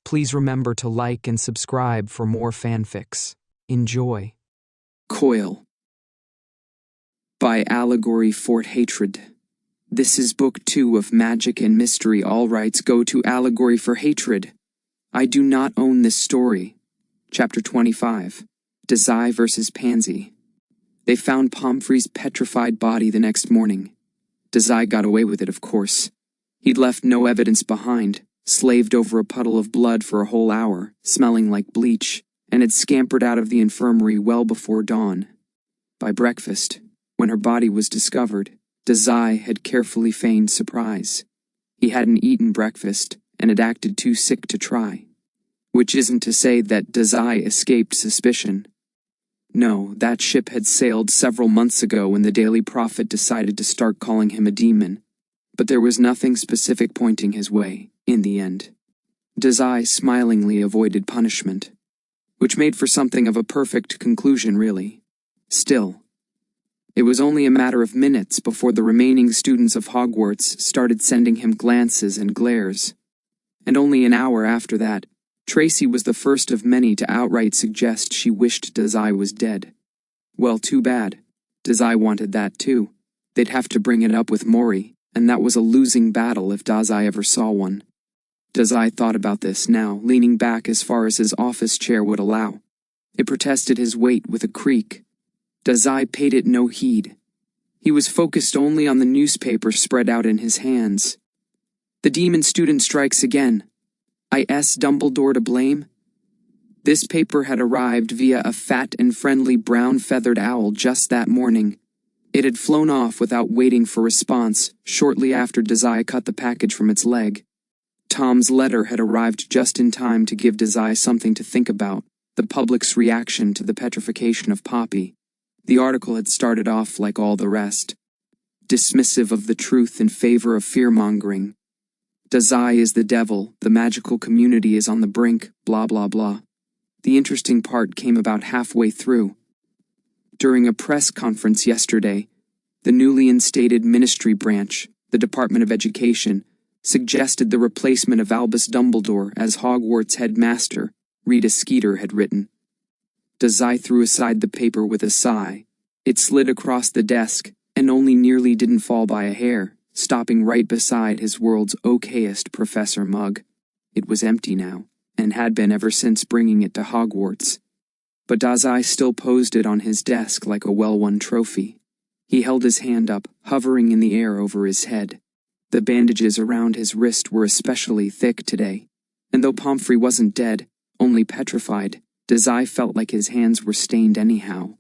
Please remember to like and subscribe for more fanfics. Enjoy. Coil by Allegory Fort Hatred. This is Book 2 of Magic and Mystery. All rights go to Allegory for Hatred. I do not own this story. Chapter 25. Dazai vs. Pansy. They found Pomfrey's petrified body the next morning. Dazai got away with it, of course. He'd left no evidence behind, slaved over a puddle of blood for a whole hour, smelling like bleach, and had scampered out of the infirmary well before dawn. By breakfast, when her body was discovered, Dazai had carefully feigned surprise. He hadn't eaten breakfast and had acted too sick to try. Which isn't to say that Dazai escaped suspicion. No, that ship had sailed several months ago when the Daily Prophet decided to start calling him a demon. But there was nothing specific pointing his way, in the end. Dazai smilingly avoided punishment, which made for something of a perfect conclusion, really. Still, it was only a matter of minutes before the remaining students of Hogwarts started sending him glances and glares. And only an hour after that, Tracy was the first of many to outright suggest she wished Dazai was dead. Well, too bad. Dazai wanted that too. They'd have to bring it up with Mori, and that was a losing battle if Dazai ever saw one. Dazai thought about this now, leaning back as far as his office chair would allow. It protested his weight with a creak. Dazai paid it no heed. He was focused only on the newspaper spread out in his hands. The demon student strikes again. Is Dumbledore to blame? This paper had arrived via a fat and friendly brown-feathered owl just that morning. It had flown off without waiting for response shortly after Dazai cut the package from its leg. Tom's letter had arrived just in time to give Dazai something to think about, the public's reaction to the petrification of Poppy. The article had started off like all the rest, dismissive of the truth in favor of fear-mongering. Dazai is the devil, the magical community is on the brink, blah blah blah. The interesting part came about halfway through. During a press conference yesterday, the newly instated ministry branch, the Department of Education, suggested the replacement of Albus Dumbledore as Hogwarts headmaster, Rita Skeeter had written. Dazai threw aside the paper with a sigh. It slid across the desk, and only nearly didn't fall by a hair, stopping right beside his world's okayest professor mug. It was empty now, and had been ever since bringing it to Hogwarts. But Dazai still posed it on his desk like a well-won trophy. He held his hand up, hovering in the air over his head. The bandages around his wrist were especially thick today, and though Pomfrey wasn't dead, only petrified, Dazai felt like his hands were stained anyhow.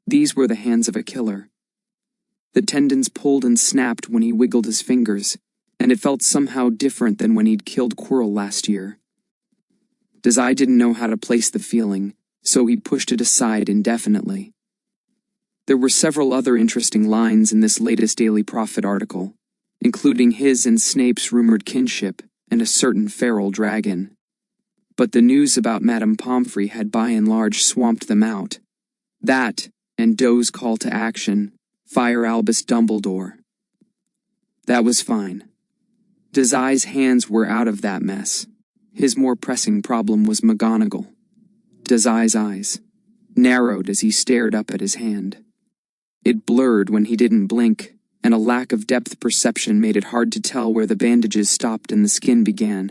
These were the hands of a killer. The tendons pulled and snapped when he wiggled his fingers, and it felt somehow different than when he'd killed Quirrell last year. Dazai didn't know how to place the feeling, so he pushed it aside indefinitely. There were several other interesting lines in this latest Daily Prophet article, including his and Snape's rumored kinship and a certain feral dragon. But the news about Madame Pomfrey had by and large swamped them out. That, and Doe's call to action, fire Albus Dumbledore. That was fine. Dazai's hands were out of that mess. His more pressing problem was McGonagall. Dazai's eyes narrowed as he stared up at his hand. It blurred when he didn't blink, and a lack of depth perception made it hard to tell where the bandages stopped and the skin began.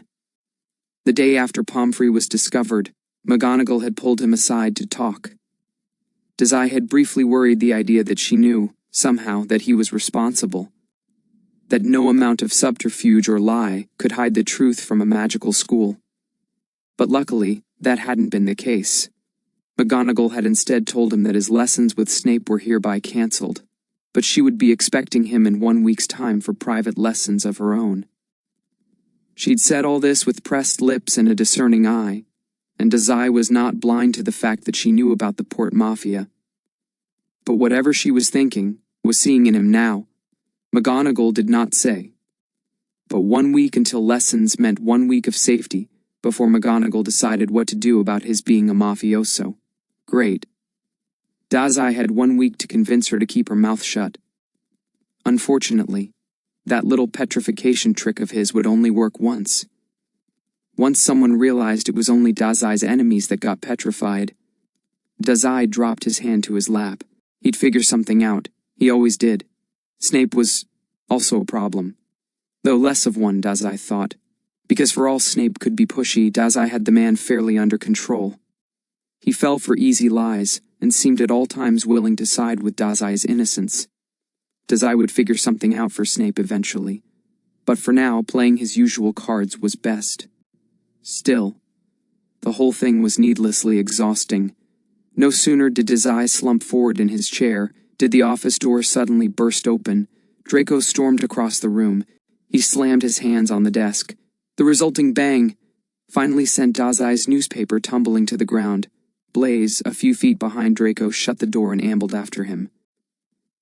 The day after Pomfrey was discovered, McGonagall had pulled him aside to talk. Dazai had briefly worried the idea that she knew, somehow, that he was responsible. That no amount of subterfuge or lie could hide the truth from a magical school. But luckily, that hadn't been the case. McGonagall had instead told him that his lessons with Snape were hereby cancelled, but she would be expecting him in 1 week's time for private lessons of her own. She'd said all this with pressed lips and a discerning eye, and Dazai was not blind to the fact that she knew about the Port Mafia. But whatever she was thinking, was seeing in him now, McGonagall did not say. But 1 week until lessons meant 1 week of safety before McGonagall decided what to do about his being a mafioso. Great. Dazai had 1 week to convince her to keep her mouth shut. Unfortunately, that little petrification trick of his would only work once. Once someone realized it was only Dazai's enemies that got petrified. Dazai dropped his hand to his lap. He'd figure something out. He always did. Snape was also a problem. Though less of one, Dazai thought. Because for all Snape could be pushy, Dazai had the man fairly under control. He fell for easy lies, and seemed at all times willing to side with Dazai's innocence. Dazai would figure something out for Snape eventually. But for now, playing his usual cards was best. Still, the whole thing was needlessly exhausting. No sooner did Dazai slump forward in his chair, did the office door suddenly burst open. Draco stormed across the room. He slammed his hands on the desk. The resulting bang finally sent Dazai's newspaper tumbling to the ground. Blaze, a few feet behind Draco, shut the door and ambled after him.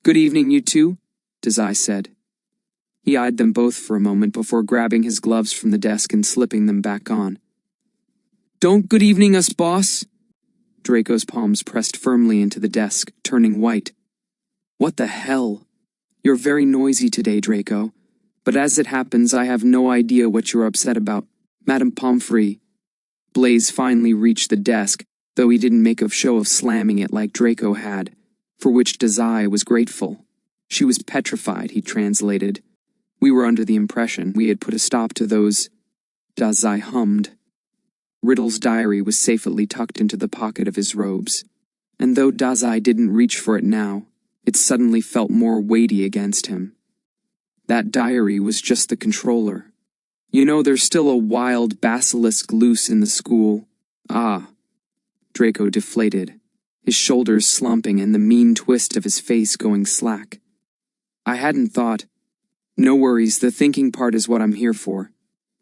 "Good evening, you two," Dazai said. He eyed them both for a moment before grabbing his gloves from the desk and slipping them back on. "Don't good evening us, boss." Draco's palms pressed firmly into the desk, turning white. "What the hell? You're very noisy today, Draco. But as it happens, I have no idea what you're upset about. Madame Pomfrey." Blaze finally reached the desk, though he didn't make a show of slamming it like Draco had, for which Dazai was grateful. "She was petrified," he translated. "We were under the impression we had put a stop to those—" Dazai hummed. Riddle's diary was safely tucked into the pocket of his robes, and though Dazai didn't reach for it now, it suddenly felt more weighty against him. That diary was just the controller. "You know, there's still a wild basilisk loose in the school." "Ah." Draco deflated, his shoulders slumping and the mean twist of his face going slack. "I hadn't thought—" "No worries, the thinking part is what I'm here for."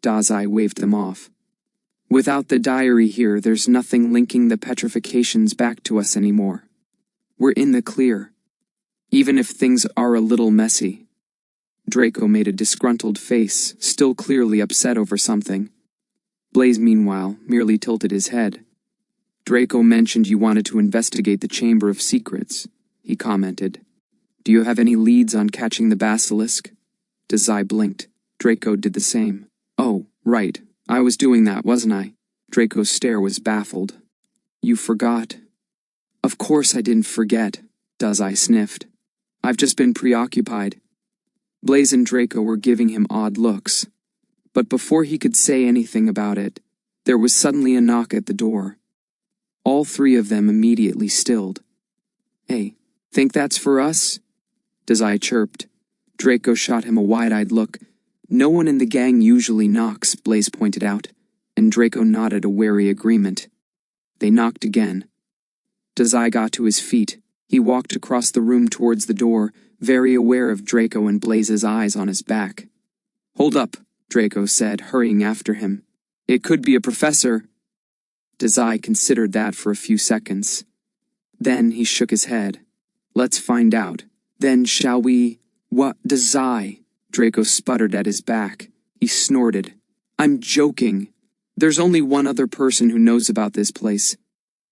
Dazai waved them off. "Without the diary here, there's nothing linking the petrifications back to us anymore. We're in the clear, even if things are a little messy." Draco made a disgruntled face, still clearly upset over something. Blaze, meanwhile, merely tilted his head. "Draco mentioned you wanted to investigate the Chamber of Secrets," he commented. "Do you have any leads on catching the basilisk?" Dazai blinked. Draco did the same. "Oh, right. I was doing that, wasn't I?" Draco's stare was baffled. "You forgot." "Of course I didn't forget," Dazai sniffed. "I've just been preoccupied." Blaze and Draco were giving him odd looks. But before he could say anything about it, there was suddenly a knock at the door. All three of them immediately stilled. "Hey, think that's for us?" Dazai chirped. Draco shot him a wide-eyed look. "No one in the gang usually knocks," Blaze pointed out, and Draco nodded a wary agreement. They knocked again. Dazai got to his feet. He walked across the room towards the door, very aware of Draco and Blaze's eyes on his back. "Hold up," Draco said, hurrying after him. "It could be a professor." Dazai considered that for a few seconds. Then he shook his head. "Let's find out. Then shall we—" "What, Dazai?" Draco sputtered at his back. He snorted. "I'm joking. There's only one other person who knows about this place,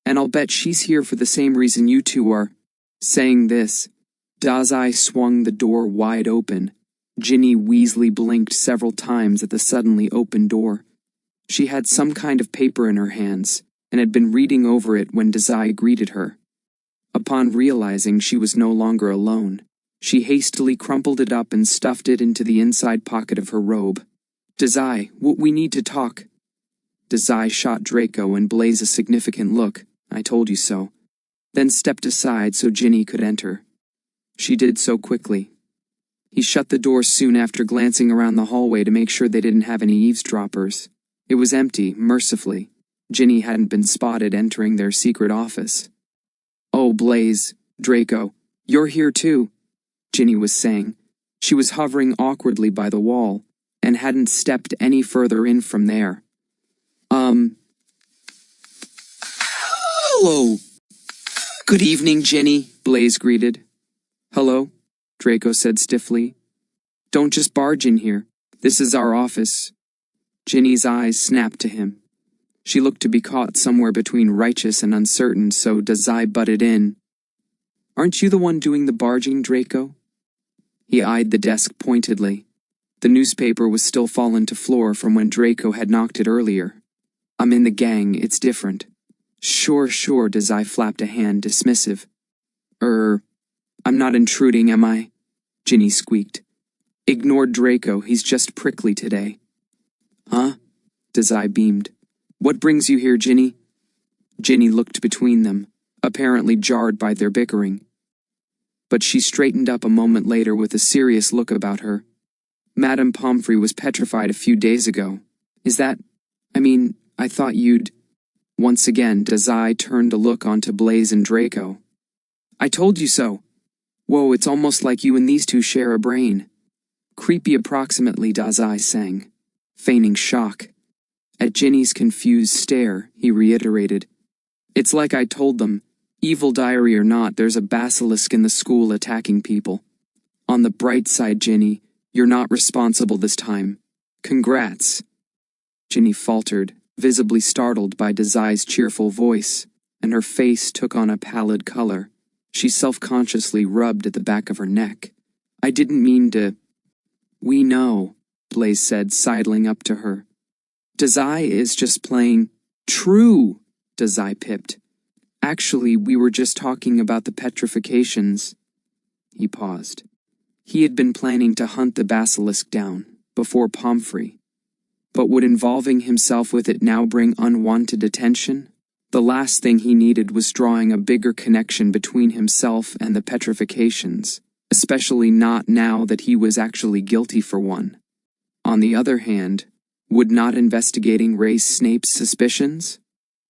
and I'll bet she's here for the same reason you two are." Saying this, Dazai swung the door wide open. Ginny Weasley blinked several times at the suddenly open door. She had some kind of paper in her hands, and had been reading over it when Dazai greeted her. Upon realizing she was no longer alone, she hastily crumpled it up and stuffed it into the inside pocket of her robe. "Dazai, we need to talk." Dazai shot Draco and Blaze a significant look. "I told you so." Then stepped aside so Ginny could enter. She did so quickly. He shut the door soon after, glancing around the hallway to make sure they didn't have any eavesdroppers. It was empty, mercifully. Ginny hadn't been spotted entering their secret office. "Oh, Blaze, Draco, you're here too," Ginny was saying. She was hovering awkwardly by the wall, and hadn't stepped any further in from there. "Hello." "Good evening, Ginny," Blaze greeted. "Hello," Draco said stiffly. "Don't just barge in here. This is our office." Ginny's eyes snapped to him. She looked to be caught somewhere between righteous and uncertain, so Dazai butted in. "Aren't you the one doing the barging, Draco?" He eyed the desk pointedly. The newspaper was still fallen to floor from when Draco had knocked it earlier. I'm in the gang, it's different. Sure, Dazai flapped a hand, dismissive. I'm not intruding, am I? Ginny squeaked. Ignored Draco, he's just prickly today. Huh? Dazai beamed. What brings you here, Ginny? Ginny looked between them, apparently jarred by their bickering. But she straightened up a moment later with a serious look about her. Madame Pomfrey was petrified a few days ago. Is that… I thought you'd… Once again, Dazai turned to look onto Blaze and Draco. I told you so. Whoa, it's almost like you and these two share a brain. Creepy approximately, Dazai sang, feigning shock. At Ginny's confused stare, he reiterated. It's like I told them, evil diary or not, there's a basilisk in the school attacking people. On the bright side, Ginny, you're not responsible this time. Congrats. Ginny faltered, visibly startled by Dazai's cheerful voice, and her face took on a pallid color. She self-consciously rubbed at the back of her neck. I didn't mean to… We know, Blaze said, sidling up to her. Dazai is just playing… True, Dazai pipped. Actually, we were just talking about the petrifications. He paused. He had been planning to hunt the basilisk down, before Pomfrey. But would involving himself with it now bring unwanted attention? The last thing he needed was drawing a bigger connection between himself and the petrifications, especially not now that he was actually guilty for one. On the other hand, would not investigating raise Snape's suspicions?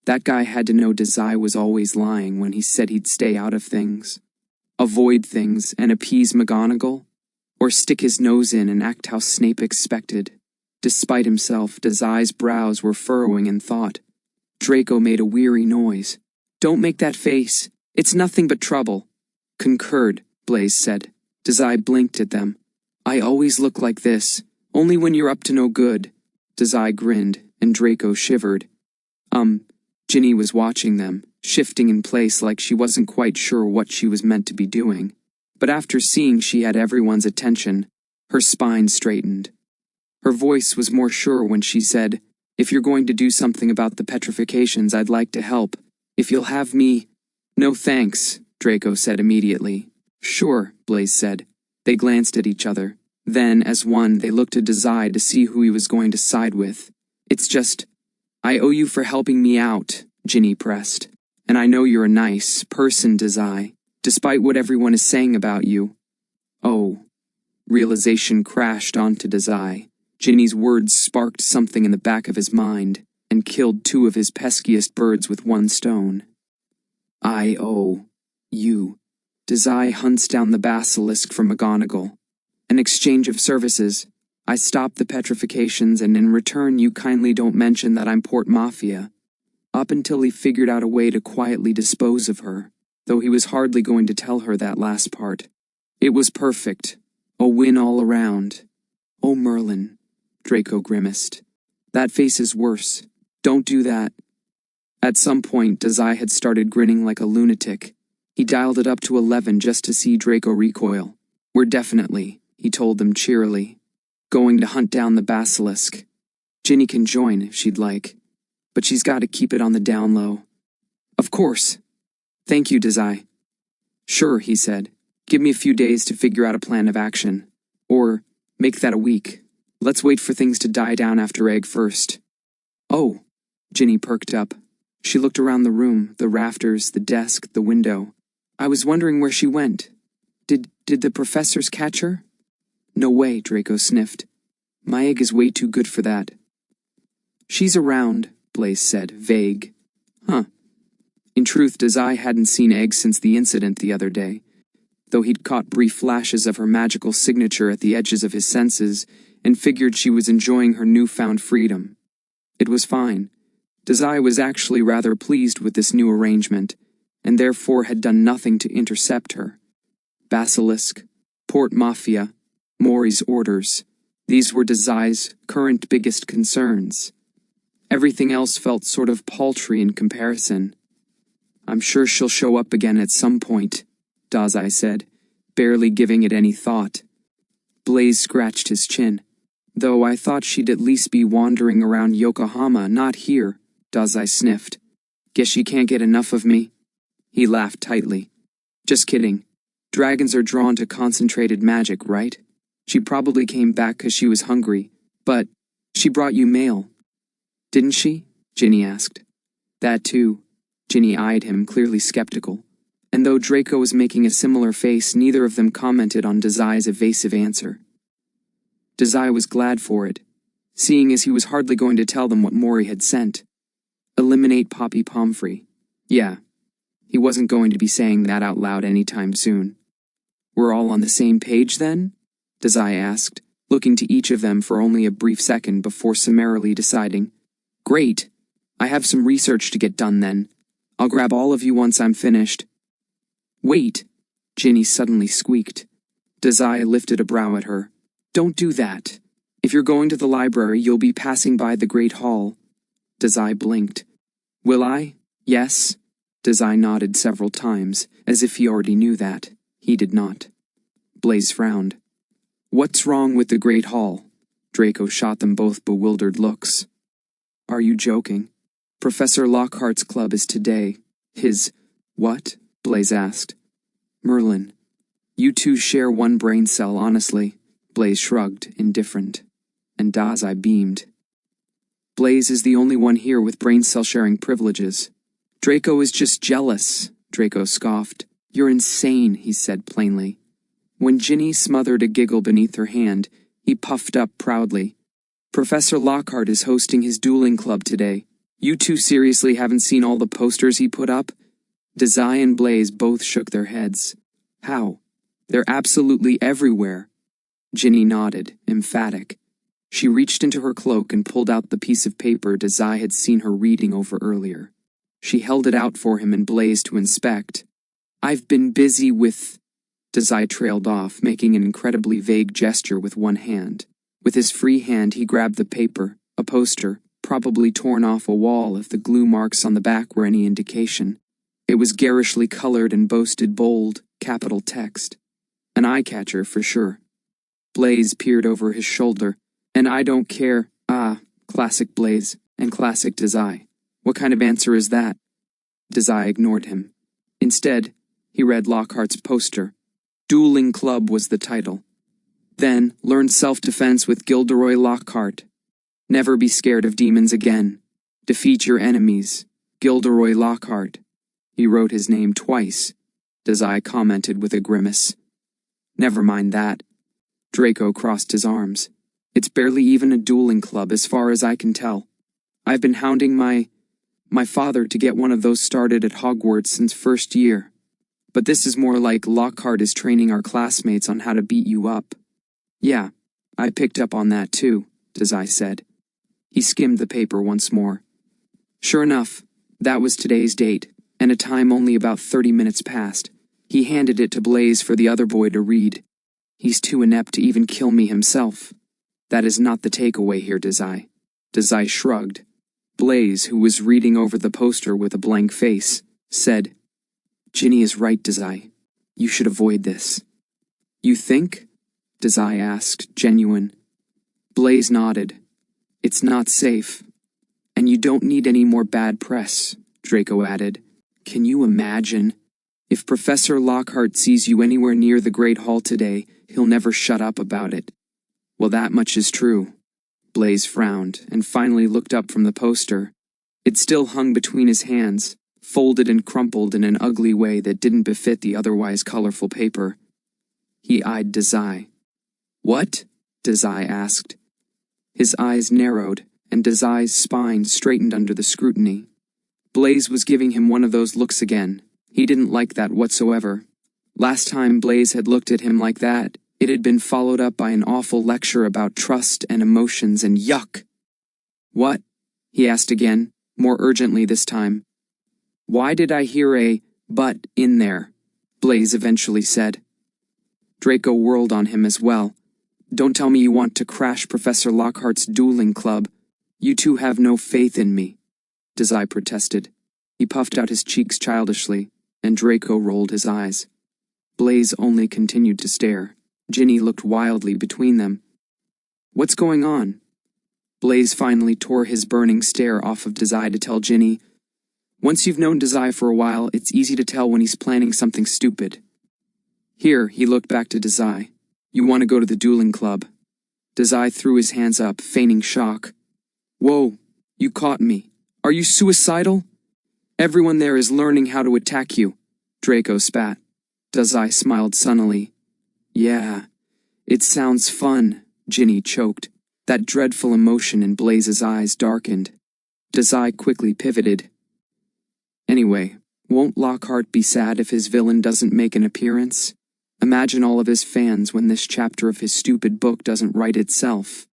That guy had to know Dazai was always lying when he said he'd stay out of things, avoid things and appease McGonagall, or stick his nose in and act how Snape expected. Despite himself, Dazai's brows were furrowing in thought. Draco made a weary noise. Don't make that face. It's nothing but trouble. Concurred, Blaze said. Dazai blinked at them. I always look like this, only when you're up to no good. Dazai grinned, and Draco shivered. Ginny was watching them, shifting in place like she wasn't quite sure what she was meant to be doing. But after seeing she had everyone's attention, her spine straightened. Her voice was more sure when she said, If you're going to do something about the petrifications, I'd like to help. If you'll have me… No thanks, Draco said immediately. Sure, Blaze said. They glanced at each other. Then, as one, they looked at Dazai to see who he was going to side with. It's just… I owe you for helping me out, Ginny pressed. And I know you're a nice person, Dazai, despite what everyone is saying about you. Oh. Realization crashed onto Dazai. Ginny's words sparked something in the back of his mind, and killed two of his peskiest birds with one stone. I owe you. Dazai hunts down the basilisk from McGonagall. An exchange of services. I stop the petrifications, and in return you kindly don't mention that I'm Port Mafia. Up until he figured out a way to quietly dispose of her, though he was hardly going to tell her that last part. It was perfect. A win all around. Oh, Merlin, Draco grimaced. That face is worse. Don't do that. At some point, Dazai had started grinning like a lunatic. He dialed it up to 11 just to see Draco recoil. We're definitely, he told them cheerily, going to hunt down the basilisk. Ginny can join if she'd like, but she's got to keep it on the down low. Of course. Thank you, Dazai. Sure, he said. Give me a few days to figure out a plan of action. Or, make that a week. Let's wait for things to die down after Egg first. Oh, Ginny perked up. She looked around the room, the rafters, the desk, the window. I was wondering where she went. Did the professors catch her? No way, Draco sniffed. My Egg is way too good for that. She's around, Blaze said, vague. Huh. In truth, Dazai hadn't seen Egg since the incident the other day, though he'd caught brief flashes of her magical signature at the edges of his senses and figured she was enjoying her newfound freedom. It was fine. Dazai was actually rather pleased with this new arrangement, and therefore had done nothing to intercept her. Basilisk, Port Mafia, Mori's orders, these were Dazai's current biggest concerns. Everything else felt sort of paltry in comparison. I'm sure she'll show up again at some point, Dazai said, barely giving it any thought. Blaze scratched his chin. Though I thought she'd at least be wandering around Yokohama, not here, Dazai sniffed. Guess she can't get enough of me. He laughed tightly. Just kidding. Dragons are drawn to concentrated magic, right? She probably came back 'cause she was hungry, but she brought you mail. Didn't she? Ginny asked. That too. Ginny eyed him, clearly skeptical. And though Draco was making a similar face, neither of them commented on Dazai's evasive answer. Dazai was glad for it, seeing as he was hardly going to tell them what Mori had sent. Eliminate Poppy Pomfrey. Yeah, he wasn't going to be saying that out loud anytime soon. We're all on the same page then? Dazai asked, looking to each of them for only a brief second before summarily deciding. Great. I have some research to get done then. I'll grab all of you once I'm finished. Wait, Ginny suddenly squeaked. Dazai lifted a brow at her. Don't do that. If you're going to the library, you'll be passing by the Great Hall. Dazai blinked. Will I? Yes. Dazai nodded several times, as if he already knew that. He did not. Blaze frowned. What's wrong with the Great Hall? Draco shot them both bewildered looks. Are you joking? Professor Lockhart's club is today. His... What? Blaze asked. Merlin. You two share one brain cell, honestly. Blaze shrugged, indifferent. And Dazai beamed. Blaze is the only one here with brain cell sharing privileges. Draco is just jealous, Draco scoffed. You're insane, he said plainly. When Ginny smothered a giggle beneath her hand, he puffed up proudly. Professor Lockhart is hosting his dueling club today. You two seriously haven't seen all the posters he put up? Dazai and Blaze both shook their heads. How? They're absolutely everywhere. Ginny nodded, emphatic. She reached into her cloak and pulled out the piece of paper Dazai had seen her reading over earlier. She held it out for him and Blaze to inspect. I've been busy with... Dazai trailed off, making an incredibly vague gesture with one hand. With his free hand he grabbed the paper, a poster, probably torn off a wall if the glue marks on the back were any indication. It was garishly colored and boasted bold, capital text. An eye-catcher for sure. Blaze peered over his shoulder. And I don't care. Ah, classic Blaze, and classic Dazai. What kind of answer is that? Dazai ignored him. Instead, he read Lockhart's poster. Dueling Club was the title. Then, learn self-defense with Gilderoy Lockhart. Never be scared of demons again. Defeat your enemies. Gilderoy Lockhart. He wrote his name twice. Dazai commented with a grimace. Never mind that. Draco crossed his arms. It's barely even a dueling club as far as I can tell. I've been hounding my father to get one of those started at Hogwarts since first year. But this is more like Lockhart is training our classmates on how to beat you up. Yeah, I picked up on that too, Dazai said. He skimmed the paper once more. Sure enough, that was today's date, and a time only about 30 minutes past. He handed it to Blaze for the other boy to read. He's too inept to even kill me himself. That is not the takeaway here, Dazai. Dazai shrugged. Blaze, who was reading over the poster with a blank face, said, Ginny is right, Dazai. You should avoid this. You think? Dazai asked, genuine. Blaze nodded. It's not safe. And you don't need any more bad press, Draco added. Can you imagine? If Professor Lockhart sees you anywhere near the Great Hall today, he'll never shut up about it. Well, that much is true. Blaze frowned and finally looked up from the poster. It still hung between his hands, folded and crumpled in an ugly way that didn't befit the otherwise colorful paper. He eyed Dazai. What? Dazai asked. His eyes narrowed, and Dazai's spine straightened under the scrutiny. Blaze was giving him one of those looks again. He didn't like that whatsoever. Last time Blaze had looked at him like that, it had been followed up by an awful lecture about trust and emotions and yuck. What? He asked again, more urgently this time. Why did I hear a but in there? Blaze eventually said. Draco whirled on him as well. Don't tell me you want to crash Professor Lockhart's dueling club. You two have no faith in me, Dazai protested. He puffed out his cheeks childishly, and Draco rolled his eyes. Blaze only continued to stare. Ginny looked wildly between them. What's going on? Blaze finally tore his burning stare off of Dazai to tell Ginny, once you've known Dazai for a while, it's easy to tell when he's planning something stupid. Here, he looked back to Dazai. You want to go to the dueling club? Dazai threw his hands up, feigning shock. Whoa, you caught me. Are you suicidal? Everyone there is learning how to attack you. Draco spat. Dazai smiled sunnily. Yeah, it sounds fun, Ginny choked. That dreadful emotion in Blaze's eyes darkened. Dazai quickly pivoted. Anyway, won't Lockhart be sad if his villain doesn't make an appearance? Imagine all of his fans when this chapter of his stupid book doesn't write itself.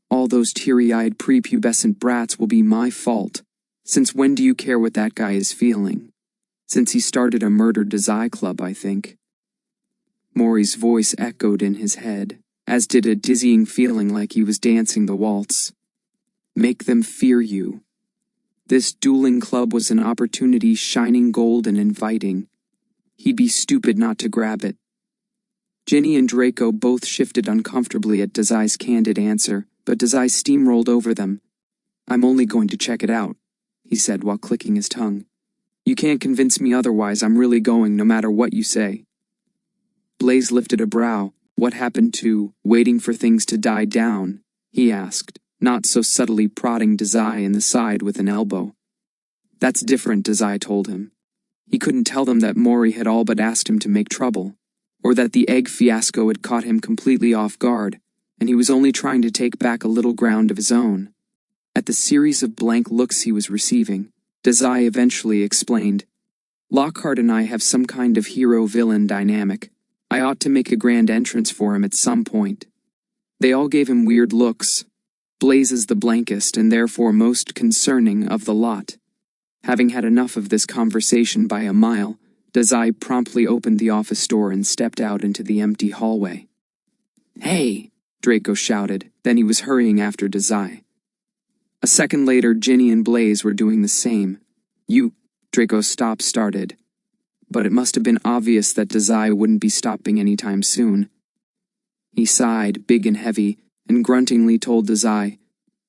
All those teary-eyed prepubescent brats will be my fault. Since when do you care what that guy is feeling? Since he started a murder Dazai club, I think. Mori's voice echoed in his head, as did a dizzying feeling like he was dancing the waltz. Make them fear you. This dueling club was an opportunity shining gold and inviting. He'd be stupid not to grab it. Ginny and Draco both shifted uncomfortably at Dazai's candid answer, but Dazai steamrolled over them. I'm only going to check it out, he said while clicking his tongue. You can't convince me otherwise. I'm really going no matter what you say. Blaze lifted a brow. What happened to waiting for things to die down? He asked, not so subtly prodding Dazai in the side with an elbow. That's different, Dazai told him. He couldn't tell them that Mori had all but asked him to make trouble, or that the egg fiasco had caught him completely off guard, and he was only trying to take back a little ground of his own. At the series of blank looks he was receiving, Dazai eventually explained, Lockhart and I have some kind of hero-villain dynamic. I ought to make a grand entrance for him at some point. They all gave him weird looks. Blaze is the blankest and therefore most concerning of the lot. Having had enough of this conversation by a mile, Dazai promptly opened the office door and stepped out into the empty hallway. Hey! Draco shouted, then he was hurrying after Dazai. A second later, Ginny and Blaze were doing the same. Draco started. But it must have been obvious that Dazai wouldn't be stopping anytime soon. He sighed, big and heavy, and gruntingly told Dazai,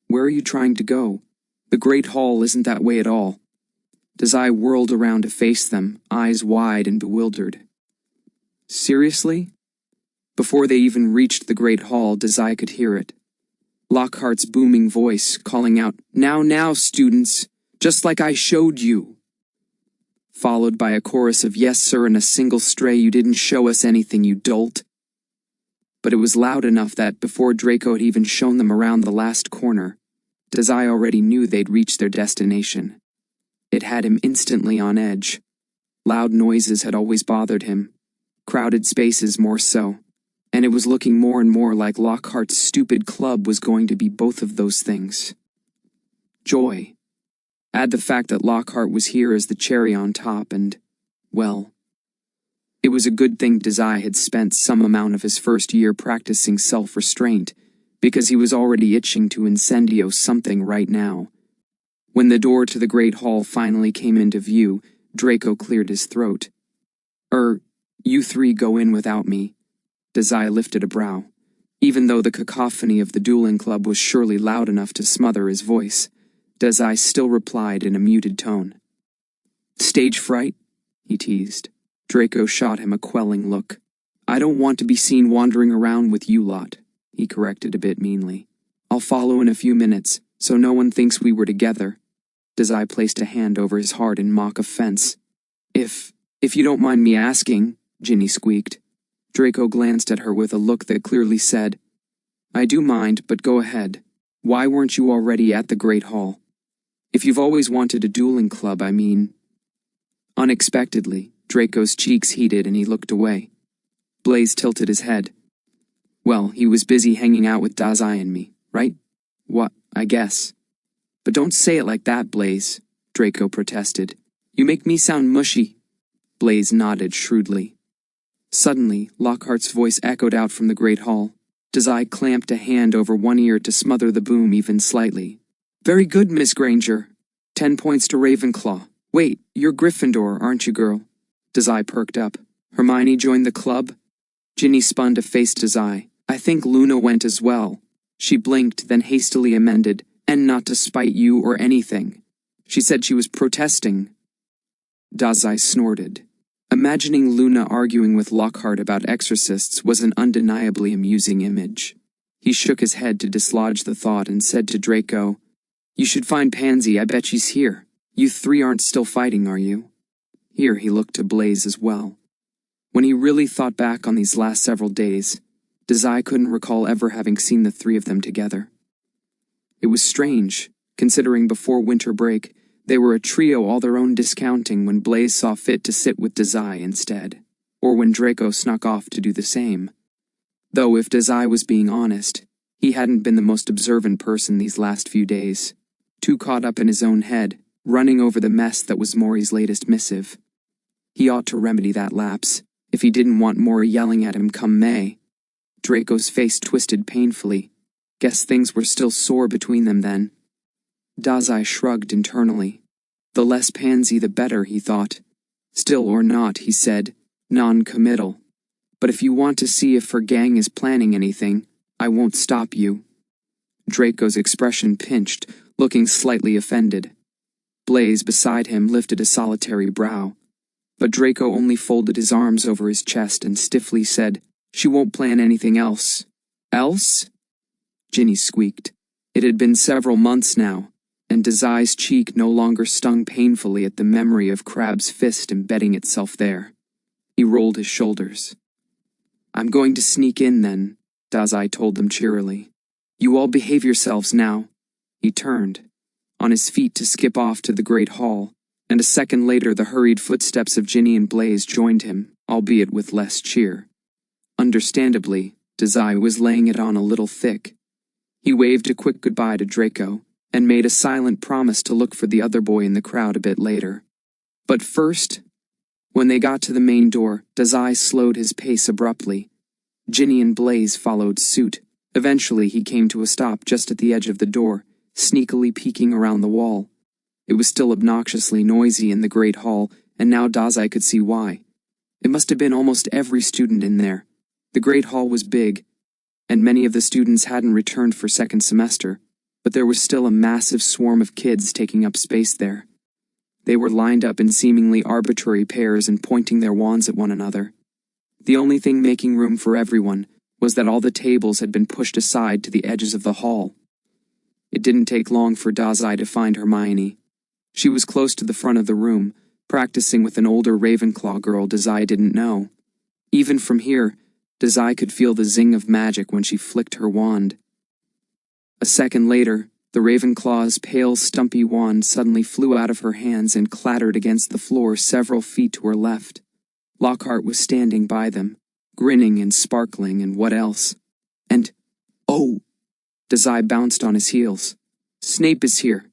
Where are you trying to go? The Great Hall isn't that way at all. Dazai whirled around to face them, eyes wide and bewildered. Seriously? Before they even reached the Great Hall, Dazai could hear it. Lockhart's booming voice calling out, Now, students, just like I showed you. Followed by a chorus of yes, sir, and a single stray, you didn't show us anything, you dolt. But it was loud enough that before Draco had even shown them around the last corner, Dazai already knew they'd reached their destination. It had him instantly on edge. Loud noises had always bothered him, crowded spaces more so, and it was looking more and more like Lockhart's stupid club was going to be both of those things. Joy. Add the fact that Lockhart was here as the cherry on top and, well, it was a good thing Dazai had spent some amount of his first year practicing self-restraint, because he was already itching to incendio something right now. When the door to the Great Hall finally came into view, Draco cleared his throat. You three go in without me. Dazai lifted a brow. Even though the cacophony of the dueling club was surely loud enough to smother his voice, Dazai still replied in a muted tone. Stage fright? He teased. Draco shot him a quelling look. I don't want to be seen wandering around with you lot, he corrected a bit meanly. I'll follow in a few minutes, so no one thinks we were together. Dazai placed a hand over his heart in mock offense. If you don't mind me asking, Ginny squeaked. Draco glanced at her with a look that clearly said, I do mind, but go ahead. Why weren't you already at the Great Hall? If you've always wanted a dueling club, I mean. Unexpectedly, Draco's cheeks heated and he looked away. Blaze tilted his head. Well, he was busy hanging out with Dazai and me, right? What, I guess. But don't say it like that, Blaze, Draco protested. You make me sound mushy. Blaze nodded shrewdly. Suddenly, Lockhart's voice echoed out from the Great Hall. Dazai clamped a hand over one ear to smother the boom even slightly. Very good, Miss Granger. 10 points to Ravenclaw. Wait, you're Gryffindor, aren't you, girl? Dazai perked up. Hermione joined the club? Ginny spun to face Dazai. I think Luna went as well. She blinked, then hastily amended, "And not to spite you or anything. She said she was protesting." Dazai snorted. Imagining Luna arguing with Lockhart about exorcists was an undeniably amusing image. He shook his head to dislodge the thought and said to Draco, "You should find Pansy, I bet she's here. You three aren't still fighting, are you?" Here he looked to Blaze as well. When he really thought back on these last several days, Dazai couldn't recall ever having seen the three of them together. It was strange, considering before winter break, they were a trio all their own discounting when Blaze saw fit to sit with Dazai instead, or when Draco snuck off to do the same. Though if Dazai was being honest, he hadn't been the most observant person these last few days, too caught up in his own head, running over the mess that was Mori's latest missive. He ought to remedy that lapse, if he didn't want Mori yelling at him come May. Draco's face twisted painfully. Guess things were still sore between them then. Dazai shrugged internally. The less Pansy the better, he thought. Still or not, he said, non-committal. But if you want to see if her gang is planning anything, I won't stop you. Draco's expression pinched, looking slightly offended. Blaze beside him lifted a solitary brow. But Draco only folded his arms over his chest and stiffly said, "She won't plan anything else." "Else?" Ginny squeaked. It had been several months now, and Dazai's cheek no longer stung painfully at the memory of Crab's fist embedding itself there. He rolled his shoulders. "I'm going to sneak in then," Dazai told them cheerily. "You all behave yourselves now." He turned, on his feet to skip off to the great hall, and a second later the hurried footsteps of Ginny and Blaze joined him, albeit with less cheer. Understandably, Dazai was laying it on a little thick. He waved a quick goodbye to Draco, and made a silent promise to look for the other boy in the crowd a bit later. But first, when they got to the main door, Dazai slowed his pace abruptly. Ginny and Blaze followed suit. Eventually he came to a stop just at the edge of the door, sneakily peeking around the wall. It was still obnoxiously noisy in the great hall, and now Dazai could see why. It must have been almost every student in there. The great hall was big, and many of the students hadn't returned for second semester, but there was still a massive swarm of kids taking up space there. They were lined up in seemingly arbitrary pairs and pointing their wands at one another. The only thing making room for everyone was that all the tables had been pushed aside to the edges of the hall. It didn't take long for Dazai to find Hermione. She was close to the front of the room, practicing with an older Ravenclaw girl Dazai didn't know. Even from here, Dazai could feel the zing of magic when she flicked her wand. A second later, the Ravenclaw's pale, stumpy wand suddenly flew out of her hands and clattered against the floor several feet to her left. Lockhart was standing by them, grinning and sparkling and what else. And, oh! Dazai bounced on his heels. "Snape is here."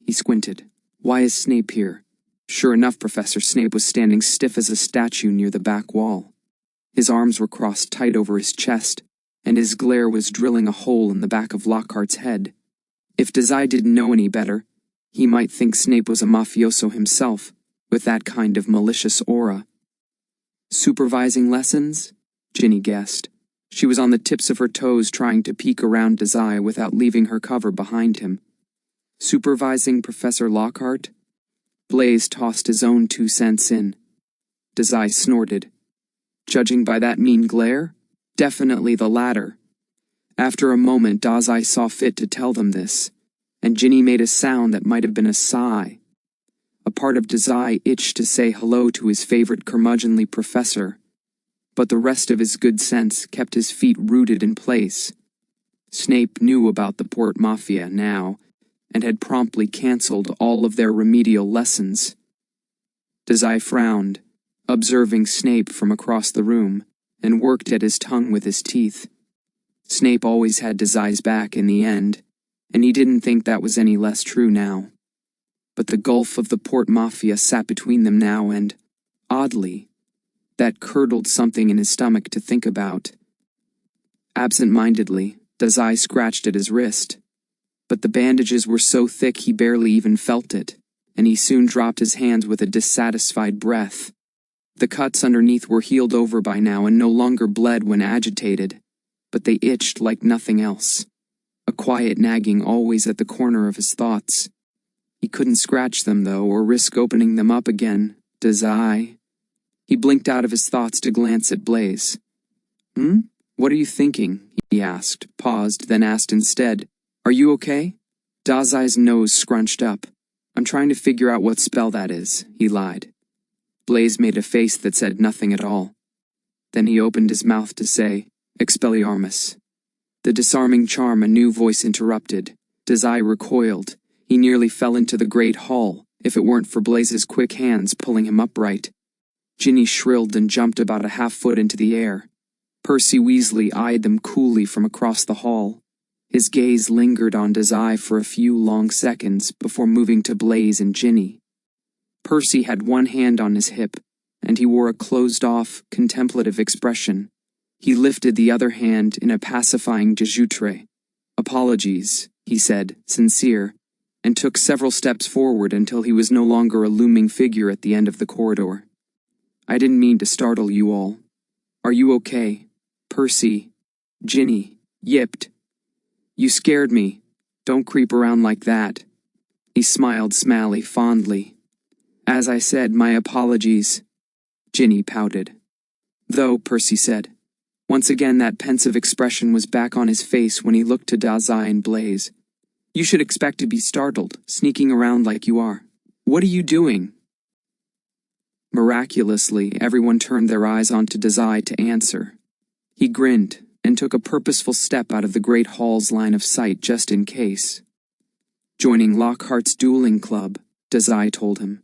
He squinted. Why is Snape here? Sure enough, Professor Snape was standing stiff as a statue near the back wall. His arms were crossed tight over his chest, and his glare was drilling a hole in the back of Lockhart's head. If Dazai didn't know any better, he might think Snape was a mafioso himself, with that kind of malicious aura. "Supervising lessons?" Ginny guessed. She was on the tips of her toes trying to peek around Dazai without leaving her cover behind him. "Supervising Professor Lockhart?" Blaze tossed his own 2 cents in. Dazai snorted. Judging by that mean glare? Definitely the latter. After a moment, Dazai saw fit to tell them this, and Ginny made a sound that might have been a sigh. A part of Dazai itched to say hello to his favorite curmudgeonly professor, but the rest of his good sense kept his feet rooted in place. Snape knew about the Port Mafia now, and had promptly cancelled all of their remedial lessons. Dazai frowned, observing Snape from across the room, and worked at his tongue with his teeth. Snape always had Dazai's back in the end, and he didn't think that was any less true now. But the gulf of the Port Mafia sat between them now and, oddly, that curdled something in his stomach to think about. Absent-mindedly, Dazai scratched at his wrist, but the bandages were so thick he barely even felt it, and he soon dropped his hands with a dissatisfied breath. The cuts underneath were healed over by now and no longer bled when agitated, but they itched like nothing else. a quiet nagging always at the corner of his thoughts. He couldn't scratch them, though, or risk opening them up again. Dazai. He blinked out of his thoughts to glance at Blaze. What are you thinking? He asked, paused, then asked instead. Are you okay? Dazai's nose scrunched up. I'm trying to figure out what spell that is, he lied. Blaze made a face that said nothing at all. Then he opened his mouth to say, Expelliarmus. The disarming charm a new voice interrupted. Dazai recoiled. He nearly fell into the great hall, if it weren't for Blaze's quick hands pulling him upright. Ginny shrilled and jumped about a half-foot into the air. Percy Weasley eyed them coolly from across the hall. His gaze lingered on Dazai for a few long seconds before moving to Blaze and Ginny. Percy had one hand on his hip, and he wore a closed-off, contemplative expression. He lifted the other hand in a pacifying jejuttre. Apologies, he said, sincere, and took several steps forward until he was no longer a looming figure at the end of the corridor. I didn't mean to startle you all. Are you okay? Percy. Ginny yipped. You scared me. Don't creep around like that. He smiled Smally fondly. As I said, my apologies. Ginny pouted. Though, Percy said. Once again that pensive expression was back on his face when he looked to Dazai and Blaze. You should expect to be startled, sneaking around like you are. What are you doing? Miraculously, everyone turned their eyes onto Dazai to answer. He grinned and took a purposeful step out of the great hall's line of sight just in case. Joining Lockhart's dueling club, Dazai told him.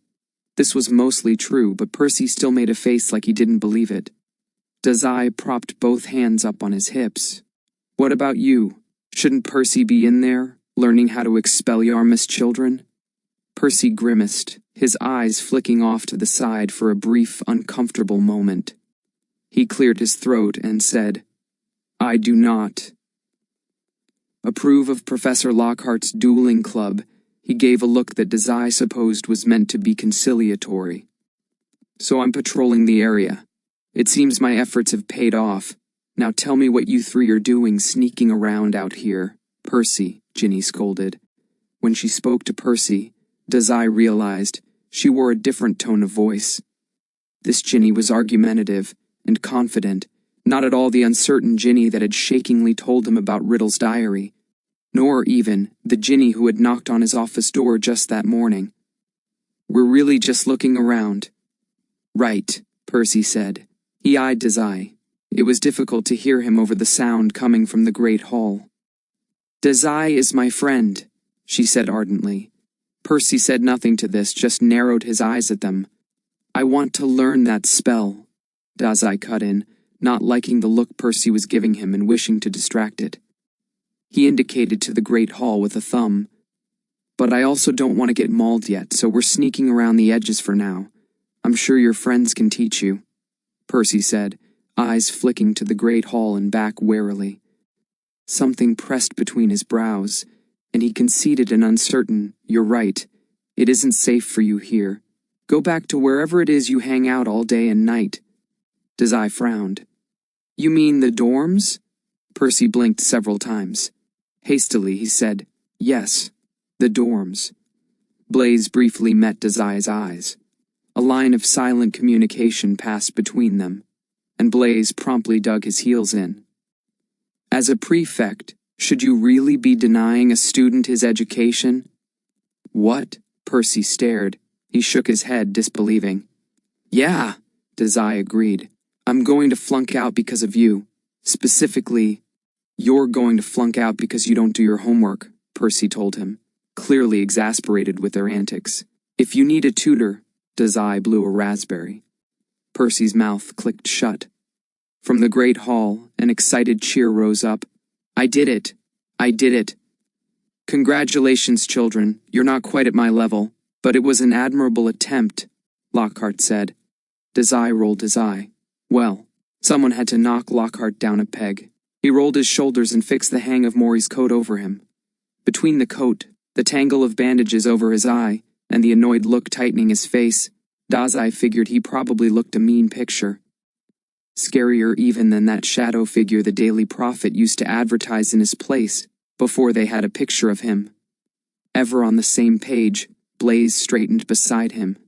This was mostly true, but Percy still made a face like he didn't believe it. Dazai propped both hands up on his hips. What about you? Shouldn't Percy be in there, learning how to Expelliarmus children? Percy grimaced, his eyes flicking off to the side for a brief, uncomfortable moment. He cleared his throat and said, I do not approve of Professor Lockhart's dueling club. He gave a look that Dazai supposed was meant to be conciliatory. So I'm patrolling the area. It seems my efforts have paid off. Now tell me what you three are doing sneaking around out here. Percy, Ginny scolded. When she spoke to Percy, Dazai realized she wore a different tone of voice. This Ginny was argumentative and confident, not at all the uncertain Ginny that had shakingly told him about Riddle's diary, nor even the Ginny who had knocked on his office door just that morning. We're really just looking around. Right, Percy said. He eyed Dazai. It was difficult to hear him over the sound coming from the great hall. Dazai is my friend, she said ardently. Percy said nothing to this, just narrowed his eyes at them. I want to learn that spell, Dazai cut in, not liking the look Percy was giving him and wishing to distract it. He indicated to the great hall with a thumb. But I also don't want to get mauled yet, so we're sneaking around the edges for now. I'm sure your friends can teach you, Percy said, eyes flicking to the great hall and back warily. Something pressed between his brows, and he conceded an uncertain, you're right, it isn't safe for you here. Go back to wherever it is you hang out all day and night. Dazai frowned. You mean the dorms? Percy blinked several times. Hastily, he said, Yes, the dorms. Blaze briefly met Dazai's eyes. A line of silent communication passed between them, and Blaze promptly dug his heels in. As a prefect, should you really be denying a student his education? What? Percy stared. He shook his head, disbelieving. Yeah, Dazai agreed. I'm going to flunk out because of you. Specifically, you're going to flunk out because you don't do your homework, Percy told him, clearly exasperated with their antics. If you need a tutor, Dazai blew a raspberry. Percy's mouth clicked shut. From the great hall, an excited cheer rose up. I did it! I did it! Congratulations, children. You're not quite at my level, but it was an admirable attempt, Lockhart said. Dazai rolled his eye. Well, someone had to knock Lockhart down a peg. He rolled his shoulders and fixed the hang of Mori's coat over him. Between the coat, the tangle of bandages over his eye, and the annoyed look tightening his face, Dazai figured he probably looked a mean picture. Scarier even than that shadow figure the Daily Prophet used to advertise in his place, before they had a picture of him. Ever on the same page, Blaze straightened beside him.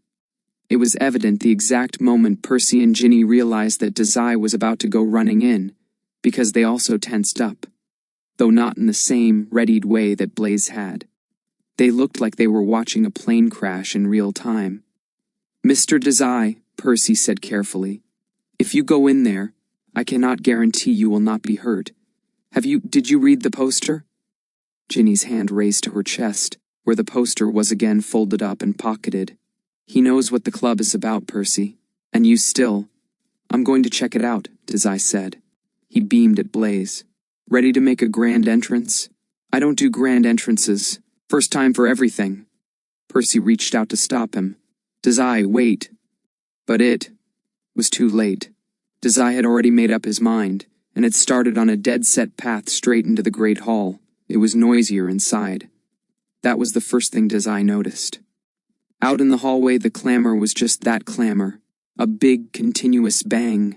It was evident the exact moment Percy and Ginny realized that Dazai was about to go running in, because they also tensed up, though not in the same readied way that Blaze had. They looked like they were watching a plane crash in real time. "Mr. Dazai," Percy said carefully, "if you go in there, I cannot guarantee you will not be hurt. Did you read the poster?" Ginny's hand raised to her chest, where the poster was again folded up and pocketed. "He knows what the club is about, Percy. And you still." "I'm going to check it out," Dazai said. He beamed at Blaze. "Ready to make a grand entrance?" "I don't do grand entrances. First time for everything." Percy reached out to stop him. "Dazai, wait." But it was too late. Dazai had already made up his mind, and had started on a dead-set path straight into the Great Hall. It was noisier inside. That was the first thing Dazai noticed. Out in the hallway, the clamor was just that clamor. A big, continuous bang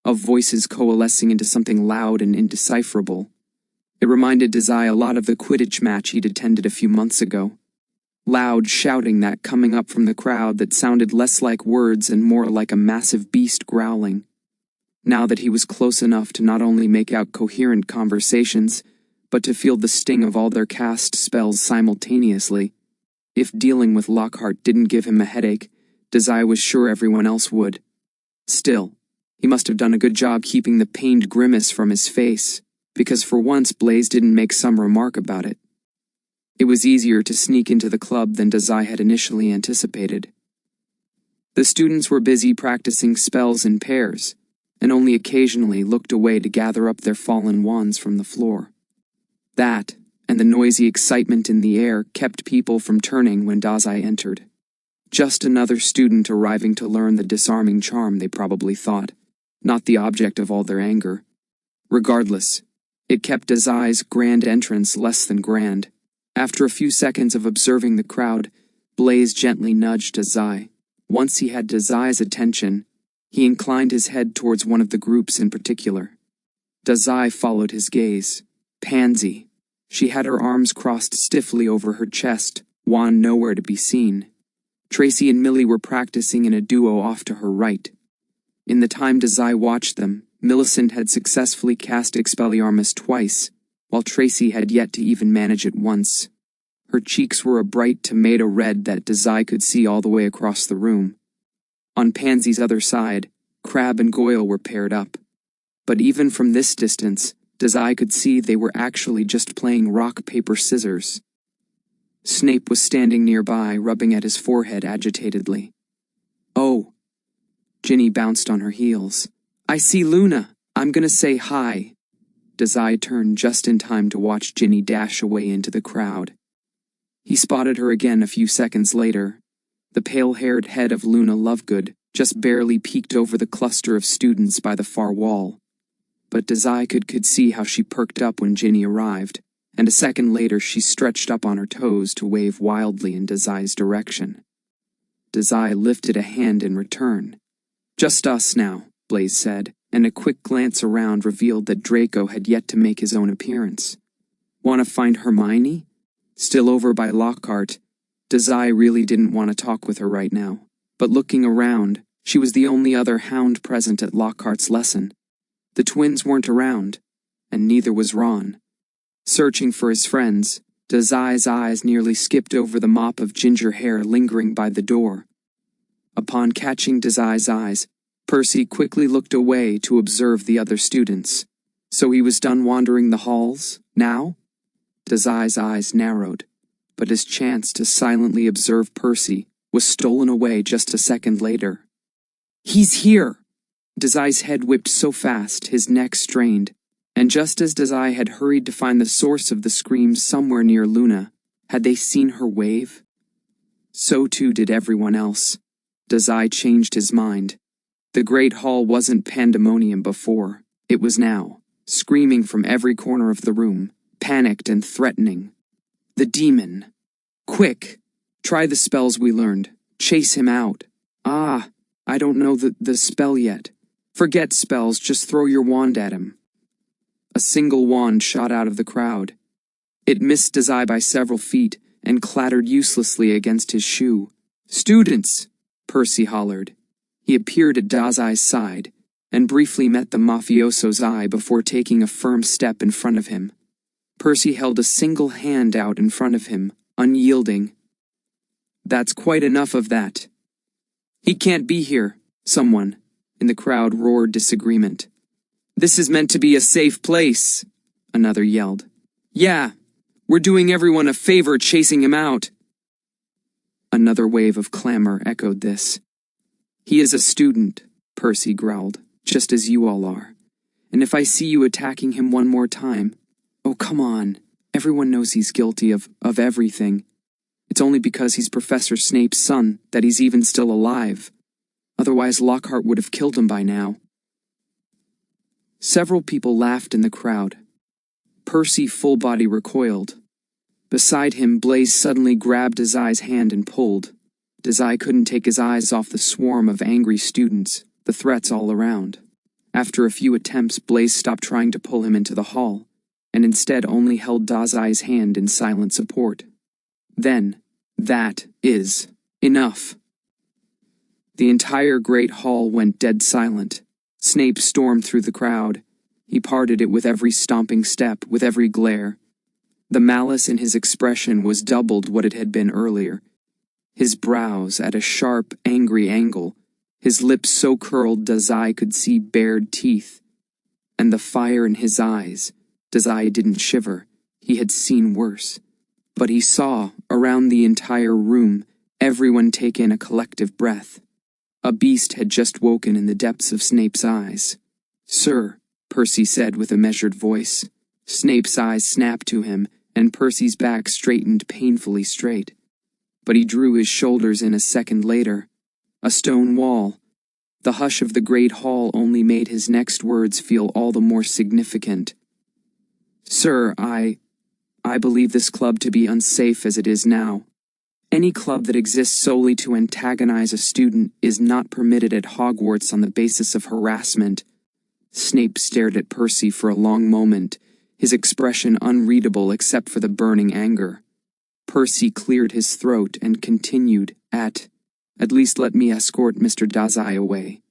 of voices coalescing into something loud and indecipherable. It reminded Dazai a lot of the Quidditch match he'd attended a few months ago. Loud shouting that coming up from the crowd that sounded less like words and more like a massive beast growling. Now that he was close enough to not only make out coherent conversations, but to feel the sting of all their cast spells simultaneously. If dealing with Lockhart didn't give him a headache, Dazai was sure everyone else would. Still, he must have done a good job keeping the pained grimace from his face, because for once Blaze didn't make some remark about it. It was easier to sneak into the club than Dazai had initially anticipated. The students were busy practicing spells in pairs, and only occasionally looked away to gather up their fallen wands from the floor. That, and the noisy excitement in the air, kept people from turning when Dazai entered. Just another student arriving to learn the disarming charm, they probably thought, not the object of all their anger. Regardless, it kept Dazai's grand entrance less than grand. After a few seconds of observing the crowd, Blaze gently nudged Dazai. Once he had Dazai's attention, he inclined his head towards one of the groups in particular. Dazai followed his gaze. Pansy. She had her arms crossed stiffly over her chest, wand nowhere to be seen. Tracy and Millie were practicing in a duo off to her right. In the time Dazai watched them, Millicent had successfully cast Expelliarmus twice, while Tracy had yet to even manage it once. Her cheeks were a bright tomato red that Dazai could see all the way across the room. On Pansy's other side, Crabbe and Coil were paired up. But even from this distance, Dazai could see they were actually just playing rock, paper, scissors. Snape was standing nearby, rubbing at his forehead agitatedly. "Oh." Ginny bounced on her heels. "I see Luna. I'm gonna say hi." Dazai turned just in time to watch Ginny dash away into the crowd. He spotted her again a few seconds later. The pale-haired head of Luna Lovegood just barely peeked over the cluster of students by the far wall. But Dazai could see how she perked up when Ginny arrived, and a second later she stretched up on her toes to wave wildly in Dazai's direction. Dazai lifted a hand in return. "Just us now," Blaze said, and a quick glance around revealed that Draco had yet to make his own appearance. "Want to find Hermione?" Still over by Lockhart, Dazai really didn't want to talk with her right now, but looking around, she was the only other hound present at Lockhart's lesson. The twins weren't around, and neither was Ron. Searching for his friends, Dazai's eyes nearly skipped over the mop of ginger hair lingering by the door. Upon catching Dazai's eyes, Percy quickly looked away to observe the other students. So he was done wandering the halls, now? Dazai's eyes narrowed, but his chance to silently observe Percy was stolen away just a second later. "He's here!" Dazai's head whipped so fast, his neck strained, and just as Dazai had hurried to find the source of the screams somewhere near Luna, had they seen her wave? So too did everyone else. Dazai changed his mind. The Great Hall wasn't pandemonium before. It was now, screaming from every corner of the room, panicked and threatening. "The demon! Quick! Try the spells we learned. Chase him out. Ah, I don't know the spell yet. Forget spells, just throw your wand at him." A single wand shot out of the crowd. It missed Dazai by several feet and clattered uselessly against his shoe. "Students!" Percy hollered. He appeared at Dazai's side and briefly met the mafioso's eye before taking a firm step in front of him. Percy held a single hand out in front of him, unyielding. "That's quite enough of that." "He can't be here," someone in the crowd roared disagreement. "This is meant to be a safe place," another yelled. "Yeah, we're doing everyone a favor chasing him out." Another wave of clamor echoed this. "He is a student," Percy growled, "just as you all are. And if I see you attacking him one more time, oh, come on, everyone knows he's guilty of everything. It's only because he's Professor Snape's son that he's even still alive. Otherwise Lockhart would have killed him by now." Several people laughed in the crowd. Percy full body recoiled. Beside him, Blaise suddenly grabbed Dazai's hand and pulled. Dazai couldn't take his eyes off the swarm of angry students, the threats all around. After a few attempts, Blaise stopped trying to pull him into the hall, and instead only held Dazai's hand in silent support. Then, "That is enough." The entire great hall went dead silent. Snape stormed through the crowd. He parted it with every stomping step, with every glare. The malice in his expression was doubled what it had been earlier. His brows at a sharp, angry angle, his lips so curled Dazai could see bared teeth. And the fire in his eyes, Dazai didn't shiver. He had seen worse. But he saw, around the entire room, everyone take in a collective breath. A beast had just woken in the depths of Snape's eyes. "Sir," Percy said with a measured voice. Snape's eyes snapped to him, and Percy's back straightened painfully straight. But he drew his shoulders in a second later. A stone wall. The hush of the great hall only made his next words feel all the more significant. "Sir, I believe this club to be unsafe as it is now. Any club that exists solely to antagonize a student is not permitted at Hogwarts on the basis of harassment." Snape stared at Percy for a long moment, his expression unreadable except for the burning anger. Percy cleared his throat and continued, At least let me escort Mr. Dazai away."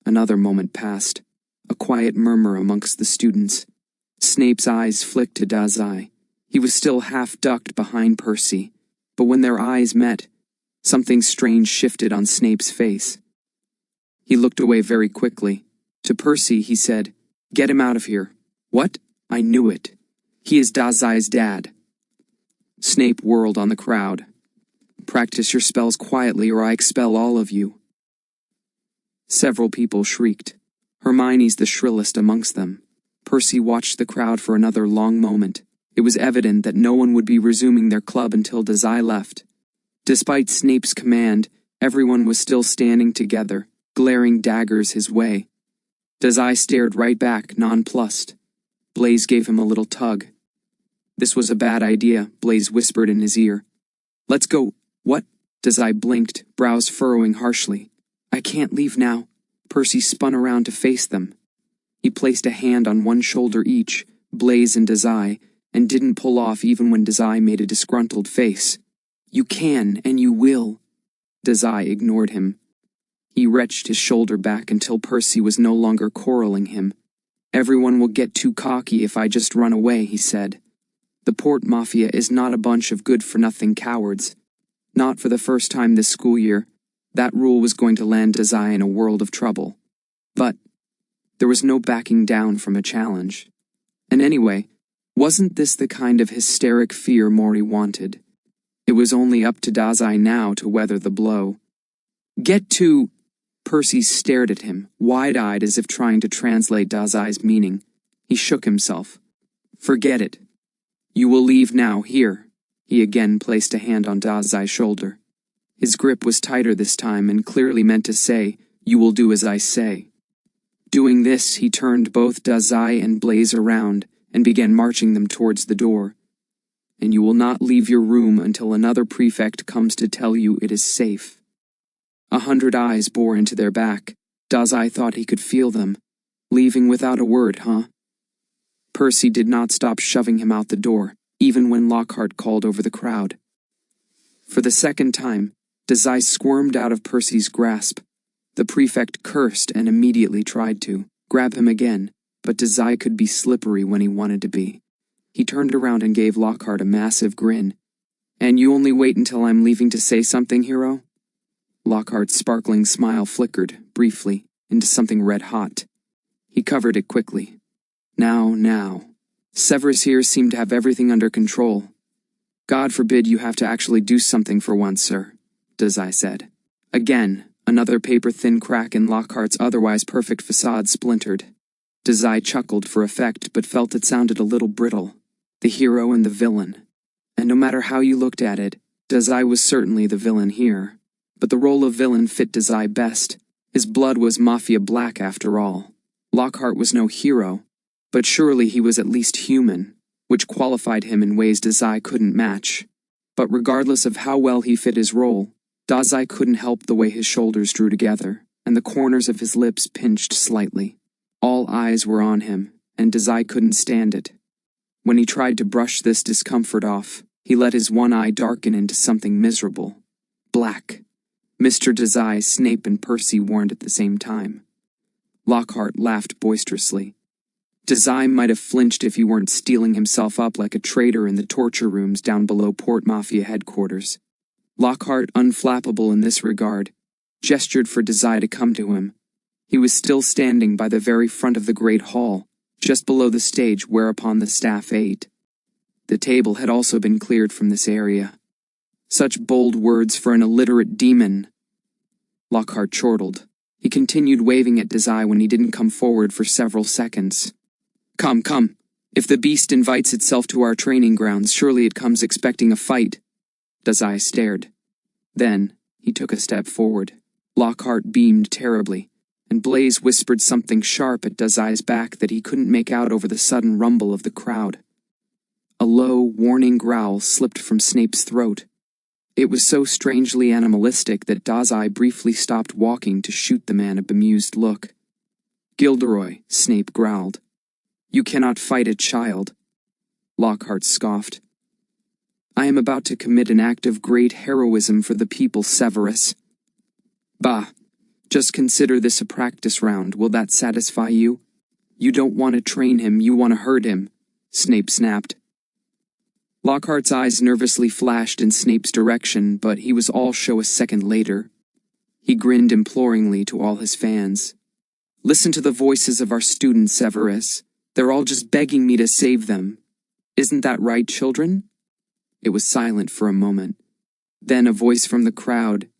Another moment passed, a quiet murmur amongst the students. Snape's eyes flicked to Dazai. He was still half-ducked behind Percy, but when their eyes met, something strange shifted on Snape's face. He looked away very quickly. To Percy, he said, "Get him out of here." "What? I knew it. He is Dazai's dad." Snape whirled on the crowd. "Practice your spells quietly or I expel all of you." Several people shrieked, Hermione's the shrillest amongst them. Percy watched the crowd for another long moment. It was evident that no one would be resuming their club until Dazai left. Despite Snape's command, everyone was still standing together, glaring daggers his way. Dazai stared right back, nonplussed. Blaise gave him a little tug. "This was a bad idea," Blaise whispered in his ear. "Let's go." "What?" Dazai blinked, brows furrowing harshly. "I can't leave now." Percy spun around to face them. He placed a hand on one shoulder each, Blaise and Dazai, and didn't pull off even when Dazai made a disgruntled face. "You can, and you will." Dazai ignored him. He wrenched his shoulder back until Percy was no longer corraling him. "Everyone will get too cocky if I just run away," he said. "The Port Mafia is not a bunch of good-for-nothing cowards. Not for the first time this school year. That rule was going to land Dazai in a world of trouble. But there was no backing down from a challenge. And anyway, wasn't this the kind of hysteric fear Mori wanted? It was only up to Dazai now to weather the blow. "Get to—" Percy stared at him, wide-eyed as if trying to translate Dazai's meaning. He shook himself. "Forget it. You will leave now, here." He again placed a hand on Dazai's shoulder. His grip was tighter this time and clearly meant to say, "You will do as I say." Doing this, he turned both Dazai and Blaise around and began marching them towards the door. "And you will not leave your room until another prefect comes to tell you it is safe." 100 eyes bore into their back. Dazai thought he could feel them. "Leaving without a word, huh?" Percy did not stop shoving him out the door, even when Lockhart called over the crowd. For the second time, Dazai squirmed out of Percy's grasp. The prefect cursed and immediately tried to grab him again, but Dazai could be slippery when he wanted to be. He turned around and gave Lockhart a massive grin. "And you only wait until I'm leaving to say something, hero?" Lockhart's sparkling smile flickered, briefly, into something red-hot. He covered it quickly. Now. Severus here seemed to have everything under control. "God forbid you have to actually do something for once, sir," Dazai said. Again, another paper-thin crack in Lockhart's otherwise perfect facade splintered. Dazai chuckled for effect, but felt it sounded a little brittle. The hero and the villain. And no matter how you looked at it, Dazai was certainly the villain here. But the role of villain fit Dazai best. His blood was mafia black after all. Lockhart was no hero, but surely he was at least human, which qualified him in ways Dazai couldn't match. But regardless of how well he fit his role, Dazai couldn't help the way his shoulders drew together, and the corners of his lips pinched slightly. All eyes were on him, and Dazai couldn't stand it. When he tried to brush this discomfort off, he let his one eye darken into something miserable. Black. Mr. Dazai, Snape, and Percy warned at the same time. Lockhart laughed boisterously. Dazai might have flinched if he weren't steeling himself up like a traitor in the torture rooms down below Port Mafia headquarters. Lockhart, unflappable in this regard, gestured for Dazai to come to him. He was still standing by the very front of the great hall, just below the stage whereupon the staff ate. The table had also been cleared from this area. Such bold words for an illiterate demon. Lockhart chortled. He continued waving at Dazai when he didn't come forward for several seconds. Come. If the beast invites itself to our training grounds, surely it comes expecting a fight." Dazai stared. Then, he took a step forward. Lockhart beamed terribly, and Blaze whispered something sharp at Dazai's back that he couldn't make out over the sudden rumble of the crowd. A low, warning growl slipped from Snape's throat. It was so strangely animalistic that Dazai briefly stopped walking to shoot the man a bemused look. "Gilderoy," Snape growled. "You cannot fight a child." Lockhart scoffed. "I am about to commit an act of great heroism for the people, Severus." "Bah, just consider this a practice round. Will that satisfy you? You don't want to train him, you want to hurt him," Snape snapped. Lockhart's eyes nervously flashed in Snape's direction, but he was all show a second later. He grinned imploringly to all his fans. "Listen to the voices of our students, Severus. They're all just begging me to save them. Isn't that right, children?" It was silent for a moment. Then a voice from the crowd.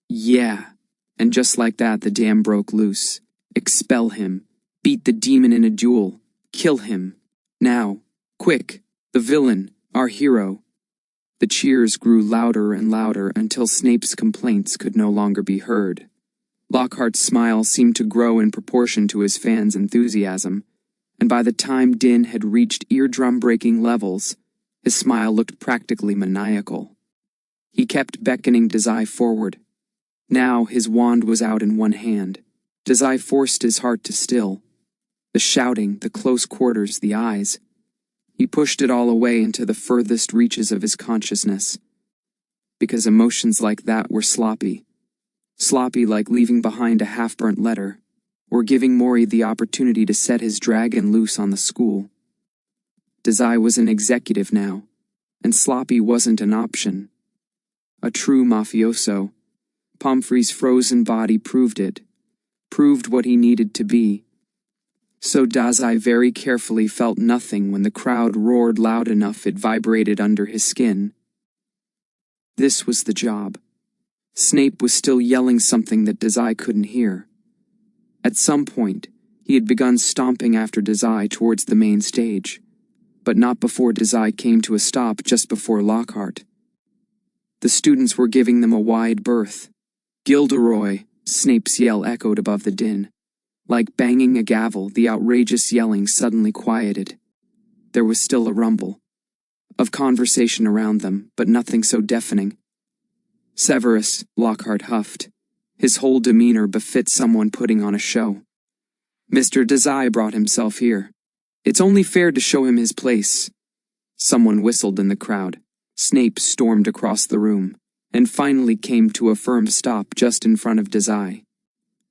"Yeah." And just like that, the dam broke loose. "Expel him. Beat the demon in a duel. Kill him. Now. Quick. The villain. Our hero." The cheers grew louder and louder until Snape's complaints could no longer be heard. Lockhart's smile seemed to grow in proportion to his fans' enthusiasm, and by the time din had reached eardrum-breaking levels, his smile looked practically maniacal. He kept beckoning Dazai forward. Now his wand was out in one hand. Dazai forced his heart to still. The shouting, the close quarters, the eyes. He pushed it all away into the furthest reaches of his consciousness. Because emotions like that were sloppy. Sloppy like leaving behind a half-burnt letter, or giving Mori the opportunity to set his dragon loose on the school. Dazai was an executive now, and sloppy wasn't an option. A true mafioso, Pomfrey's frozen body proved it, proved what he needed to be. So Dazai very carefully felt nothing when the crowd roared loud enough it vibrated under his skin. This was the job. Snape was still yelling something that Dazai couldn't hear. At some point, he had begun stomping after Dazai towards the main stage, but not before Dazai came to a stop just before Lockhart. The students were giving them a wide berth. "Gilderoy," Snape's yell echoed above the din. Like banging a gavel, the outrageous yelling suddenly quieted. There was still a rumble of conversation around them, but nothing so deafening. "Severus," Lockhart huffed. His whole demeanor befit someone putting on a show. "Mr. Dazai brought himself here. It's only fair to show him his place." Someone whistled in the crowd. Snape stormed across the room, and finally came to a firm stop just in front of Dazai.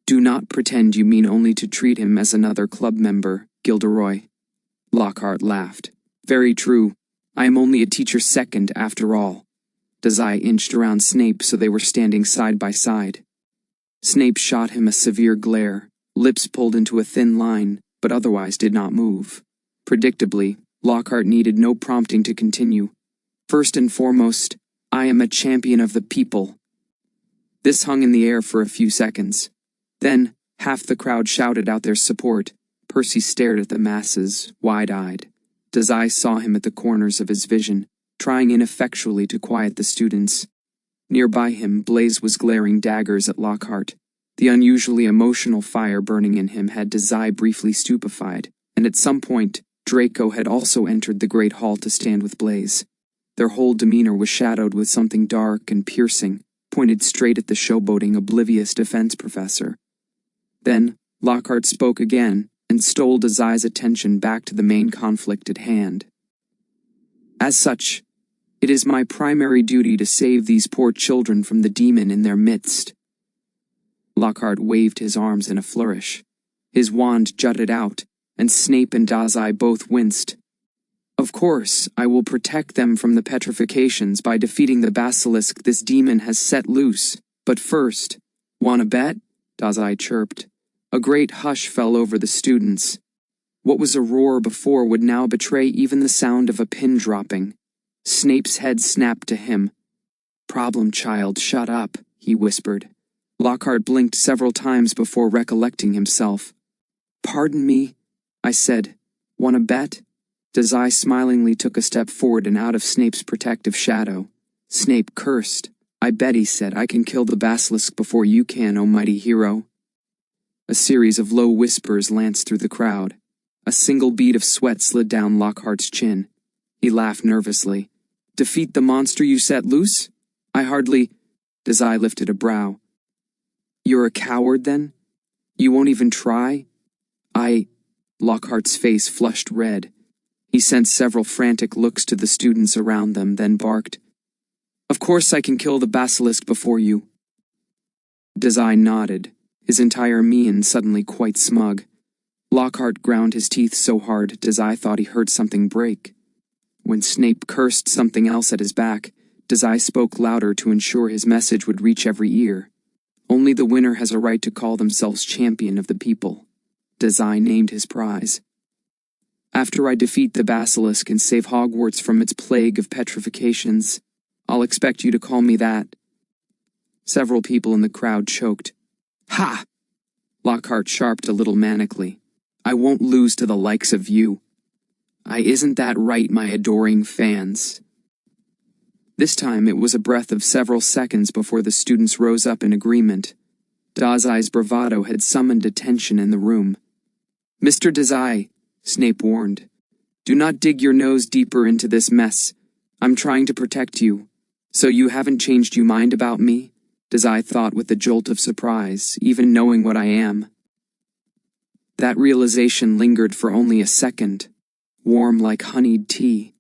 Do not pretend you mean only to treat him as another club member, Gilderoy. Lockhart laughed. Very true. I am only a teacher's second, after all. Dazai inched around Snape so they were standing side by side. Snape shot him a severe glare, lips pulled into a thin line, but otherwise did not move. Predictably, Lockhart needed no prompting to continue. First and foremost, I am a champion of the people. This hung in the air for a few seconds. Then, half the crowd shouted out their support. Percy stared at the masses, wide-eyed. Dazai saw him at the corners of his vision, trying ineffectually to quiet the students. Nearby him, Blaze was glaring daggers at Lockhart. The unusually emotional fire burning in him had Dazai briefly stupefied, and at some point, Draco had also entered the great hall to stand with Blaze. Their whole demeanor was shadowed with something dark and piercing, pointed straight at the showboating, oblivious defense professor. Then, Lockhart spoke again, and stole Dazai's attention back to the main conflict at hand. As such, it is my primary duty to save these poor children from the demon in their midst. Lockhart waved his arms in a flourish. His wand jutted out, and Snape and Dazai both winced. Of course, I will protect them from the petrifications by defeating the basilisk this demon has set loose. But first, wanna bet? Dazai chirped. A great hush fell over the students. What was a roar before would now betray even the sound of a pin dropping. Snape's head snapped to him. Problem child, shut up, he whispered. Lockhart blinked several times before recollecting himself. Pardon me, I said. Wanna bet? Dazai smilingly took a step forward and out of Snape's protective shadow. Snape cursed. I bet, he said, I can kill the basilisk before you can, O mighty hero. A series of low whispers lanced through the crowd. A single bead of sweat slid down Lockhart's chin. He laughed nervously. Defeat the monster you set loose? I hardly... Dazai lifted a brow. You're a coward, then? You won't even try? Lockhart's face flushed red. He sent several frantic looks to the students around them, then barked. Of course I can kill the basilisk before you. Dazai nodded, his entire mien suddenly quite smug. Lockhart ground his teeth so hard Dazai thought he heard something break. When Snape cursed something else at his back, Dazai spoke louder to ensure his message would reach every ear. Only the winner has a right to call themselves champion of the people. Dazai named his prize. After I defeat the basilisk and save Hogwarts from its plague of petrifications, I'll expect you to call me that. Several people in the crowd choked. Ha! Lockhart sharped a little manically. I won't lose to the likes of you. Isn't that right, my adoring fans? This time it was a breath of several seconds before the students rose up in agreement. Dazai's bravado had summoned attention in the room. Mr. Dazai, Snape warned, do not dig your nose deeper into this mess. I'm trying to protect you. So you haven't changed your mind about me? Dazai thought with a jolt of surprise, even knowing what I am. That realization lingered for only a second, warm like honeyed tea.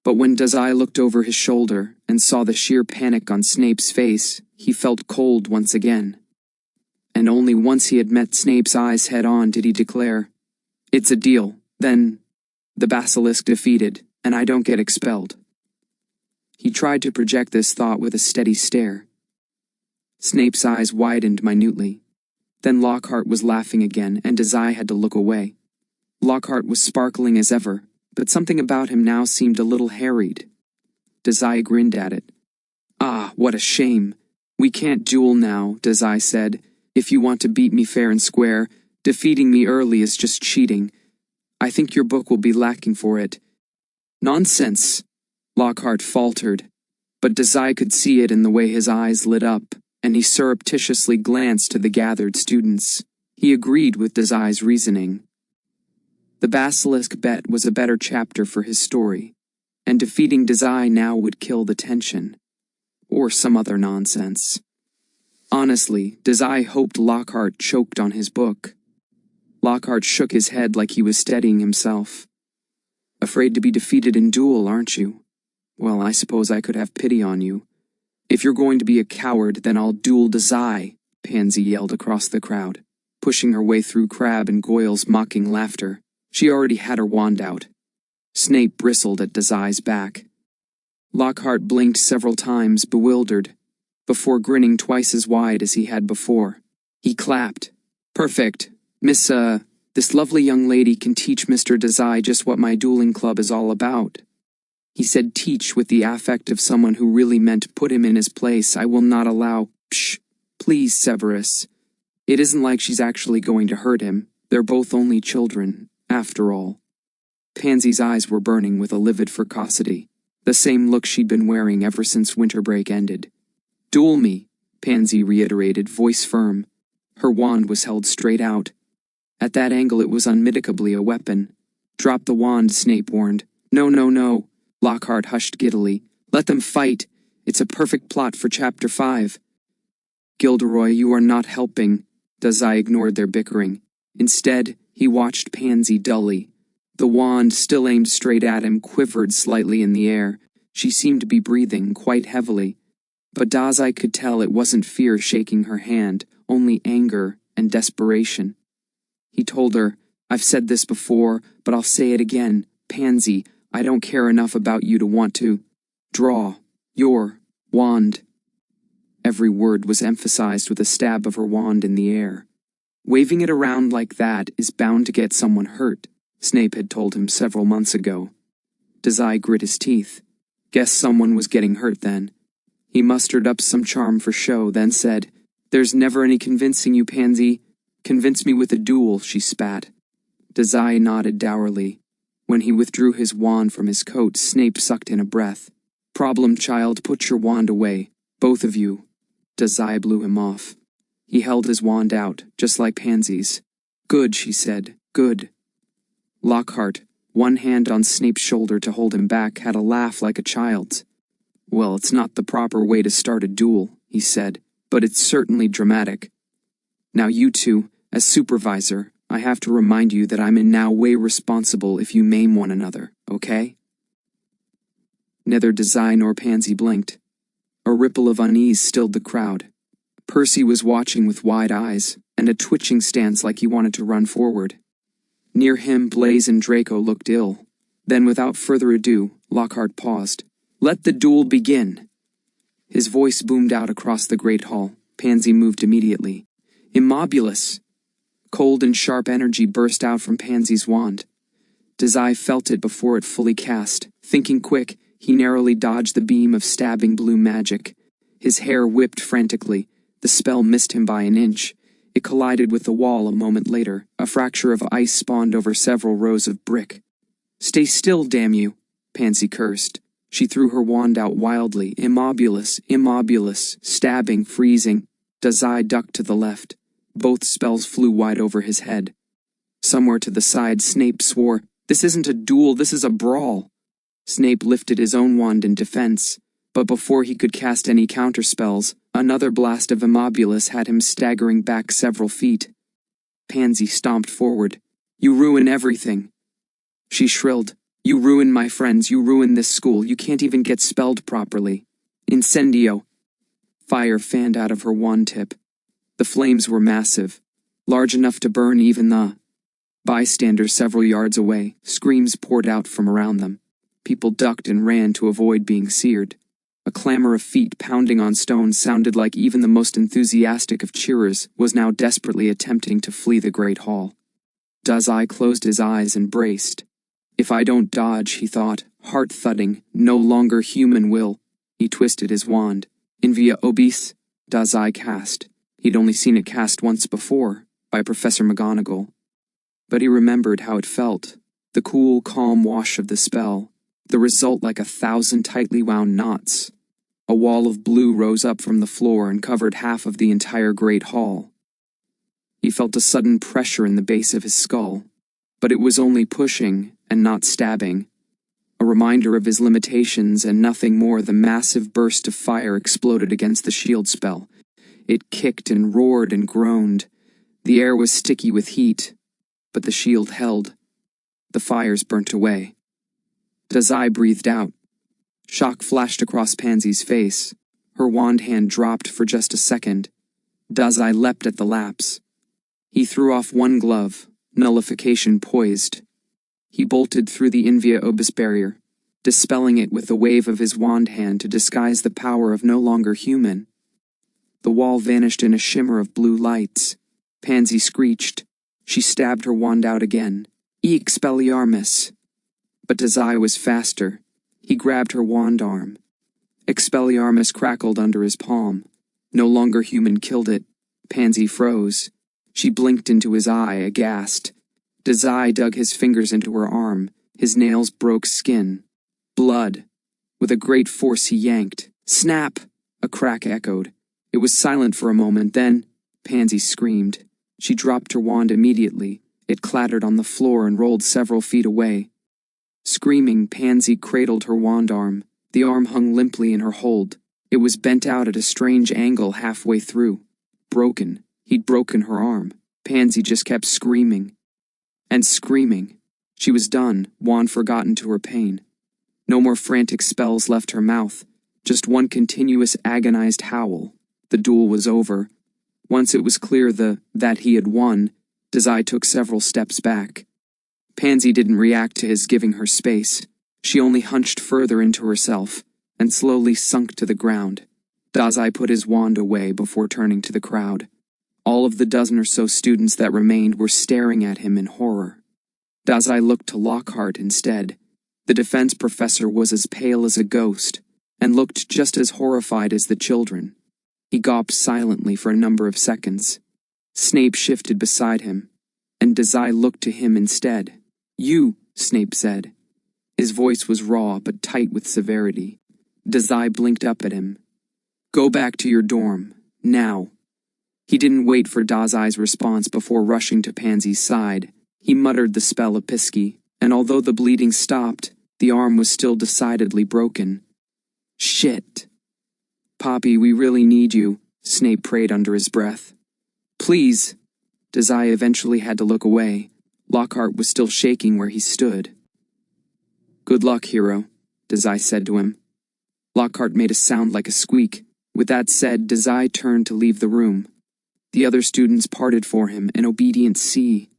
But when Dazai looked over his shoulder and saw the sheer panic on Snape's face, he felt cold once again. And only once he had met Snape's eyes head-on did he declare, It's a deal, then. The basilisk defeated, and I don't get expelled. He tried to project this thought with a steady stare. Snape's eyes widened minutely. Then Lockhart was laughing again, and Dazai had to look away. Lockhart was sparkling as ever, but something about him now seemed a little harried. Dazai grinned at it. Ah, what a shame. We can't duel now, Dazai said. If you want to beat me fair and square, defeating me early is just cheating. I think your book will be lacking for it. Nonsense, Lockhart faltered, but Dazai could see it in the way his eyes lit up, and he surreptitiously glanced to the gathered students. He agreed with Dazai's reasoning. The basilisk bet was a better chapter for his story, and defeating Dazai now would kill the tension. Or some other nonsense. Honestly, Dazai hoped Lockhart choked on his book. Lockhart shook his head like he was steadying himself. Afraid to be defeated in duel, aren't you? Well, I suppose I could have pity on you. If you're going to be a coward, then I'll duel Dazai, Pansy yelled across the crowd, pushing her way through Crabbe and Goyle's mocking laughter. She already had her wand out. Snape bristled at Dazai's back. Lockhart blinked several times, bewildered, before grinning twice as wide as he had before. He clapped. Perfect. This lovely young lady can teach Mr. Dazai just what my dueling club is all about. He said teach with the affect of someone who really meant put him in his place. I will not allow— Psh! Please, Severus. It isn't like she's actually going to hurt him. They're both only children, after all. Pansy's eyes were burning with a livid ferocity, the same look she'd been wearing ever since winter break ended. Duel me, Pansy reiterated, voice firm. Her wand was held straight out. At that angle it was unmitigably a weapon. Drop the wand, Snape warned. No, no, no. Lockhart hushed giddily. Let them fight. It's a perfect plot for Chapter 5. Gilderoy, you are not helping. Dazai ignored their bickering. Instead, he watched Pansy dully. The wand, still aimed straight at him, quivered slightly in the air. She seemed to be breathing quite heavily. But Dazai could tell it wasn't fear shaking her hand, only anger and desperation. He told her, I've said this before, but I'll say it again. Pansy, I don't care enough about you to want to draw your wand. Every word was emphasized with a stab of her wand in the air. Waving it around like that is bound to get someone hurt, Snape had told him several months ago. Dazai grit his teeth. Guess someone was getting hurt then. He mustered up some charm for show, then said, There's never any convincing you, Pansy. Convince me with a duel, she spat. Dazai nodded dourly. When he withdrew his wand from his coat, Snape sucked in a breath. Problem child, put your wand away. Both of you. Dazai blew him off. He held his wand out, just like Pansy's. Good, she said. Good. Lockhart, one hand on Snape's shoulder to hold him back, had a laugh like a child's. Well, it's not the proper way to start a duel, he said, but it's certainly dramatic. Now you two, as supervisor, I have to remind you that I'm in no way responsible if you maim one another, okay? Neither Dazai nor Pansy blinked. A ripple of unease stilled the crowd. Percy was watching with wide eyes, and a twitching stance like he wanted to run forward. Near him, Blaise and Draco looked ill. Then, without further ado, Lockhart paused. Let the duel begin. His voice boomed out across the great hall. Pansy moved immediately. Immobulus! Cold and sharp energy burst out from Pansy's wand. Dazai felt it before it fully cast. Thinking quick, he narrowly dodged the beam of stabbing blue magic. His hair whipped frantically. The spell missed him by an inch. It collided with the wall a moment later. A fracture of ice spawned over several rows of brick. Stay still, damn you, Pansy cursed. She threw her wand out wildly. Immobulus, immobulus, stabbing, freezing. Dazai ducked to the left. Both spells flew wide over his head. Somewhere to the side, Snape swore, This isn't a duel, this is a brawl. Snape lifted his own wand in defense, but before he could cast any counterspells, another blast of Immobulus had him staggering back several feet. Pansy stomped forward. You ruin everything. She shrilled. You ruin my friends, you ruin this school, you can't even get spelled properly. Incendio. Fire fanned out of her wand tip. The flames were massive, large enough to burn even the bystanders several yards away. Screams poured out from around them. People ducked and ran to avoid being seared. A clamor of feet pounding on stones sounded like even the most enthusiastic of cheerers was now desperately attempting to flee the great hall. Dazai closed his eyes and braced. If I don't dodge, he thought, heart thudding, no longer human will. He twisted his wand. Invia obis, Dazai cast. He'd only seen it cast once before, by Professor McGonagall. But he remembered how it felt, the cool, calm wash of the spell, the result like 1,000 tightly wound knots. A wall of blue rose up from the floor and covered half of the entire great hall. He felt a sudden pressure in the base of his skull, but it was only pushing and not stabbing. A reminder of his limitations and nothing more. The massive burst of fire exploded against the shield spell. It kicked and roared and groaned. The air was sticky with heat, but the shield held. The fires burnt away. Dazai breathed out. Shock flashed across Pansy's face. Her wand hand dropped for just a second. Dazai leapt at the lapse. He threw off one glove, nullification poised. He bolted through the Invia Obis barrier, dispelling it with a wave of his wand hand to disguise the power of no longer human. The wall vanished in a shimmer of blue lights. Pansy screeched. She stabbed her wand out again. Expelliarmus! But Dazai was faster. He grabbed her wand arm. Expelliarmus crackled under his palm. No longer human killed it. Pansy froze. She blinked into his eye, aghast. Dazai dug his fingers into her arm. His nails broke skin. Blood. With a great force he yanked. Snap! A crack echoed. It was silent for a moment, then Pansy screamed. She dropped her wand immediately. It clattered on the floor and rolled several feet away. Screaming, Pansy cradled her wand arm. The arm hung limply in her hold. It was bent out at a strange angle halfway through. Broken. He'd broken her arm. Pansy just kept screaming. And screaming. She was done, wand forgotten to her pain. No more frantic spells left her mouth. Just one continuous agonized howl. The duel was over. Once it was clear that he had won, Dazai took several steps back. Pansy didn't react to his giving her space. She only hunched further into herself, and slowly sunk to the ground. Dazai put his wand away before turning to the crowd. All of the dozen or so students that remained were staring at him in horror. Dazai looked to Lockhart instead. The defense professor was as pale as a ghost, and looked just as horrified as the children. He gawped silently for a number of seconds. Snape shifted beside him, and Dazai looked to him instead. You, Snape said. His voice was raw but tight with severity. Dazai blinked up at him. Go back to your dorm, now. He didn't wait for Dazai's response before rushing to Pansy's side. He muttered the spell Episci, and although the bleeding stopped, the arm was still decidedly broken. Shit. Poppy, we really need you, Snape prayed under his breath. Please. Dazai eventually had to look away. Lockhart was still shaking where he stood. Good luck, hero, Dazai said to him. Lockhart made a sound like a squeak. With that said, Dazai turned to leave the room. The other students parted for him, an obedient sea.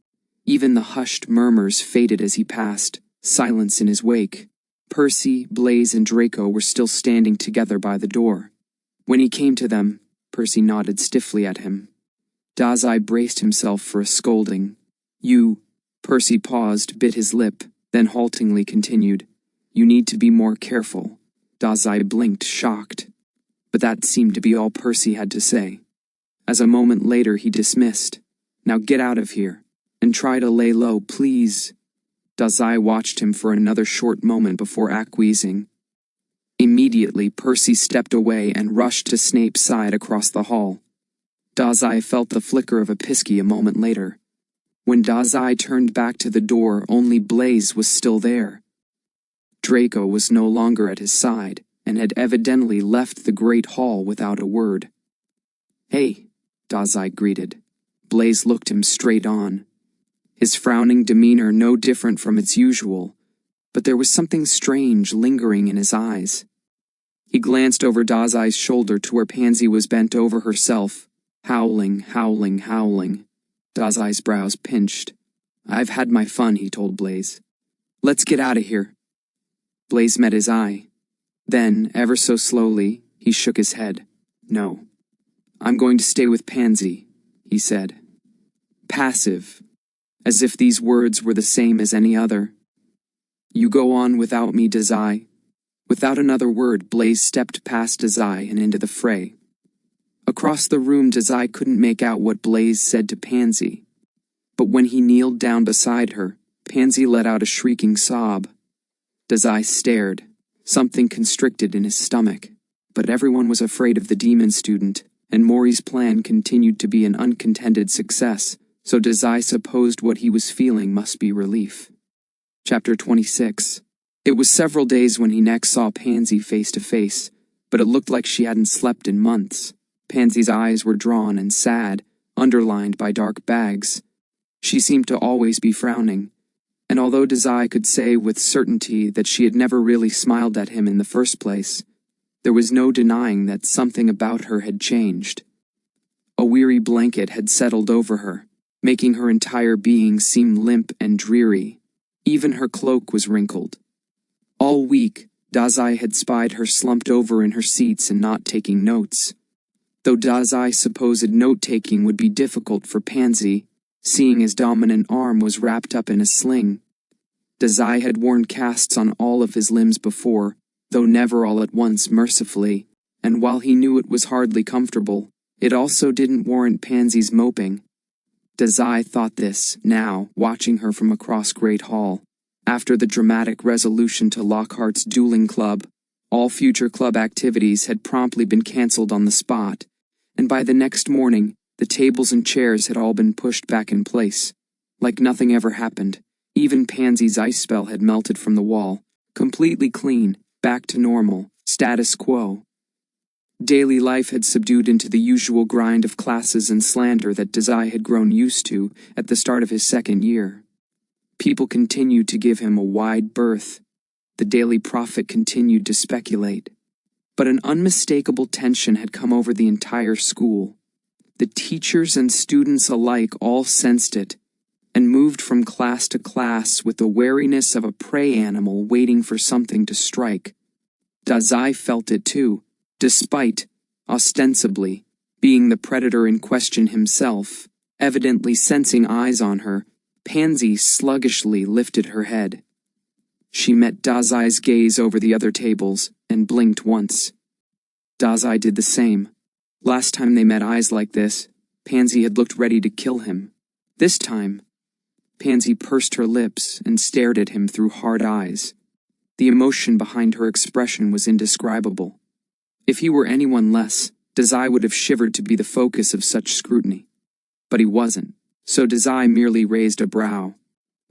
Even the hushed murmurs faded as he passed, silence in his wake. Percy, Blaise, and Draco were still standing together by the door. When he came to them, Percy nodded stiffly at him. Dazai braced himself for a scolding. You. Percy paused, bit his lip, then haltingly continued. You need to be more careful. Dazai blinked, shocked. But that seemed to be all Percy had to say. As a moment later he dismissed. Now get out of here, and try to lay low, please. Dazai watched him for another short moment before acquiescing. Immediately, Percy stepped away and rushed to Snape's side across the hall. Dazai felt the flicker of Episci a moment later. When Dazai turned back to the door, only Blaise was still there. Draco was no longer at his side, and had evidently left the great hall without a word. Hey, Dazai greeted. Blaise looked him straight on. His frowning demeanor no different from its usual, but there was something strange lingering in his eyes. He glanced over Dazai's shoulder to where Pansy was bent over herself, howling, howling, howling. Dazai's brows pinched. I've had my fun, he told Blaise. Let's get out of here. Blaise met his eye. Then, ever so slowly, he shook his head. No. I'm going to stay with Pansy, he said. Passive, as if these words were the same as any other. You go on without me, Dazai. Without another word, Blaise stepped past Dazai and into the fray. Across the room, Dazai couldn't make out what Blaise said to Pansy. But when he kneeled down beside her, Pansy let out a shrieking sob. Dazai stared, something constricted in his stomach. But everyone was afraid of the demon student, and Mori's plan continued to be an uncontended success, so Dazai supposed what he was feeling must be relief. Chapter 26. It was several days when he next saw Pansy face to face, but it looked like she hadn't slept in months. Pansy's eyes were drawn and sad, underlined by dark bags. She seemed to always be frowning. And although Dazai could say with certainty that she had never really smiled at him in the first place, there was no denying that something about her had changed. A weary blanket had settled over her, making her entire being seem limp and dreary. Even her cloak was wrinkled. All week, Dazai had spied her slumped over in her seats and not taking notes. Though Dazai supposed note-taking would be difficult for Pansy, seeing his dominant arm was wrapped up in a sling. Dazai had worn casts on all of his limbs before, though never all at once mercifully, and while he knew it was hardly comfortable, it also didn't warrant Pansy's moping. Dazai thought this, now, watching her from across Great Hall. After the dramatic resolution to Lockhart's dueling club, all future club activities had promptly been cancelled on the spot, and by the next morning, the tables and chairs had all been pushed back in place. Like nothing ever happened, even Pansy's ice spell had melted from the wall, completely clean, back to normal, status quo. Daily life had subdued into the usual grind of classes and slander that Dazai had grown used to at the start of his second year. People continued to give him a wide berth. The Daily Prophet continued to speculate. But an unmistakable tension had come over the entire school. The teachers and students alike all sensed it, and moved from class to class with the wariness of a prey animal waiting for something to strike. Dazai felt it too, despite, ostensibly, being the predator in question himself. Evidently sensing eyes on her, Pansy sluggishly lifted her head. She met Dazai's gaze over the other tables and blinked once. Dazai did the same. Last time they met eyes like this, Pansy had looked ready to kill him. This time, Pansy pursed her lips and stared at him through hard eyes. The emotion behind her expression was indescribable. If he were anyone less, Dazai would have shivered to be the focus of such scrutiny. But he wasn't, so Dazai merely raised a brow.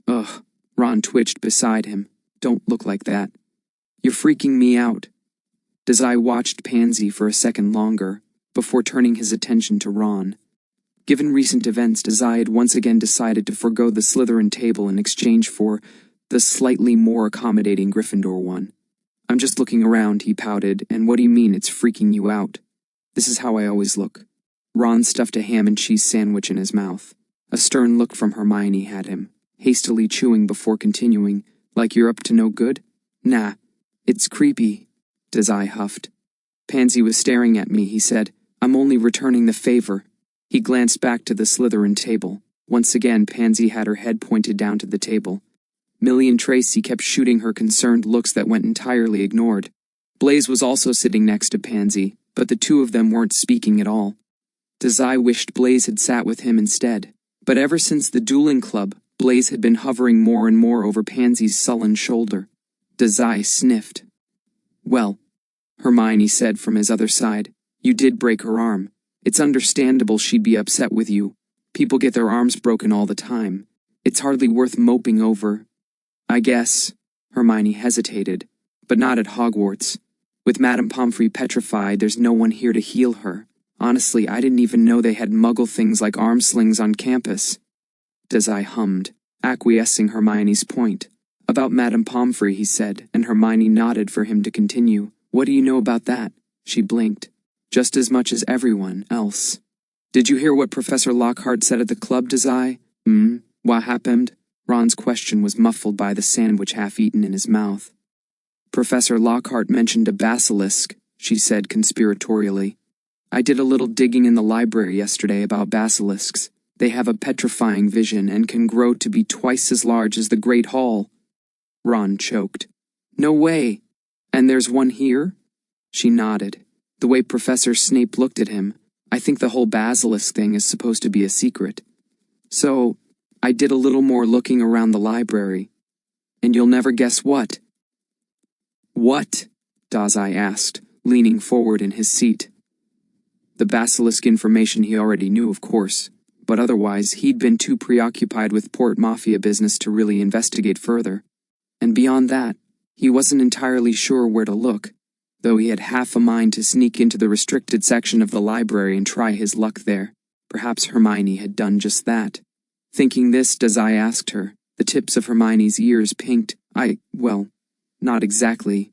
Ugh, Ron twitched beside him. Don't look like that. You're freaking me out. Dazai watched Pansy for a second longer, before turning his attention to Ron. Given recent events, Dazai had once again decided to forego the Slytherin table in exchange for the slightly more accommodating Gryffindor one. I'm just looking around, he pouted, and what do you mean it's freaking you out? This is how I always look. Ron stuffed a ham and cheese sandwich in his mouth. A stern look from Hermione had him, hastily chewing before continuing, like you're up to no good? Nah, it's creepy, Dazai huffed. Pansy was staring at me, he said. I'm only returning the favor. He glanced back to the Slytherin table. Once again, Pansy had her head pointed down to the table. Millie and Tracy kept shooting her concerned looks that went entirely ignored. Blaise was also sitting next to Pansy, but the two of them weren't speaking at all. Dazai wished Blaise had sat with him instead, but ever since the dueling club, Blaise had been hovering more and more over Pansy's sullen shoulder. Dazai sniffed. Well, Hermione said from his other side, you did break her arm. It's understandable she'd be upset with you. People get their arms broken all the time. It's hardly worth moping over. I guess, Hermione hesitated, but not at Hogwarts. With Madame Pomfrey petrified, there's no one here to heal her. Honestly, I didn't even know they had muggle things like arm slings on campus. Dazai hummed, acquiescing Hermione's point. About Madame Pomfrey, he said, and Hermione nodded for him to continue. What do you know about that? She blinked. Just as much as everyone else. Did you hear what Professor Lockhart said at the club, Dazai? What happened? Ron's question was muffled by the sandwich half-eaten in his mouth. Professor Lockhart mentioned a basilisk, she said conspiratorially. I did a little digging in the library yesterday about basilisks. They have a petrifying vision and can grow to be twice as large as the Great Hall. Ron choked. No way! And there's one here? She nodded. The way Professor Snape looked at him, I think the whole basilisk thing is supposed to be a secret. So, I did a little more looking around the library. And you'll never guess what. What? Dazai asked, leaning forward in his seat. The basilisk information he already knew, of course, but otherwise he'd been too preoccupied with Port Mafia business to really investigate further. And beyond that, he wasn't entirely sure where to look, though he had half a mind to sneak into the restricted section of the library and try his luck there. Perhaps Hermione had done just that. Thinking this, Dazai asked her, The tips of Hermione's ears pinked. Well, not exactly.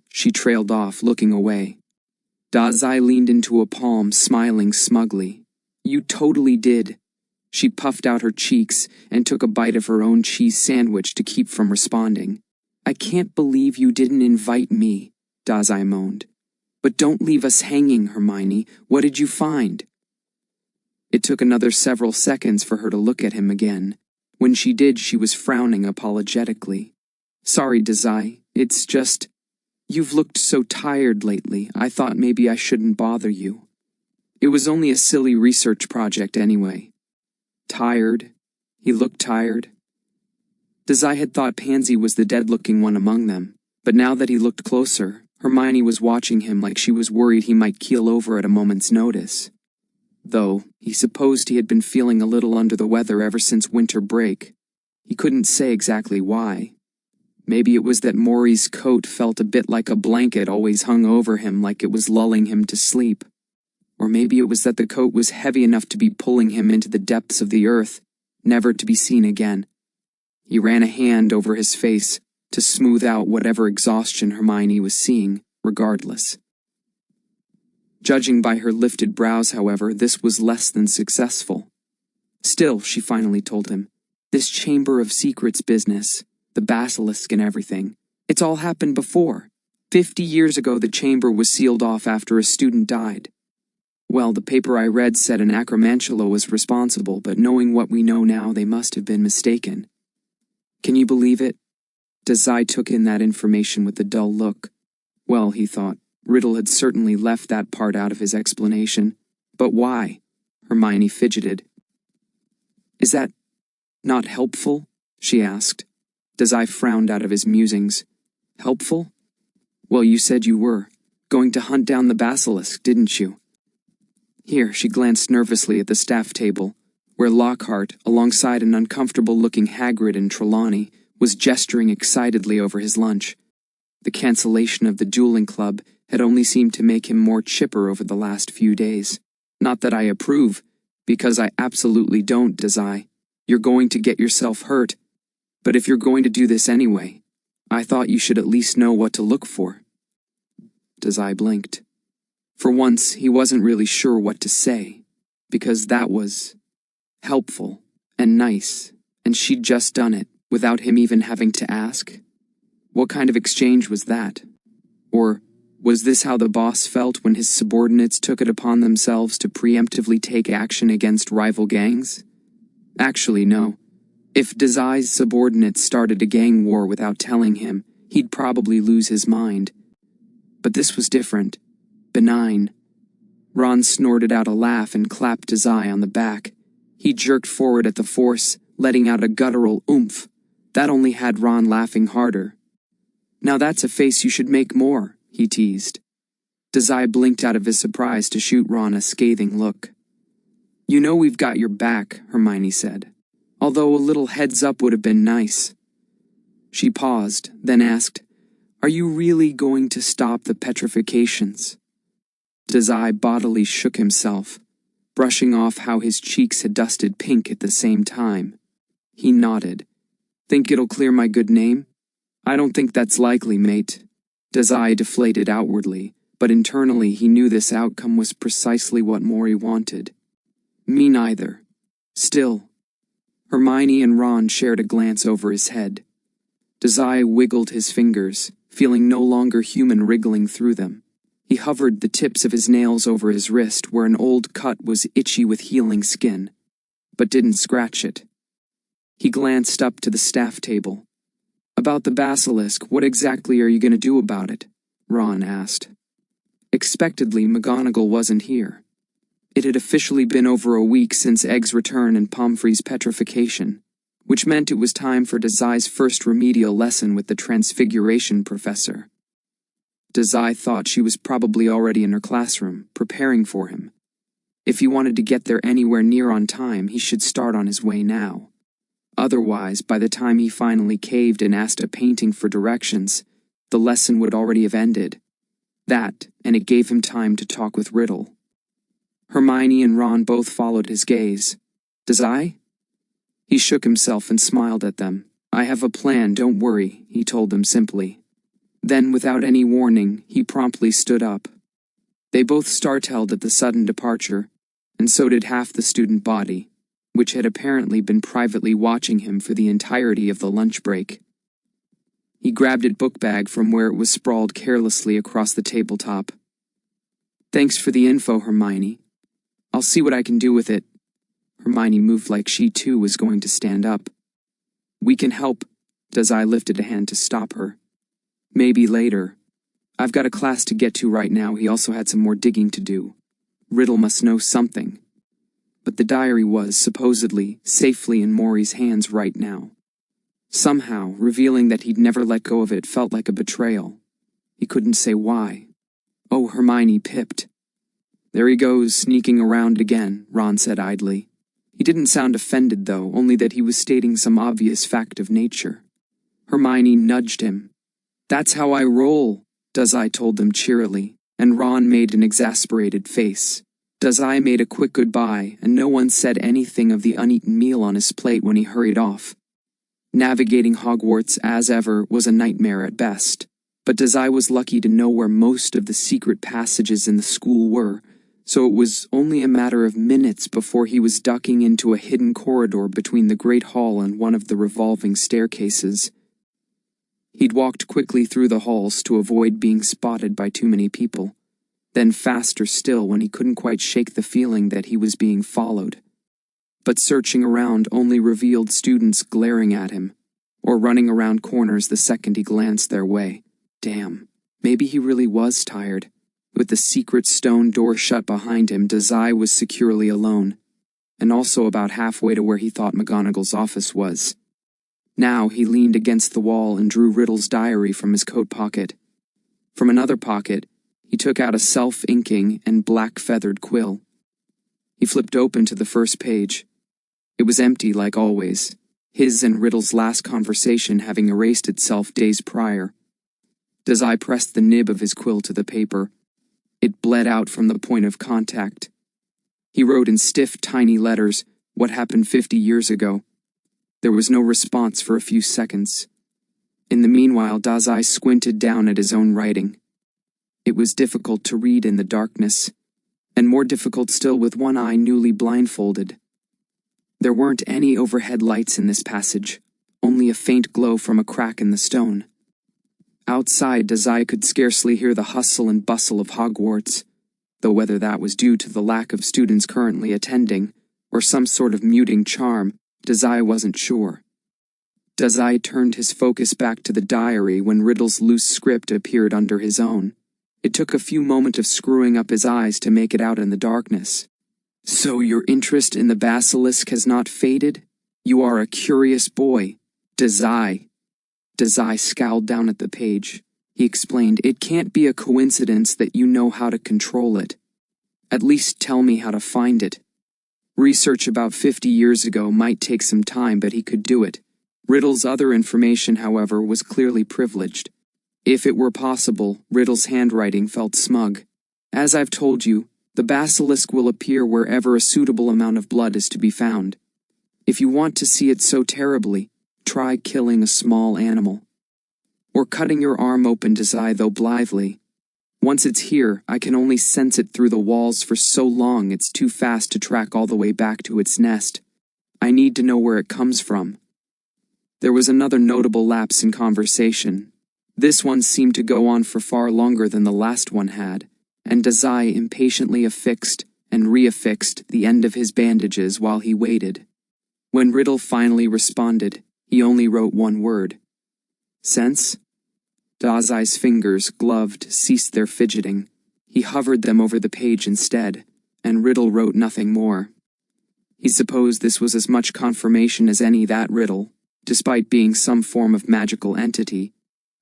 She trailed off, looking away. Dazai leaned into a palm, smiling smugly. You totally did. She puffed out her cheeks and took a bite of her own cheese sandwich to keep from responding. I can't believe you didn't invite me, Dazai moaned. But don't leave us hanging, Hermione. What did you find? It took another several seconds for her to look at him again. When she did, she was frowning apologetically. Sorry, Dazai. It's just... You've looked so tired lately. I thought maybe I shouldn't bother you. It was only a silly research project anyway. Tired? He looked tired. Dazai had thought Pansy was the dead-looking one among them, but now that he looked closer, Hermione was watching him like she was worried he might keel over at a moment's notice. Though, he supposed he had been feeling a little under the weather ever since winter break. He couldn't say exactly why. Maybe it was that Mori's coat felt a bit like a blanket always hung over him like it was lulling him to sleep. Or maybe it was that the coat was heavy enough to be pulling him into the depths of the earth, never to be seen again. He ran a hand over his face to smooth out whatever exhaustion Hermione was seeing, regardless. Judging by her lifted brows, however, this was less than successful. Still, she finally told him, this Chamber of Secrets business, the basilisk and everything, it's all happened before. 50 years ago the chamber was sealed off after a student died. Well, the paper I read said an acromantula was responsible, but knowing what we know now, they must have been mistaken. Can you believe it? Dazai took in that information with a dull look. Well, he thought, Riddle had certainly left that part out of his explanation. But why? Hermione fidgeted. Is that not helpful? She asked. Dazai frowned out of his musings. Helpful? Well, you said you were going to hunt down the basilisk, didn't you? Here, she glanced nervously at the staff table, where Lockhart, alongside an uncomfortable-looking Hagrid and Trelawney, was gesturing excitedly over his lunch. The cancellation of the dueling club had only seemed to make him more chipper over the last few days. Not that I approve, because I absolutely don't, Dazai. You're going to get yourself hurt. But if you're going to do this anyway, I thought you should at least know what to look for. Dazai blinked. For once, he wasn't really sure what to say, because that was helpful and nice, and she'd just done it, without him even having to ask. What kind of exchange was that? Or was this how the boss felt when his subordinates took it upon themselves to preemptively take action against rival gangs? Actually, no. If Dazai's subordinates started a gang war without telling him, he'd probably lose his mind. But this was different. Benign. Ron snorted out a laugh and clapped Dazai on the back. He jerked forward at the force, letting out a guttural oomph. That only had Ron laughing harder. Now that's a face you should make more, he teased. Dazai blinked out of his surprise to shoot Ron a scathing look. You know we've got your back, Hermione said. Although a little heads up would have been nice. She paused, then asked, Are you really going to stop the petrifications? Dazai bodily shook himself, brushing off how his cheeks had dusted pink at the same time. He nodded. Think it'll clear my good name? I don't think that's likely, mate. Dazai deflated outwardly, but internally he knew this outcome was precisely what Mori wanted. Me neither. Still. Hermione and Ron shared a glance over his head. Dazai wiggled his fingers, feeling no longer human wriggling through them. He hovered the tips of his nails over his wrist where an old cut was itchy with healing skin, but didn't scratch it. He glanced up to the staff table. About the basilisk, what exactly are you going to do about it? Ron asked. Expectedly, McGonagall wasn't here. It had officially been over a week since Egg's return and Pomfrey's petrification, which meant it was time for Dazai's first remedial lesson with the Transfiguration professor. Dazai thought she was probably already in her classroom, preparing for him. If he wanted to get there anywhere near on time, he should start on his way now. Otherwise, by the time he finally caved and asked a painting for directions, the lesson would already have ended. That, and it gave him time to talk with Riddle. Hermione and Ron both followed his gaze. Dazai? He shook himself and smiled at them. "I have a plan, don't worry," he told them simply. Then, without any warning, he promptly stood up. They both startled at the sudden departure, and so did half the student body, which had apparently been privately watching him for the entirety of the lunch break. He grabbed a book bag from where it was sprawled carelessly across the tabletop. "Thanks for the info, Hermione. I'll see what I can do with it." Hermione moved like she too was going to stand up. "We can help." Dazai lifted a hand to stop her. "Maybe later. I've got a class to get to right now." He also had some more digging to do. Riddle must know something. But the diary was, supposedly, safely in Mori's hands right now. Somehow, revealing that he'd never let go of it felt like a betrayal. He couldn't say why. "Oh," Hermione pipped. "There he goes, sneaking around again," Ron said idly. He didn't sound offended, though, only that he was stating some obvious fact of nature. Hermione nudged him. "That's how I roll," Dazai told them cheerily, and Ron made an exasperated face. Dazai made a quick goodbye, and no one said anything of the uneaten meal on his plate when he hurried off. Navigating Hogwarts, as ever, was a nightmare at best, but Dazai was lucky to know where most of the secret passages in the school were, so it was only a matter of minutes before he was ducking into a hidden corridor between the Great Hall and one of the revolving staircases. He'd walked quickly through the halls to avoid being spotted by too many people, then faster still when he couldn't quite shake the feeling that he was being followed. But searching around only revealed students glaring at him, or running around corners the second he glanced their way. Damn, maybe he really was tired. With the secret stone door shut behind him, Dazai was securely alone, and also about halfway to where he thought McGonagall's office was. Now he leaned against the wall and drew Riddle's diary from his coat pocket. From another pocket, he took out a self-inking and black-feathered quill. He flipped open to the first page. It was empty like always, his and Riddle's last conversation having erased itself days prior. Dazai pressed the nib of his quill to the paper. It bled out from the point of contact. He wrote in stiff, tiny letters, "What happened 50 years ago?" There was no response for a few seconds. In the meanwhile, Dazai squinted down at his own writing. It was difficult to read in the darkness, and more difficult still with one eye newly blindfolded. There weren't any overhead lights in this passage, only a faint glow from a crack in the stone. Outside, Dazai could scarcely hear the hustle and bustle of Hogwarts, though whether that was due to the lack of students currently attending, or some sort of muting charm, Dazai wasn't sure. Dazai turned his focus back to the diary when Riddle's loose script appeared under his own. It took a few moments of screwing up his eyes to make it out in the darkness. "So your interest in the basilisk has not faded? You are a curious boy, Dazai." Dazai scowled down at the page. He explained, "It can't be a coincidence that you know how to control it. At least tell me how to find it. Research about 50 years ago might take some time, but he could do it." Riddle's other information, however, was clearly privileged. If it were possible, Riddle's handwriting felt smug. "As I've told you, the basilisk will appear wherever a suitable amount of blood is to be found. If you want to see it so terribly, try killing a small animal. Or cutting your arm open," Dazai, though blithely. "Once it's here, I can only sense it through the walls for so long it's too fast to track all the way back to its nest. I need to know where it comes from." There was another notable lapse in conversation. This one seemed to go on for far longer than the last one had, and Dazai impatiently affixed and reaffixed the end of his bandages while he waited. When Riddle finally responded, he only wrote one word. "Sense?" Dazai's fingers, gloved, ceased their fidgeting. He hovered them over the page instead, and Riddle wrote nothing more. He supposed this was as much confirmation as any that Riddle, despite being some form of magical entity,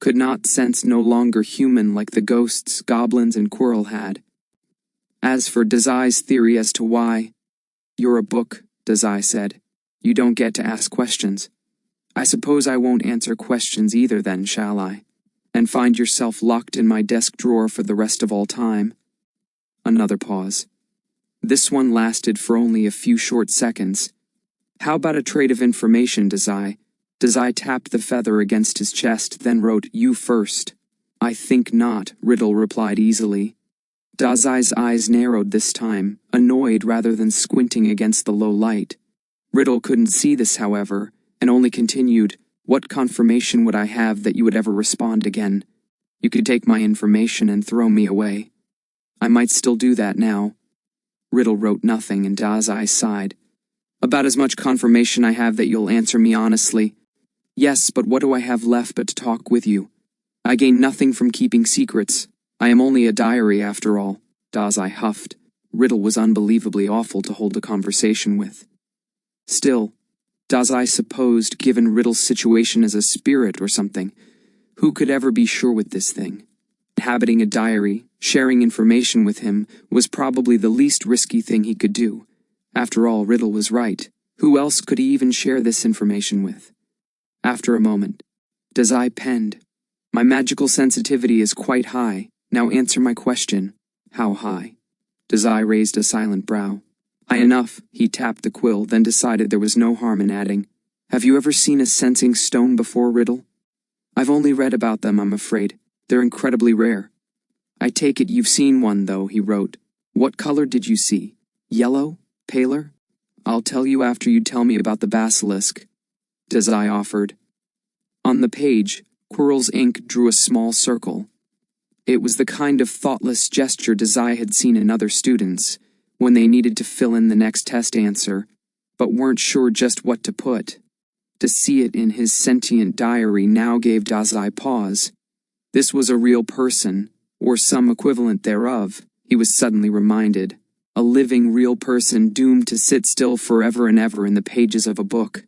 could not sense no longer human like the ghosts, goblins, and Coil had. As for Dazai's theory as to why, "You're a book," Dazai said. "You don't get to ask questions. I suppose I won't answer questions either then, shall I? And find yourself locked in my desk drawer for the rest of all time?" Another pause. This one lasted for only a few short seconds. How about a trade of information, Dazai? Dazai tapped the feather against his chest, then wrote, "You first." "I think not," Riddle replied easily. Dazai's eyes narrowed this time, annoyed rather than squinting against the low light. Riddle couldn't see this, however, and only continued, "What confirmation would I have that you would ever respond again? You could take my information and throw me away." "I might still do that now." Riddle wrote nothing, and Dazai sighed. "About as much confirmation I have that you'll answer me honestly." "Yes, but what do I have left but to talk with you? I gain nothing from keeping secrets. I am only a diary after all," Dazai huffed. Riddle was unbelievably awful to hold a conversation with. Still, Dazai supposed, given Riddle's situation as a spirit or something, who could ever be sure with this thing? Inhabiting a diary, sharing information with him, was probably the least risky thing he could do. After all, Riddle was right. Who else could he even share this information with? After a moment, Dazai penned, "My magical sensitivity is quite high. Now answer my question." "How high?" Dazai raised a silent brow. "High enough," he tapped the quill, then decided there was no harm in adding, "Have you ever seen a sensing stone before, Riddle?" "I've only read about them, I'm afraid. They're incredibly rare." "I take it you've seen one, though," he wrote. "What color did you see? Yellow? Paler?" "I'll tell you after you tell me about the basilisk," Dazai offered. On the page, Quirrell's ink drew a small circle. It was the kind of thoughtless gesture Dazai had seen in other students, when they needed to fill in the next test answer, but weren't sure just what to put. To see it in his sentient diary now gave Dazai pause. This was a real person, or some equivalent thereof, he was suddenly reminded. A living, real person doomed to sit still forever and ever in the pages of a book.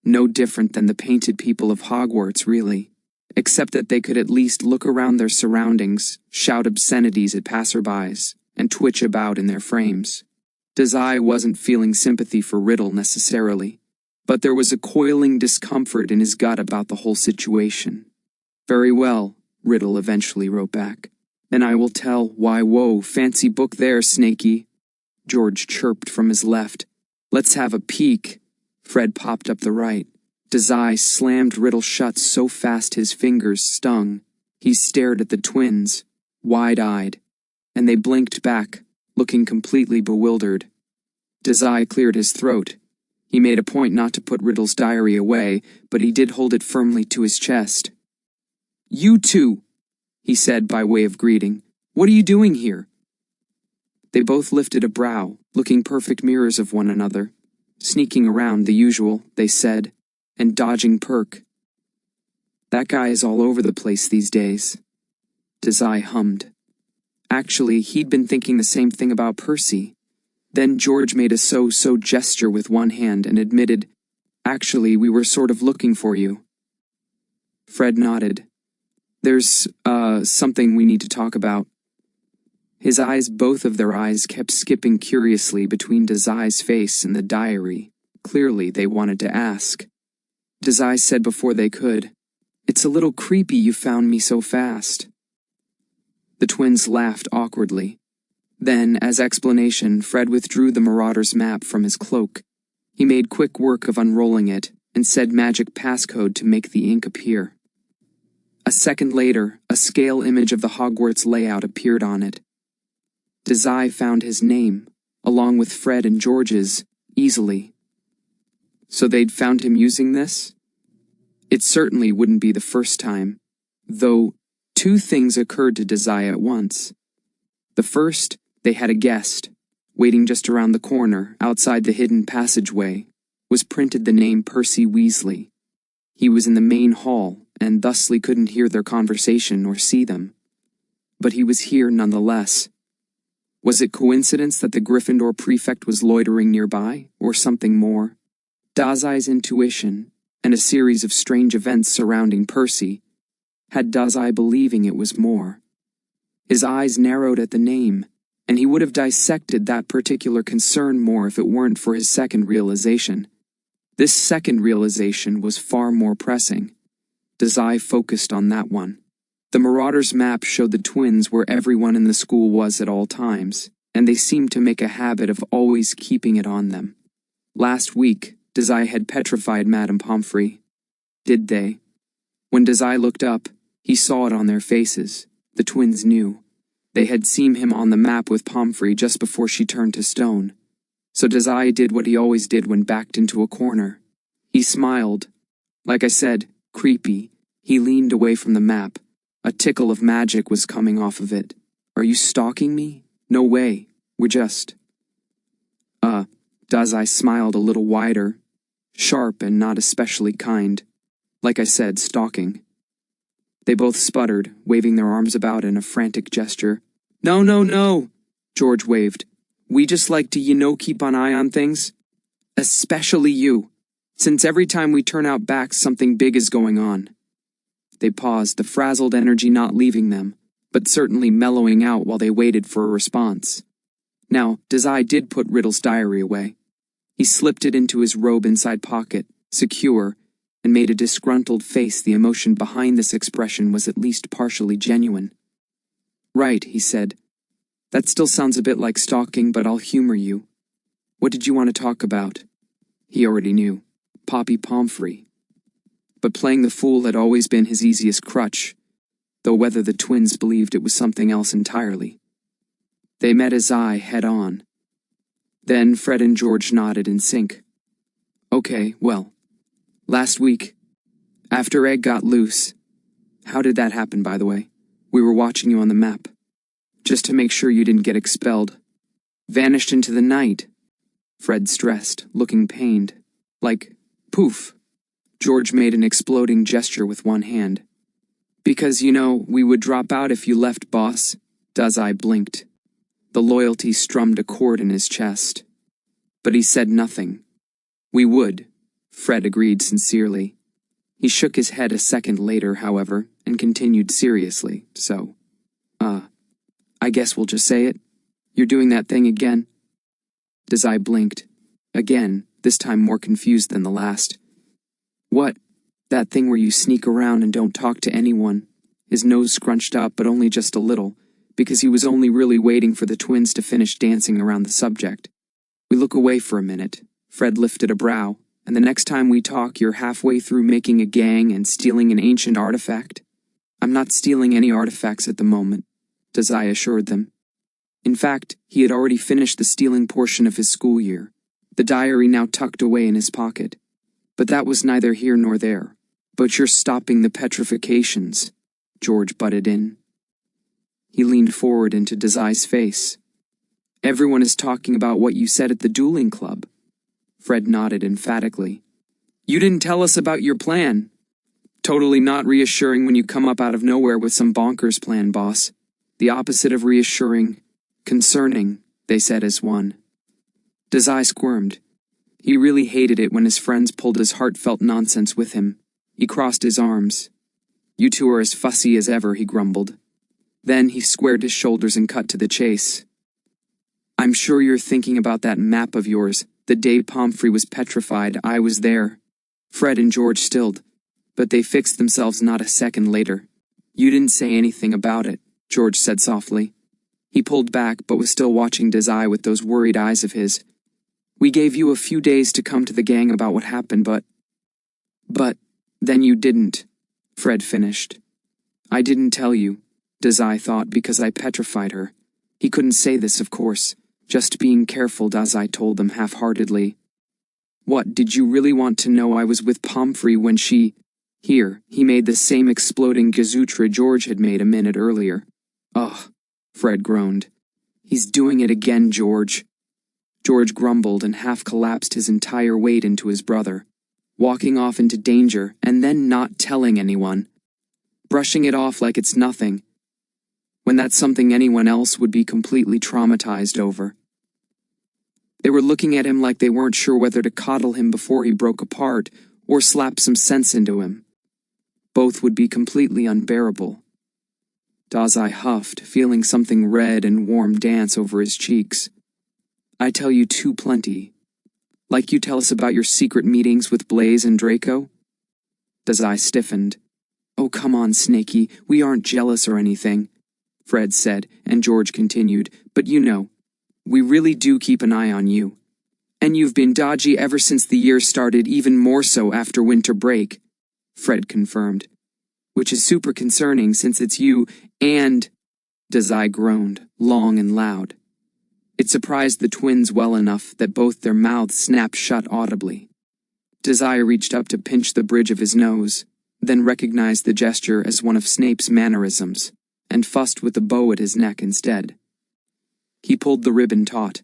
No different than the painted people of Hogwarts, really. Except that they could at least look around their surroundings, shout obscenities at passerbys, and twitch about in their frames. Dazai wasn't feeling sympathy for Riddle necessarily, but there was a coiling discomfort in his gut about the whole situation. "Very well," Riddle eventually wrote back. "Then I will tell. Why, whoa, fancy book there, Snakey," George chirped from his left. "Let's have a peek." Fred popped up the right. Dazai slammed Riddle shut so fast his fingers stung. He stared at the twins, wide-eyed, and they blinked back, looking completely bewildered. Dazai cleared his throat. He made a point not to put Riddle's diary away, but he did hold it firmly to his chest. "You two," he said by way of greeting. "What are you doing here?" They both lifted a brow, looking perfect mirrors of one another. "Sneaking around, the usual," they said, and dodging Perk. "That guy is all over the place these days," Dazai hummed. Actually, he'd been thinking the same thing about Percy. Then George made a so-so gesture with one hand and admitted, "Actually, we were sort of looking for you." Fred nodded. "There's, something we need to talk about." Both of their eyes kept skipping curiously between Dazai's face and the diary. Clearly, they wanted to ask. Dazai said before they could, "It's a little creepy you found me so fast." The twins laughed awkwardly. Then, as explanation, Fred withdrew the Marauder's map from his cloak. He made quick work of unrolling it and said magic passcode to make the ink appear. A second later, a scale image of the Hogwarts layout appeared on it. Dazai found his name, along with Fred and George's, easily. So they'd found him using this? It certainly wouldn't be the first time, though two things occurred to Dazai at once. The first, they had a guest, waiting just around the corner, outside the hidden passageway, was printed the name Percy Weasley. He was in the main hall, and thusly couldn't hear their conversation or see them. But he was here nonetheless. Was it coincidence that the Gryffindor prefect was loitering nearby, or something more? Dazai's intuition, and a series of strange events surrounding Percy, had Dazai believing it was more. His eyes narrowed at the name, and he would have dissected that particular concern more if it weren't for his second realization. This second realization was far more pressing. Dazai focused on that one. The Marauder's map showed the twins where everyone in the school was at all times, and they seemed to make a habit of always keeping it on them. Last week, Dazai had petrified Madame Pomfrey. Did they? When Dazai looked up, he saw it on their faces. The twins knew. They had seen him on the map with Pomfrey just before she turned to stone. So Dazai did what he always did when backed into a corner. He smiled. Like I said, creepy. He leaned away from the map. A tickle of magic was coming off of it. Are you stalking me? No way. We're just… Dazai smiled a little wider. Sharp and not especially kind. Like I said, stalking. They both sputtered, waving their arms about in a frantic gesture. No, no, no, George waved. We just like to, keep an eye on things. Especially you. Since every time we turn out back, something big is going on. They paused, the frazzled energy not leaving them, but certainly mellowing out while they waited for a response. Now, Dazai did put Riddle's diary away. He slipped it into his robe inside pocket, secure, and made a disgruntled face. The emotion behind this expression was at least partially genuine. Right, he said. That still sounds a bit like stalking, but I'll humor you. What did you want to talk about? He already knew. Poppy Pomfrey. But playing the fool had always been his easiest crutch, though whether the twins believed it was something else entirely. They met his eye head-on. Then Fred and George nodded in sync. Okay, well, last week, after Egg got loose… How did that happen, by the way? We were watching you on the map. Just to make sure you didn't get expelled. Vanished into the night. Fred stressed, looking pained. Like, poof. George made an exploding gesture with one hand. Because, we would drop out if you left, boss. Dazai blinked. The loyalty strummed a chord in his chest. But he said nothing. We would, Fred agreed sincerely. He shook his head a second later, however, and continued seriously, so… I guess we'll just say it. You're doing that thing again? Dazai blinked. Again, this time more confused than the last. What? That thing where you sneak around and don't talk to anyone. His nose scrunched up, but only just a little, because he was only really waiting for the twins to finish dancing around the subject. We look away for a minute. Fred lifted a brow. And the next time we talk, you're halfway through making a gang and stealing an ancient artifact? I'm not stealing any artifacts at the moment, Dazai assured them. In fact, he had already finished the stealing portion of his school year, the diary now tucked away in his pocket. But that was neither here nor there. But you're stopping the petrifications, George butted in. He leaned forward into Dazai's face. Everyone is talking about what you said at the dueling club. Fred nodded emphatically. You didn't tell us about your plan. Totally not reassuring when you come up out of nowhere with some bonkers plan, boss. The opposite of reassuring. Concerning, they said as one. Dazai squirmed. He really hated it when his friends pulled his heartfelt nonsense with him. He crossed his arms. You two are as fussy as ever, he grumbled. Then he squared his shoulders and cut to the chase. I'm sure you're thinking about that map of yours. The day Pomfrey was petrified, I was there. Fred and George stilled, but they fixed themselves not a second later. You didn't say anything about it, George said softly. He pulled back, but was still watching Dazai with those worried eyes of his. We gave you a few days to come to the gang about what happened, but then you didn't, Fred finished. I didn't tell you, Dazai thought, because I petrified her. He couldn't say this, of course. Just being careful, Dazai told them half-heartedly. What, did you really want to know I was with Pomfrey when she… Here, he made the same exploding gazutra George had made a minute earlier. Ugh, Fred groaned. He's doing it again, George. George grumbled and half-collapsed his entire weight into his brother, walking off into danger and then not telling anyone, brushing it off like it's nothing, when that's something anyone else would be completely traumatized over. They were looking at him like they weren't sure whether to coddle him before he broke apart or slap some sense into him. Both would be completely unbearable. Dazai huffed, feeling something red and warm dance over his cheeks. I tell you too plenty. Like you tell us about your secret meetings with Blaze and Draco? Dazai stiffened. Oh, come on, Snakey, we aren't jealous or anything, Fred said, and George continued, but we really do keep an eye on you. And you've been dodgy ever since the year started, even more so after winter break, Fred confirmed. Which is super concerning since it's you and... Dazai groaned, long and loud. It surprised the twins well enough that both their mouths snapped shut audibly. Dazai reached up to pinch the bridge of his nose, then recognized the gesture as one of Snape's mannerisms, and fussed with the bow at his neck instead. He pulled the ribbon taut.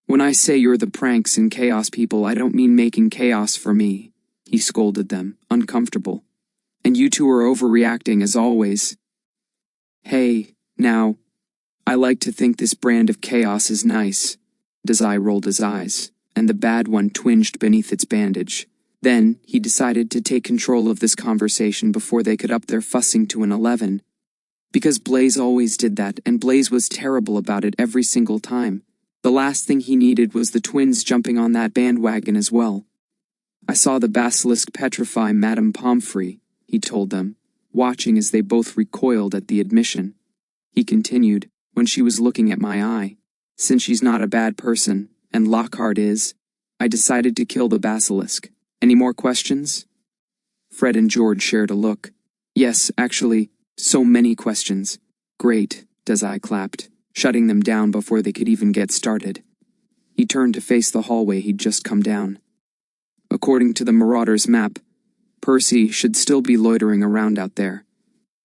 When I say you're the pranks and chaos people, I don't mean making chaos for me, he scolded them, uncomfortable. And you two are overreacting as always. Hey, now, I like to think this brand of chaos is nice. Dazai rolled his eyes, and the bad one twinged beneath its bandage. Then, he decided to take control of this conversation before they could up their fussing to an 11. Because Blaze always did that, and Blaze was terrible about it every single time. The last thing he needed was the twins jumping on that bandwagon as well. I saw the basilisk petrify Madame Pomfrey, he told them, watching as they both recoiled at the admission. He continued, when she was looking at my eye. Since she's not a bad person, and Lockhart is, I decided to kill the basilisk. Any more questions? Fred and George shared a look. Yes, actually, so many questions. Great, Dazai clapped, shutting them down before they could even get started. He turned to face the hallway he'd just come down. According to the Marauder's map, Percy should still be loitering around out there.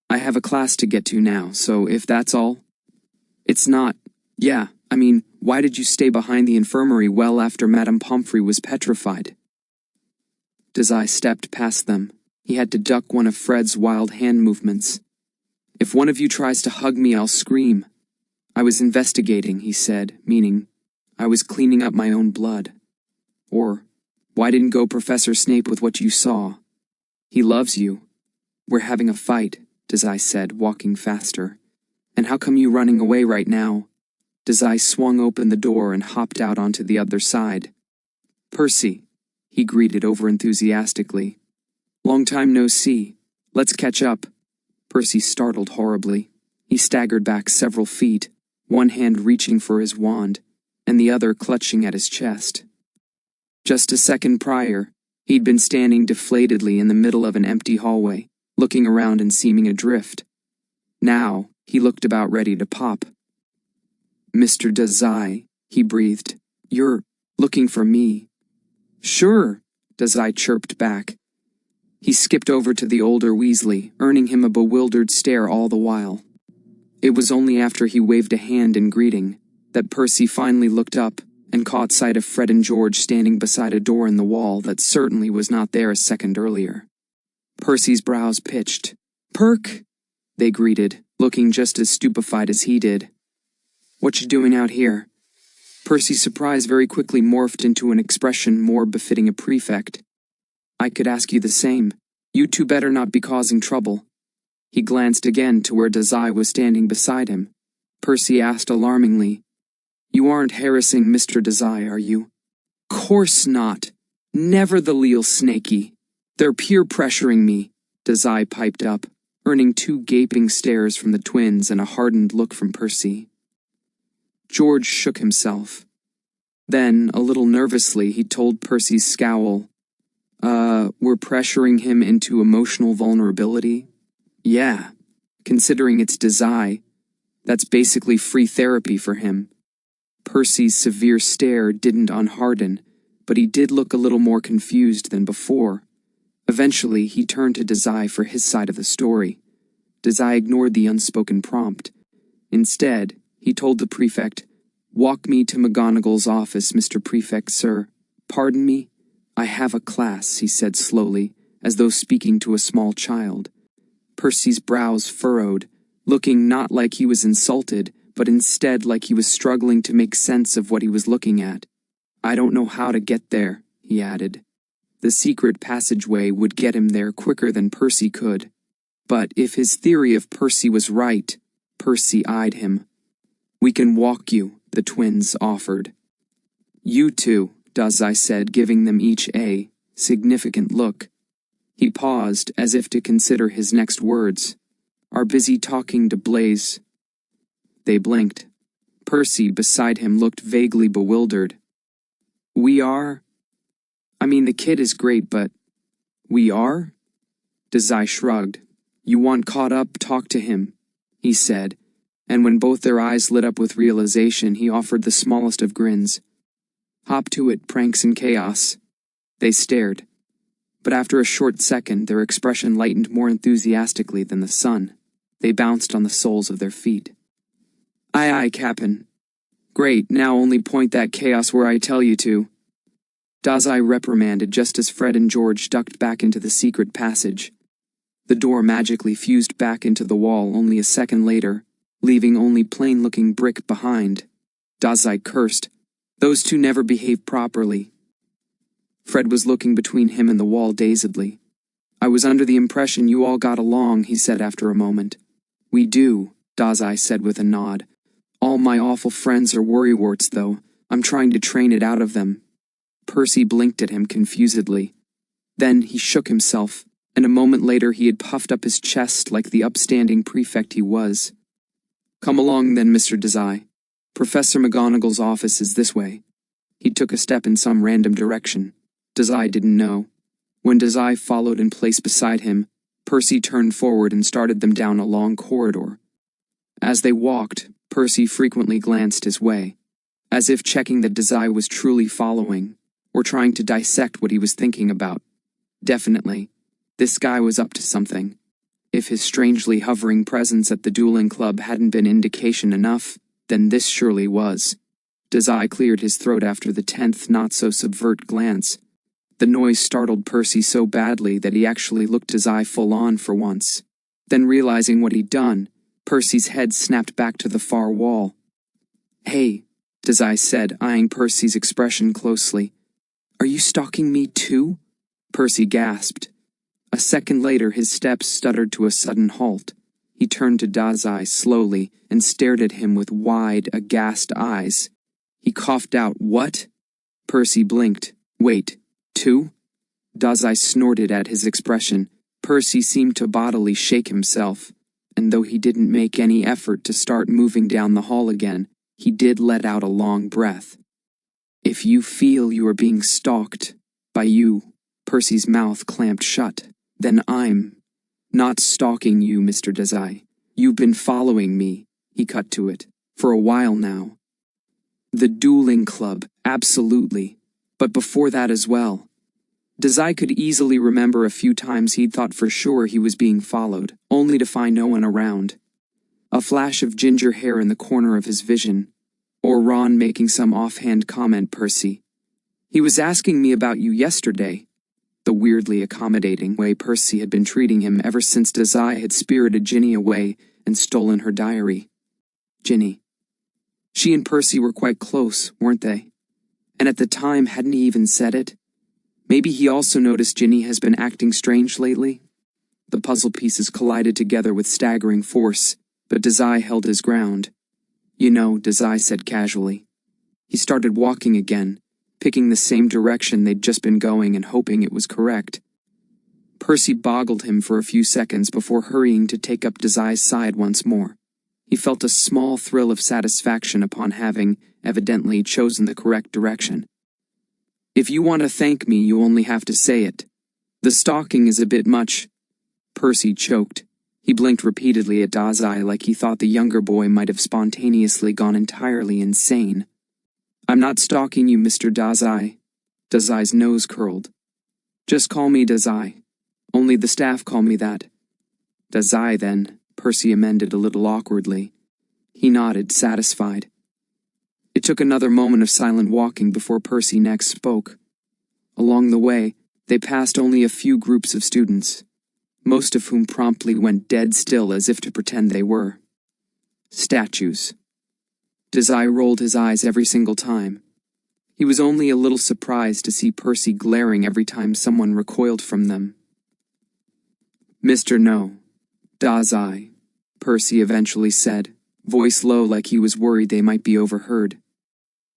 I have a class to get to now, so if that's all... It's not. Yeah, I mean, why did you stay behind the infirmary well after Madame Pomfrey was petrified? Dazai stepped past them. He had to duck one of Fred's wild hand movements. If one of you tries to hug me, I'll scream. I was investigating, he said, meaning, I was cleaning up my own blood. Or, why didn't go Professor Snape with what you saw? He loves you. We're having a fight, Dazai said, walking faster. And how come you running away right now? Dazai swung open the door and hopped out onto the other side. Percy, he greeted overenthusiastically. Long time no see. Let's catch up. Percy startled horribly. He staggered back several feet, one hand reaching for his wand, and the other clutching at his chest. Just a second prior, he'd been standing deflatedly in the middle of an empty hallway, looking around and seeming adrift. Now, he looked about ready to pop. Mr. Dazai, he breathed. You're looking for me. Sure, Dazai chirped back. He skipped over to the older Weasley, earning him a bewildered stare all the while. It was only after he waved a hand in greeting that Percy finally looked up and caught sight of Fred and George standing beside a door in the wall that certainly was not there a second earlier. Percy's brows pitched. Perk, they greeted, looking just as stupefied as he did. What you doing out here? Percy's surprise very quickly morphed into an expression more befitting a prefect. I could ask you the same. You two better not be causing trouble. He glanced again to where Dazai was standing beside him. Percy asked alarmingly, You aren't harassing Mr. Dazai, are you? Course not. Never the leal snaky. They're peer pressuring me, Dazai piped up, earning two gaping stares from the twins and a hardened look from Percy. George shook himself. Then, a little nervously, he told Percy's scowl, we're pressuring him into emotional vulnerability? Yeah, considering it's Dazai, that's basically free therapy for him. Percy's severe stare didn't unharden, but he did look a little more confused than before. Eventually, he turned to Dazai for his side of the story. Dazai ignored the unspoken prompt. Instead, he told the prefect, Walk me to McGonagall's office, Mr. Prefect, sir. Pardon me? I have a class, he said slowly, as though speaking to a small child. Percy's brows furrowed, looking not like he was insulted, but instead like he was struggling to make sense of what he was looking at. I don't know how to get there, he added. The secret passageway would get him there quicker than Percy could. But if his theory of Percy was right, Percy eyed him. We can walk you, the twins offered. You two, Dazai said, giving them each a significant look. He paused, as if to consider his next words. Are busy talking to Blaze. They blinked. Percy, beside him, looked vaguely bewildered. We are? I mean, the kid is great, but we are? Dazai shrugged. You want caught up, talk to him, he said, and when both their eyes lit up with realization, he offered the smallest of grins. Hop to it, pranks and chaos. They stared. But after a short second, their expression lightened more enthusiastically than the sun. They bounced on the soles of their feet. Aye aye, Cap'n. Great, now only point that chaos where I tell you to. Dazai reprimanded just as Fred and George ducked back into the secret passage. The door magically fused back into the wall only a second later, leaving only plain-looking brick behind. Dazai cursed. Those two never behaved properly. Fred was looking between him and the wall dazedly. I was under the impression you all got along, he said after a moment. We do, Dazai said with a nod. All my awful friends are worrywarts, though. I'm trying to train it out of them. Percy blinked at him confusedly. Then he shook himself, and a moment later he had puffed up his chest like the upstanding prefect he was. Come along then, Mr. Dazai. Professor McGonagall's office is this way. He took a step in some random direction. Dazai didn't know. When Dazai followed in place beside him, Percy turned forward and started them down a long corridor. As they walked, Percy frequently glanced his way, as if checking that Dazai was truly following, or trying to dissect what he was thinking about. Definitely, this guy was up to something. If his strangely hovering presence at the dueling club hadn't been indication enough, then this surely was. Dazai cleared his throat after the 10th not-so-subvert glance. The noise startled Percy so badly that he actually looked Dazai full-on for once. Then realizing what he'd done, Percy's head snapped back to the far wall. Hey, Dazai said, eyeing Percy's expression closely. Are you stalking me too? Percy gasped. A second later, his steps stuttered to a sudden halt. He turned to Dazai slowly and stared at him with wide, aghast eyes. He coughed out, What? Percy blinked. Wait, two? Dazai snorted at his expression. Percy seemed to bodily shake himself, and though he didn't make any effort to start moving down the hall again, he did let out a long breath. If you feel you are being stalked by you, Percy's mouth clamped shut, then I'm not stalking you, Mr. Dazai. You've been following me, he cut to it, for a while now. The dueling club, absolutely, but before that as well. Dazai could easily remember a few times he'd thought for sure he was being followed, only to find no one around. A flash of ginger hair in the corner of his vision, or Ron making some offhand comment, Percy. He was asking me about you yesterday. The weirdly accommodating way Percy had been treating him ever since Dazai had spirited Ginny away and stolen her diary. Ginny. She and Percy were quite close, weren't they? And at the time, hadn't he even said it? Maybe he also noticed Ginny has been acting strange lately? The puzzle pieces collided together with staggering force, but Dazai held his ground. You know, Dazai said casually. He started walking again, picking the same direction they'd just been going and hoping it was correct. Percy boggled him for a few seconds before hurrying to take up Dazai's side once more. He felt a small thrill of satisfaction upon having, evidently, chosen the correct direction. If you want to thank me, you only have to say it. The stalking is a bit much. Percy choked. He blinked repeatedly at Dazai like he thought the younger boy might have spontaneously gone entirely insane. I'm not stalking you, Mr. Dazai. Dazai's nose curled. Just call me Dazai. Only the staff call me that. Dazai, then, Percy amended a little awkwardly. He nodded, satisfied. It took another moment of silent walking before Percy next spoke. Along the way, they passed only a few groups of students, most of whom promptly went dead still as if to pretend they were. Statues. Dazai rolled his eyes every single time. He was only a little surprised to see Percy glaring every time someone recoiled from them. Mr. No. Dazai, Percy eventually said, voice low like he was worried they might be overheard.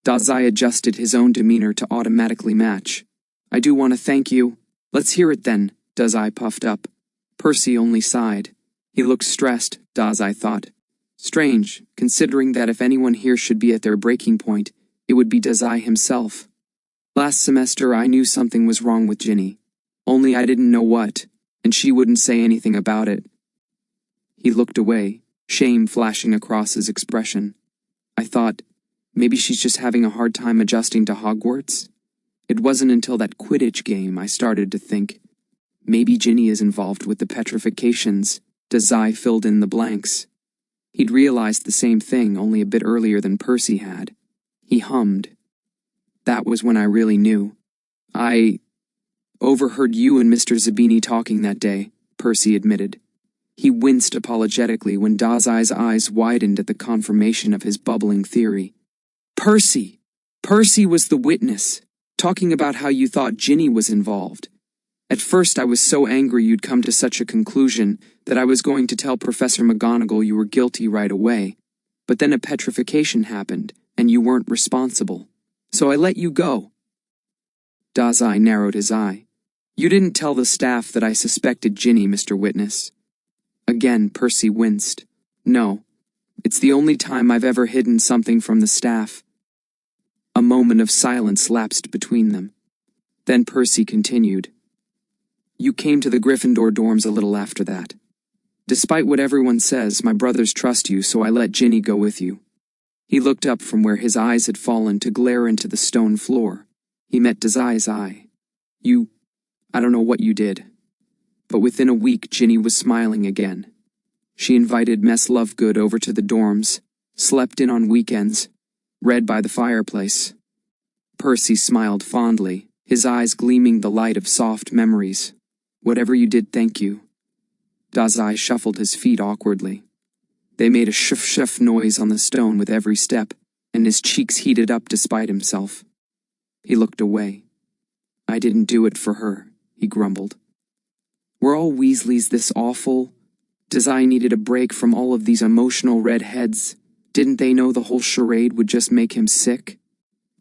Dazai adjusted his own demeanor to automatically match. I do want to thank you. Let's hear it then, Dazai puffed up. Percy only sighed. He looked stressed, Dazai thought. Strange, considering that if anyone here should be at their breaking point, it would be Dazai himself. Last semester I knew something was wrong with Ginny. Only I didn't know what, and she wouldn't say anything about it. He looked away, shame flashing across his expression. I thought, maybe she's just having a hard time adjusting to Hogwarts. It wasn't until that Quidditch game I started to think, maybe Ginny is involved with the petrifications. Dazai filled in the blanks. He'd realized the same thing only a bit earlier than Percy had. He hummed. That was when I really knew. I overheard you and Mr. Zabini talking that day, Percy admitted. He winced apologetically when Dazai's eyes widened at the confirmation of his bubbling theory. Percy! Percy was the witness, talking about how you thought Ginny was involved. At first I was so angry you'd come to such a conclusion that I was going to tell Professor McGonagall you were guilty right away, but then a petrification happened, and you weren't responsible. So I let you go. Dazai narrowed his eye. You didn't tell the staff that I suspected Ginny, Mr. Witness. Again, Percy winced. No, it's the only time I've ever hidden something from the staff. A moment of silence lapsed between them. Then Percy continued. You came to the Gryffindor dorms a little after that. Despite what everyone says, my brothers trust you, so I let Ginny go with you. He looked up from where his eyes had fallen to glare into the stone floor. He met Dazai's eye. I don't know what you did. But within a week, Ginny was smiling again. She invited Miss Lovegood over to the dorms, slept in on weekends, read by the fireplace. Percy smiled fondly, his eyes gleaming the light of soft memories. Whatever you did, thank you. Dazai shuffled his feet awkwardly. They made a shuff-shuff noise on the stone with every step, and his cheeks heated up despite himself. He looked away. I didn't do it for her, he grumbled. Were all Weasleys this awful? Dazai needed a break from all of these emotional redheads. Didn't they know the whole charade would just make him sick?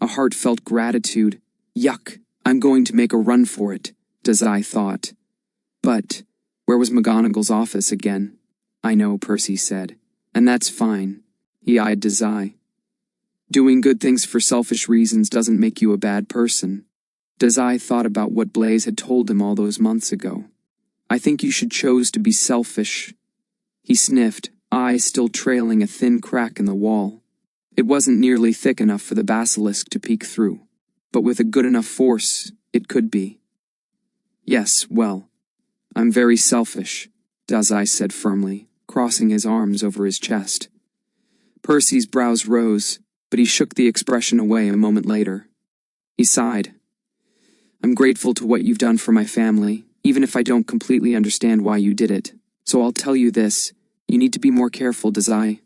A heartfelt gratitude. Yuck, I'm going to make a run for it, Dazai thought. But where was McGonagall's office again? I know, Percy said. And that's fine. He eyed Dazai. Doing good things for selfish reasons doesn't make you a bad person. Dazai thought about what Blaise had told him all those months ago. I think you should choose to be selfish. He sniffed, eyes still trailing a thin crack in the wall. It wasn't nearly thick enough for the basilisk to peek through, but with a good enough force, it could be. Yes, well, I'm very selfish, Dazai said firmly, crossing his arms over his chest. Percy's brows rose, but he shook the expression away a moment later. He sighed. I'm grateful to what you've done for my family, even if I don't completely understand why you did it. So I'll tell you this, you need to be more careful, Dazai.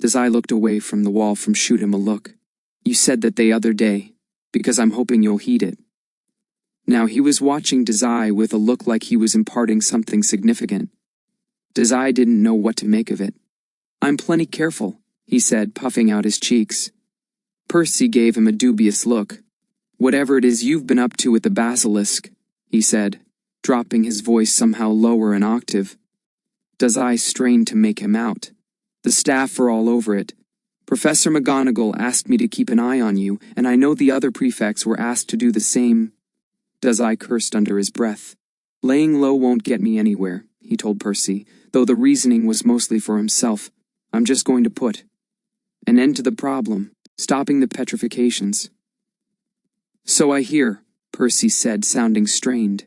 Dazai looked away from the wall from Shoot Him a Look. You said that the other day, because I'm hoping you'll heed it. Now he was watching Dazai with a look like he was imparting something significant. Dazai didn't know what to make of it. I'm plenty careful, he said, puffing out his cheeks. Percy gave him a dubious look. Whatever it is you've been up to with the basilisk, he said, dropping his voice somehow lower an octave. Dazai strained to make him out. The staff are all over it. Professor McGonagall asked me to keep an eye on you, and I know the other prefects were asked to do the same. Dazai cursed under his breath. Laying low won't get me anywhere, he told Percy, though the reasoning was mostly for himself. I'm just going to put an end to the problem, stopping the petrifications. So I hear, Percy said, sounding strained.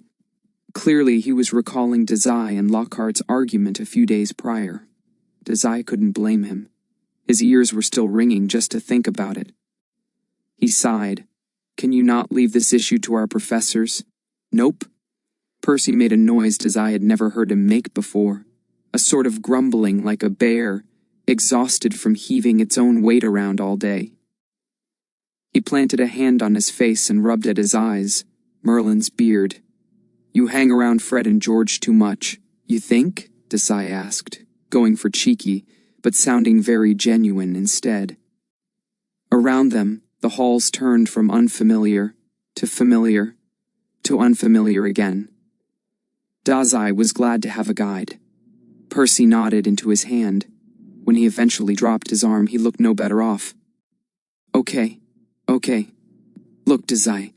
Clearly he was recalling Dazai and Lockhart's argument a few days prior. Dazai couldn't blame him. His ears were still ringing just to think about it. He sighed. Can you not leave this issue to our professors? Nope. Percy made a noise Dazai had never heard him make before. A sort of grumbling like a bear, exhausted from heaving its own weight around all day. He planted a hand on his face and rubbed at his eyes, Merlin's beard. You hang around Fred and George too much. You think? Dazai asked, going for cheeky, but sounding very genuine instead. Around them, the halls turned from unfamiliar to unfamiliar again. Dazai was glad to have a guide. Percy nodded into his hand. When he eventually dropped his arm, he looked no better off. Okay. Look, Dazai,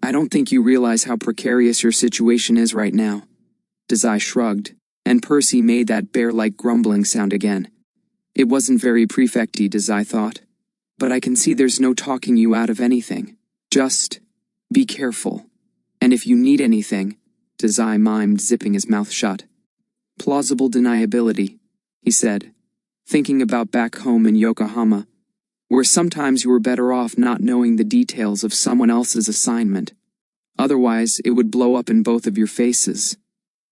I don't think you realize how precarious your situation is right now. Dazai shrugged, and Percy made that bear-like grumbling sound again. It wasn't very prefect-y, Dazai thought. But I can see there's no talking you out of anything. Just be careful. And if you need anything, Dazai mimed, zipping his mouth shut. Plausible deniability, he said, thinking about back home in Yokohama, where sometimes you were better off not knowing the details of someone else's assignment. Otherwise, it would blow up in both of your faces.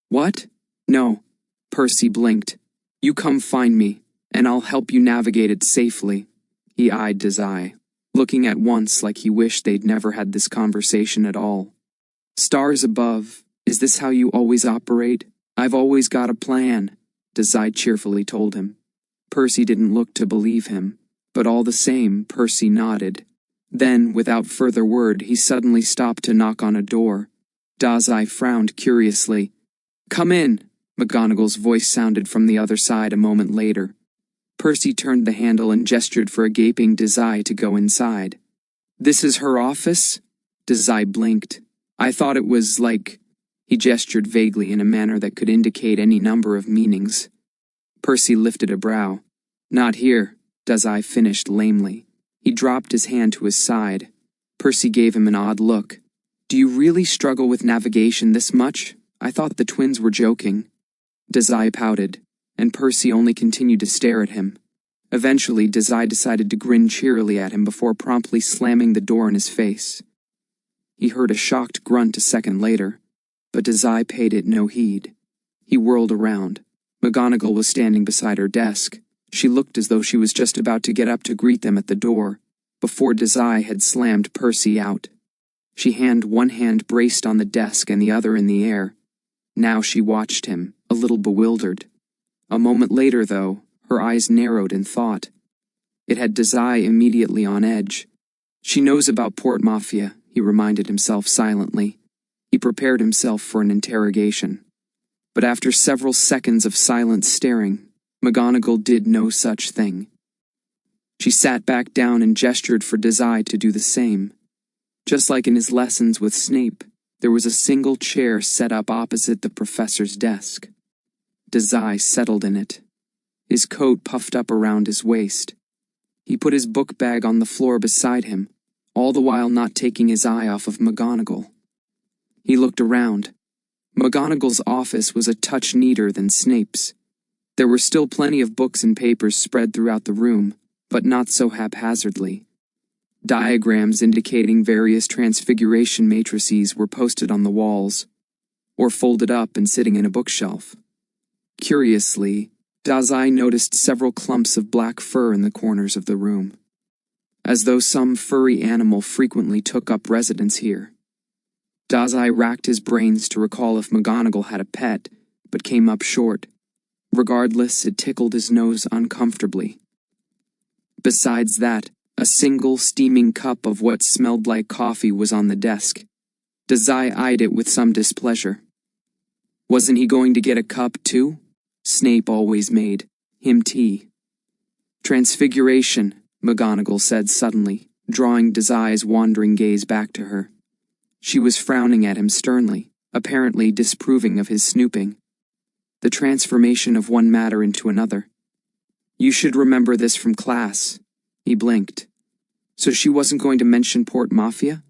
What? No. Percy blinked. You come find me, and I'll help you navigate it safely. He eyed Dazai, looking at once like he wished they'd never had this conversation at all. Stars above, is this how you always operate? I've always got a plan, Dazai cheerfully told him. Percy didn't look to believe him, but all the same, Percy nodded. Then, without further word, he suddenly stopped to knock on a door. Dazai frowned curiously. Come in, McGonagall's voice sounded from the other side a moment later. Percy turned the handle and gestured for a gaping Dazai to go inside. This is her office? Dazai blinked. I thought it was like... He gestured vaguely in a manner that could indicate any number of meanings. Percy lifted a brow. Not here, Dazai finished lamely. He dropped his hand to his side. Percy gave him an odd look. Do you really struggle with navigation this much? I thought the twins were joking. Dazai pouted, and Percy only continued to stare at him. Eventually, Dazai decided to grin cheerily at him before promptly slamming the door in his face. He heard a shocked grunt a second later, but Dazai paid it no heed. He whirled around. McGonagall was standing beside her desk. She looked as though she was just about to get up to greet them at the door, before Dazai had slammed Percy out. She had one hand braced on the desk and the other in the air. Now she watched him, a little bewildered. A moment later, though, her eyes narrowed in thought. It had Dazai immediately on edge. She knows about Port Mafia, he reminded himself silently. He prepared himself for an interrogation. But after several seconds of silent staring, McGonagall did no such thing. She sat back down and gestured for Dazai to do the same. Just like in his lessons with Snape, there was a single chair set up opposite the professor's desk. Dazai settled in it. His coat puffed up around his waist. He put his book bag on the floor beside him, all the while not taking his eye off of McGonagall. He looked around. McGonagall's office was a touch neater than Snape's. There were still plenty of books and papers spread throughout the room, but not so haphazardly. Diagrams indicating various transfiguration matrices were posted on the walls, or folded up and sitting in a bookshelf. Curiously, Dazai noticed several clumps of black fur in the corners of the room, as though some furry animal frequently took up residence here. Dazai racked his brains to recall if McGonagall had a pet, but came up short. Regardless, it tickled his nose uncomfortably. Besides that, a single steaming cup of what smelled like coffee was on the desk. Dazai eyed it with some displeasure. Wasn't he going to get a cup, too? Snape always made him tea. Transfiguration, McGonagall said suddenly, drawing Dazai's wandering gaze back to her. She was frowning at him sternly, apparently disapproving of his snooping. The transformation of one matter into another. You should remember this from class. He blinked. So she wasn't going to mention Port Mafia?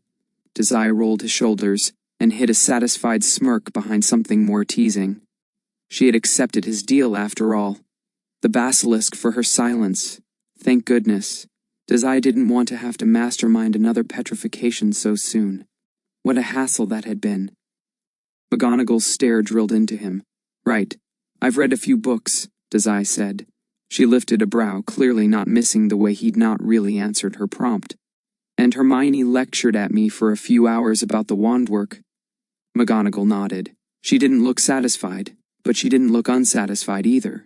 Dazai rolled his shoulders and hid a satisfied smirk behind something more teasing. She had accepted his deal after all. The basilisk for her silence. Thank goodness. Dazai didn't want to have to mastermind another petrification so soon. What a hassle that had been. McGonagall's stare drilled into him. Right. I've read a few books, Dazai said. She lifted a brow, clearly not missing the way he'd not really answered her prompt. And Hermione lectured at me for a few hours about the wand work. McGonagall nodded. She didn't look satisfied, but she didn't look unsatisfied either.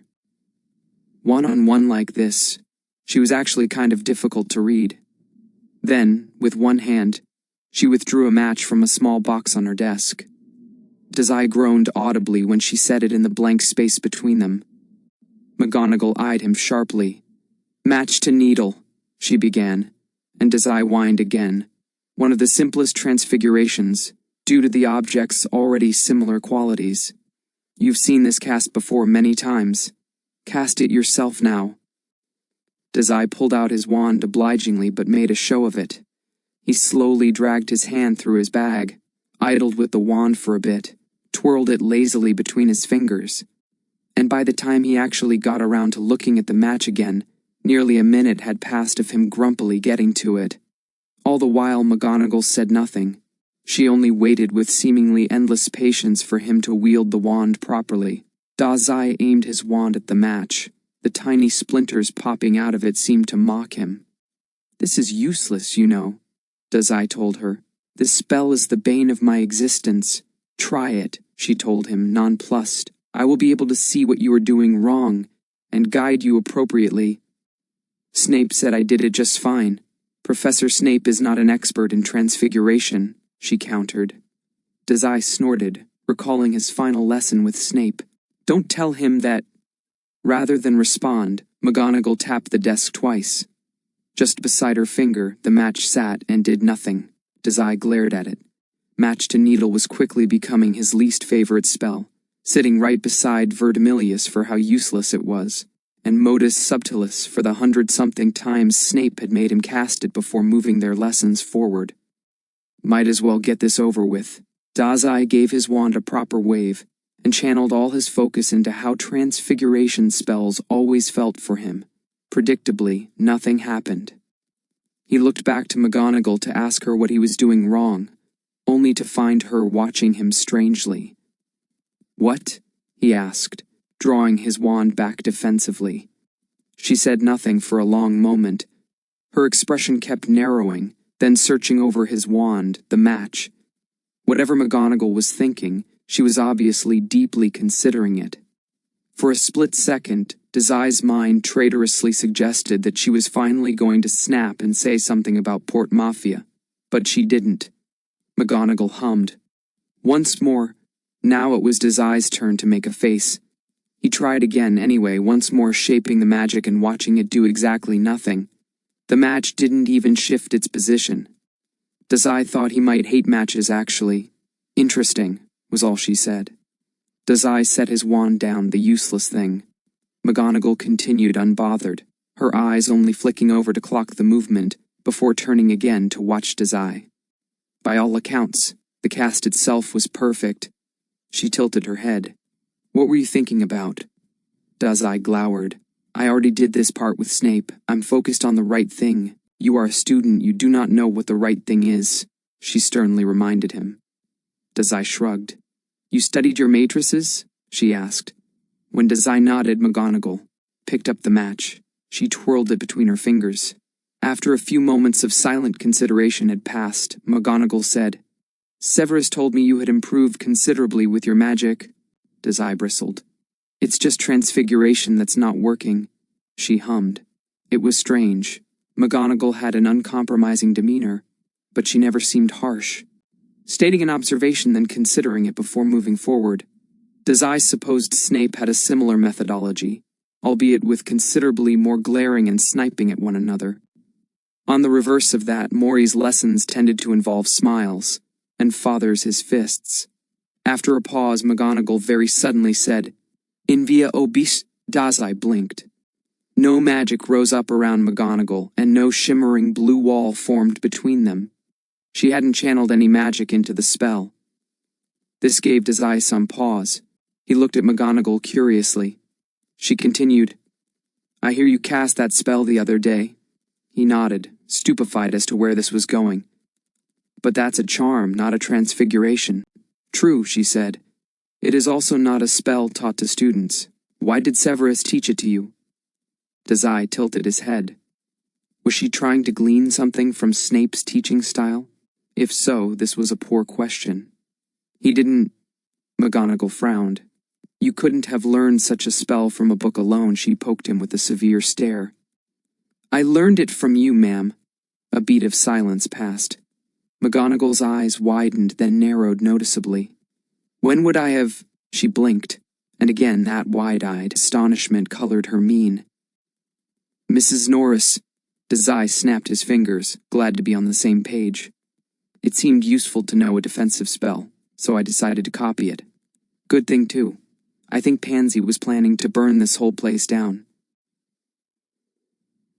One-on-one like this, she was actually kind of difficult to read. Then, with one hand, she withdrew a match from a small box on her desk. Dazai groaned audibly when she set it in the blank space between them. McGonagall eyed him sharply. Match to needle, she began, and Dazai whined again. One of the simplest transfigurations, due to the object's already similar qualities. You've seen this cast before many times. Cast it yourself now. Dazai pulled out his wand obligingly but made a show of it. He slowly dragged his hand through his bag, idled with the wand for a bit, twirled it lazily between his fingers. And by the time he actually got around to looking at the match again, nearly a minute had passed of him grumpily getting to it. All the while McGonagall said nothing. She only waited with seemingly endless patience for him to wield the wand properly. Dazai aimed his wand at the match. The tiny splinters popping out of it seemed to mock him. "This is useless, you know," Dazai told her. "This spell is the bane of my existence. Try it," she told him, nonplussed. "I will be able to see what you are doing wrong, and guide you appropriately." "Snape said I did it just fine. Professor Snape is not an expert in transfiguration," she countered. Dazai snorted, recalling his final lesson with Snape. "Don't tell him that—" Rather than respond, McGonagall tapped the desk twice. Just beside her finger, the match sat and did nothing. Dazai glared at it. Match to Needle was quickly becoming his least favorite spell, sitting right beside Verdimillious for how useless it was, and Modus Subtilis for the 100-something times Snape had made him cast it before moving their lessons forward. Might as well get this over with. Dazai gave his wand a proper wave, and channeled all his focus into how transfiguration spells always felt for him. Predictably, nothing happened. He looked back to McGonagall to ask her what he was doing wrong, only to find her watching him strangely. "What?" he asked, drawing his wand back defensively. She said nothing for a long moment. Her expression kept narrowing, then searching over his wand, the match. Whatever McGonagall was thinking, she was obviously deeply considering it. For a split second, Dazai's mind traitorously suggested that she was finally going to snap and say something about Port Mafia, but she didn't. McGonagall hummed. Once more, now it was Dazai's turn to make a face. He tried again anyway, once more shaping the magic and watching it do exactly nothing. The match didn't even shift its position. Dazai thought he might hate matches actually. "Interesting," was all she said. Dazai set his wand down, the useless thing. McGonagall continued unbothered, her eyes only flicking over to clock the movement, before turning again to watch Dazai. By all accounts, the cast itself was perfect. She tilted her head. "What were you thinking about?" Dazai glowered. "I already did this part with Snape. I'm focused on the right thing. You are a student, you do not know what the right thing is," she sternly reminded him. Dazai shrugged. "You studied your matrices?" she asked. When Dazai nodded, McGonagall picked up the match. She twirled it between her fingers. After a few moments of silent consideration had passed, McGonagall said, "Severus told me you had improved considerably with your magic." Dazai bristled. "It's just transfiguration that's not working," she hummed. It was strange. McGonagall had an uncompromising demeanor, but she never seemed harsh. Stating an observation then considering it before moving forward, Dazai supposed Snape had a similar methodology, albeit with considerably more glaring and sniping at one another. On the reverse of that, Mori's lessons tended to involve smiles, and Father's his fists. After a pause, McGonagall very suddenly said, "In via obis." Dazai blinked. No magic rose up around McGonagall, and no shimmering blue wall formed between them. She hadn't channeled any magic into the spell. This gave Dazai some pause. He looked at McGonagall curiously. She continued, "I hear you cast that spell the other day." He nodded, stupefied as to where this was going. "But that's a charm, not a transfiguration." "True," she said. "It is also not a spell taught to students. Why did Severus teach it to you?" Dazai tilted his head. Was she trying to glean something from Snape's teaching style? If so, this was a poor question. "He didn't—" McGonagall frowned. "You couldn't have learned such a spell from a book alone," she poked him with a severe stare. "I learned it from you, ma'am." A beat of silence passed. McGonagall's eyes widened, then narrowed noticeably. "When would I have—" She blinked, and again that wide-eyed astonishment colored her mien. "Mrs. Norris." Dazai snapped his fingers, glad to be on the same page. It seemed useful to know a defensive spell, so I decided to copy it. Good thing, too. I think Pansy was planning to burn this whole place down.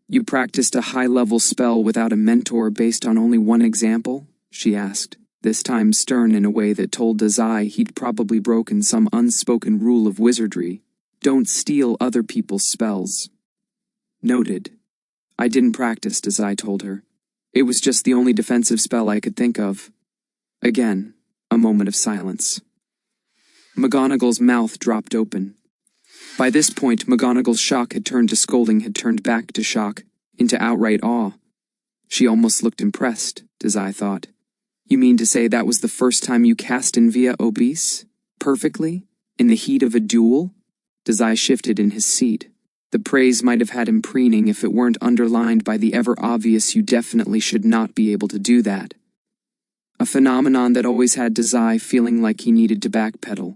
You practiced a high-level spell without a mentor based on only one example? She asked, this time stern in a way that told Dazai he'd probably broken some unspoken rule of wizardry. Don't steal other people's spells. Noted. I didn't practice, Dazai told her. It was just the only defensive spell I could think of. Again, a moment of silence. McGonagall's mouth dropped open. By this point, McGonagall's shock had turned to scolding, had turned back to shock, into outright awe. She almost looked impressed, Dazai thought. You mean to say that was the first time you cast in via obese? Perfectly? In the heat of a duel? Dazai shifted in his seat. The praise might have had him preening if it weren't underlined by the ever-obvious you definitely should not be able to do that. A phenomenon that always had Dazai feeling like he needed to backpedal.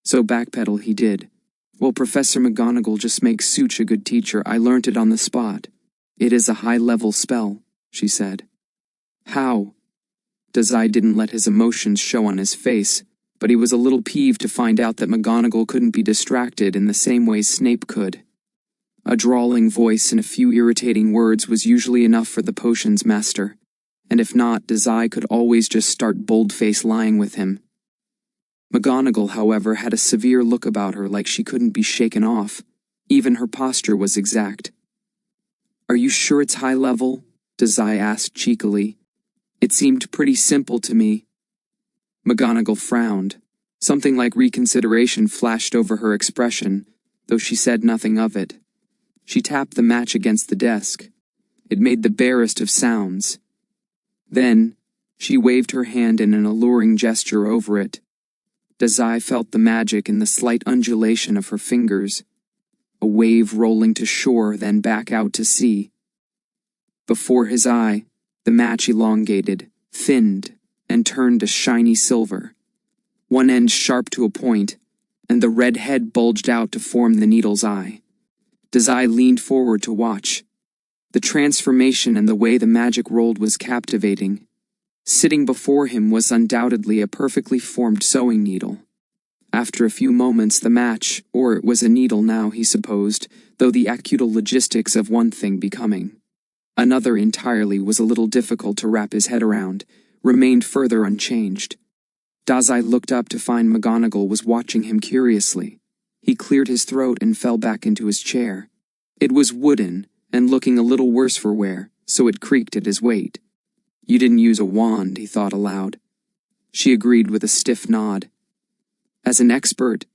So backpedal he did. Well, Professor McGonagall just makes such a good teacher, I learnt it on the spot. It is a high-level spell, she said. How? Dazai didn't let his emotions show on his face, but he was a little peeved to find out that McGonagall couldn't be distracted in the same way Snape could. A drawling voice and a few irritating words was usually enough for the potions master, and if not, Dazai could always just start bold-face lying with him. McGonagall, however, had a severe look about her like she couldn't be shaken off. Even her posture was exact. Are you sure it's high level? Dazai asked cheekily. It seemed pretty simple to me. McGonagall frowned. Something like reconsideration flashed over her expression, though she said nothing of it. She tapped the match against the desk. It made the barest of sounds. Then, she waved her hand in an alluring gesture over it. Dazai felt the magic in the slight undulation of her fingers. A wave rolling to shore, then back out to sea. Before his eye, the match elongated, thinned, and turned to shiny silver. One end sharp to a point, and the red head bulged out to form the needle's eye. Dazai leaned forward to watch. The transformation and the way the magic rolled was captivating. Sitting before him was undoubtedly a perfectly formed sewing needle. After a few moments, the match, or it was a needle now, he supposed, though the acute logistics of one thing becoming. Another entirely was a little difficult to wrap his head around, remained further unchanged. Dazai looked up to find McGonagall was watching him curiously. He cleared his throat and fell back into his chair. It was wooden, and looking a little worse for wear, so it creaked at his weight. You didn't use a wand, he thought aloud. She agreed with a stiff nod. As an expert,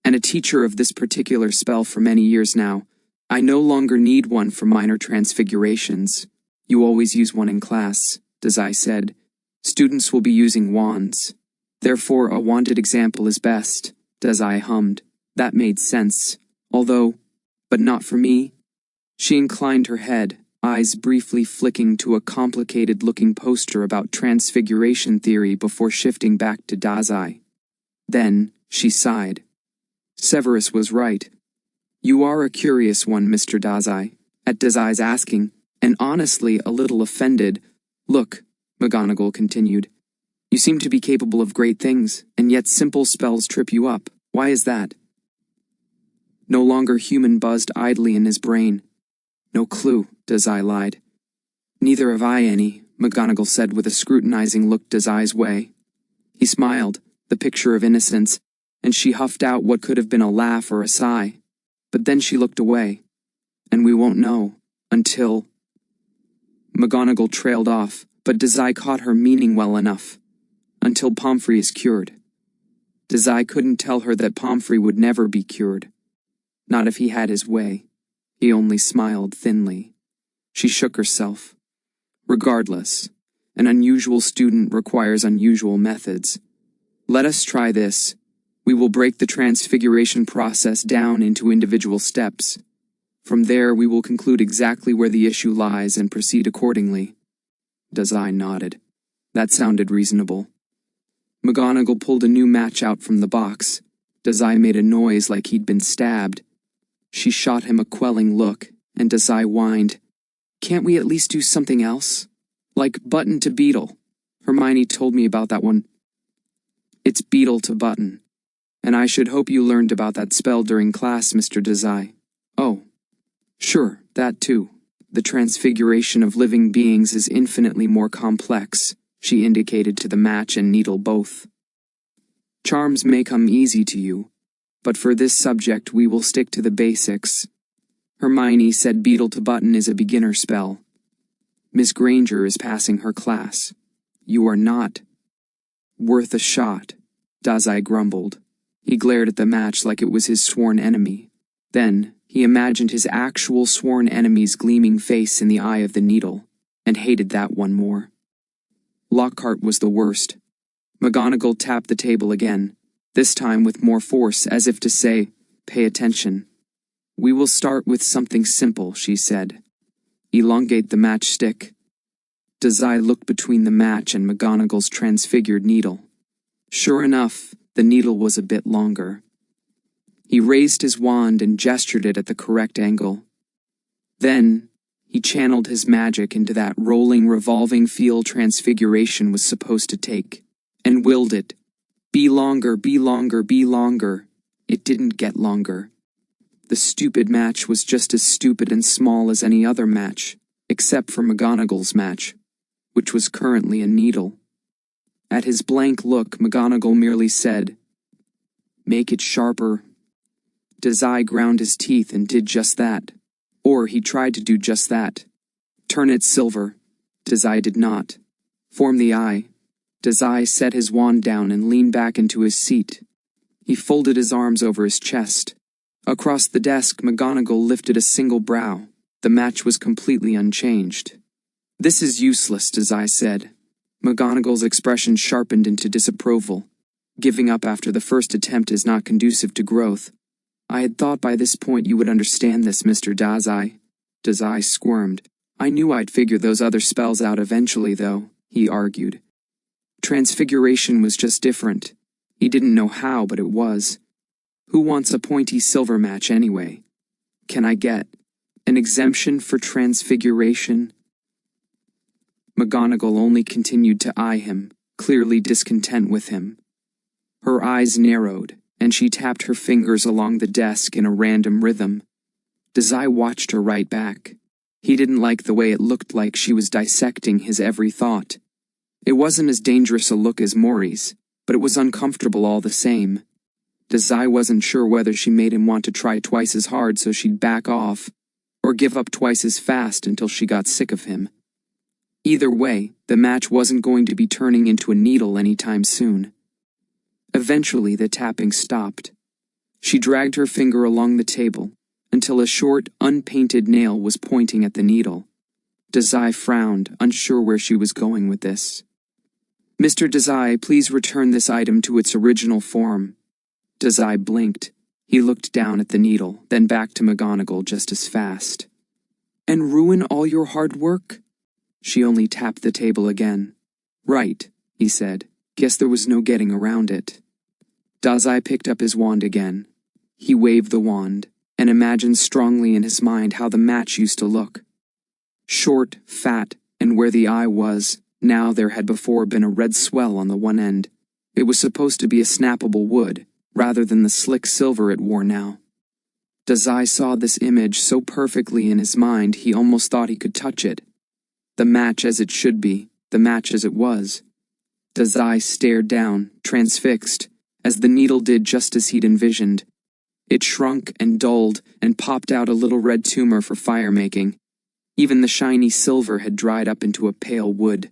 and a teacher of this particular spell for many years now, I no longer need one for minor transfigurations. You always use one in class, Dazai said. Students will be using wands. Therefore, a wanded example is best, Dazai hummed. That made sense. Although, but not for me. She inclined her head, eyes briefly flicking to a complicated-looking poster about transfiguration theory before shifting back to Dazai. Then, she sighed. Severus was right. You are a curious one, Mr. Dazai, at Dazai's asking, and honestly a little offended. Look, McGonagall continued, you seem to be capable of great things, and yet simple spells trip you up. Why is that? No longer human buzzed idly in his brain. No clue, Dazai lied. Neither have I any, McGonagall said with a scrutinizing look Dazai's way. He smiled, the picture of innocence, and she huffed out what could have been a laugh or a sigh. But then she looked away. And we won't know, until... McGonagall trailed off, but Dazai caught her meaning well enough. Until Pomfrey is cured. Dazai couldn't tell her that Pomfrey would never be cured. Not if he had his way. He only smiled thinly. She shook herself. Regardless, an unusual student requires unusual methods. Let us try this. We will break the transfiguration process down into individual steps. From there, we will conclude exactly where the issue lies and proceed accordingly. Dazai nodded. That sounded reasonable. McGonagall pulled a new match out from the box. Dazai made a noise like he'd been stabbed. She shot him a quelling look, and Dazai whined, Can't we at least do something else? Like button to beetle. Hermione told me about that one. It's beetle to button. And I should hope you learned about that spell during class, Mr. Dazai. Oh. Sure, that too. The transfiguration of living beings is infinitely more complex, she indicated to the match and needle both. Charms may come easy to you, but for this subject we will stick to the basics. Hermione said beetle to button is a beginner spell. Miss Granger is passing her class. You are not. Worth a shot, Dazai grumbled. He glared at the match like it was his sworn enemy. Then, he imagined his actual sworn enemy's gleaming face in the eye of the needle, and hated that one more. Lockhart was the worst. McGonagall tapped the table again, this time with more force, as if to say, pay attention. We will start with something simple, she said. Elongate the matchstick. Dazai looked between the match and McGonagall's transfigured needle. Sure enough, the needle was a bit longer. He raised his wand and gestured it at the correct angle. Then, he channeled his magic into that rolling, revolving field transfiguration was supposed to take, and willed it. Be longer, be longer, be longer. It didn't get longer. The stupid match was just as stupid and small as any other match, except for McGonagall's match, which was currently a needle. At his blank look, McGonagall merely said, "Make it sharper." Dazai ground his teeth and did just that. Or he tried to do just that. Turn it silver. Dazai did not. Form the eye. Dazai set his wand down and leaned back into his seat. He folded his arms over his chest. Across the desk, McGonagall lifted a single brow. The match was completely unchanged. This is useless, Dazai said. McGonagall's expression sharpened into disapproval. Giving up after the first attempt is not conducive to growth. I had thought by this point you would understand this, Mr. Dazai. Dazai squirmed. I knew I'd figure those other spells out eventually, though, he argued. Transfiguration was just different. He didn't know how, but it was. Who wants a pointy silver match anyway? Can I get an exemption for transfiguration? McGonagall only continued to eye him, clearly discontent with him. Her eyes narrowed, and she tapped her fingers along the desk in a random rhythm. Dazai watched her right back. He didn't like the way it looked like she was dissecting his every thought. It wasn't as dangerous a look as Mori's, but it was uncomfortable all the same. Dazai wasn't sure whether she made him want to try twice as hard so she'd back off, or give up twice as fast until she got sick of him. Either way, the match wasn't going to be turning into a needle anytime soon. Eventually, the tapping stopped. She dragged her finger along the table until a short, unpainted nail was pointing at the needle. Dazai frowned, unsure where she was going with this. Mr. Dazai, please return this item to its original form. Dazai blinked. He looked down at the needle, then back to McGonagall just as fast. And ruin all your hard work? She only tapped the table again. Right, he said. Guess there was no getting around it. Dazai picked up his wand again. He waved the wand, and imagined strongly in his mind how the match used to look. Short, fat, and where the eye was, now there had before been a red swell on the one end. It was supposed to be a snappable wood, rather than the slick silver it wore now. Dazai saw this image so perfectly in his mind he almost thought he could touch it. The match as it should be, the match as it was. Dazai stared down, transfixed, as the needle did just as he'd envisioned. It shrunk and dulled and popped out a little red tumor for fire-making. Even the shiny silver had dried up into a pale wood.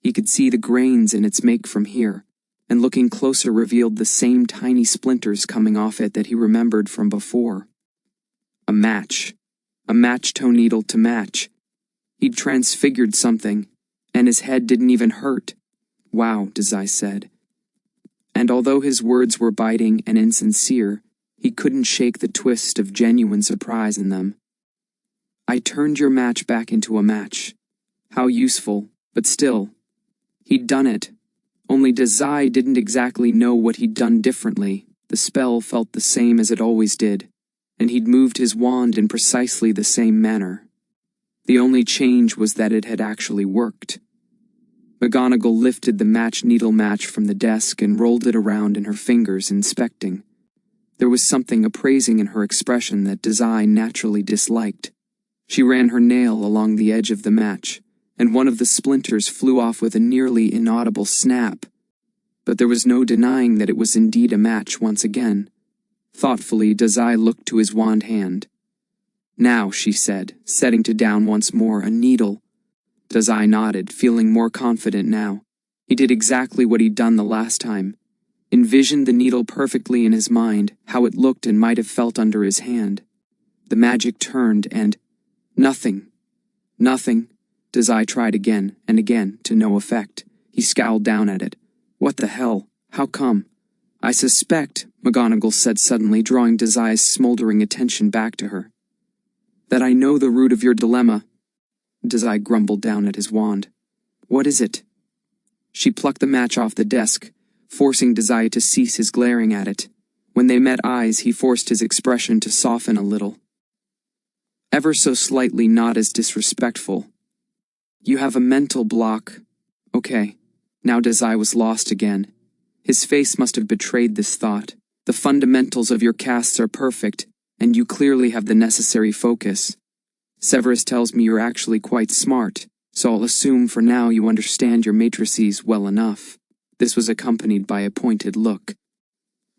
He could see the grains in its make from here, and looking closer revealed the same tiny splinters coming off it that he remembered from before. A match. A match-toe needle to match. He'd transfigured something, and his head didn't even hurt. Wow, Dazai said. And although his words were biting and insincere, he couldn't shake the twist of genuine surprise in them. I turned your match back into a match. How useful, but still. He'd done it. Only Dazai didn't exactly know what he'd done differently. The spell felt the same as it always did, and he'd moved his wand in precisely the same manner. The only change was that it had actually worked. McGonagall lifted the needle match from the desk and rolled it around in her fingers, inspecting. There was something appraising in her expression that Dazai naturally disliked. She ran her nail along the edge of the match, and one of the splinters flew off with a nearly inaudible snap. But there was no denying that it was indeed a match once again. Thoughtfully, Dazai looked to his wand hand. "Now," she said, setting down once more a needle. Dazai nodded, feeling more confident now. He did exactly what he'd done the last time. Envisioned the needle perfectly in his mind, how it looked and might have felt under his hand. The magic turned and… Nothing. Nothing. Dazai tried again and again, to no effect. He scowled down at it. "What the hell? How come?" "I suspect," McGonagall said suddenly, drawing Dazai's smoldering attention back to her, "that I know the root of your dilemma." Dazai grumbled down at his wand. "What is it?" She plucked the match off the desk, forcing Dazai to cease his glaring at it. When they met eyes, he forced his expression to soften a little. Ever so slightly, not as disrespectful. "You have a mental block." "Okay." Now Dazai was lost again. His face must have betrayed this thought. "The fundamentals of your casts are perfect, and you clearly have the necessary focus. Severus tells me you're actually quite smart, so I'll assume for now you understand your matrices well enough." This was accompanied by a pointed look.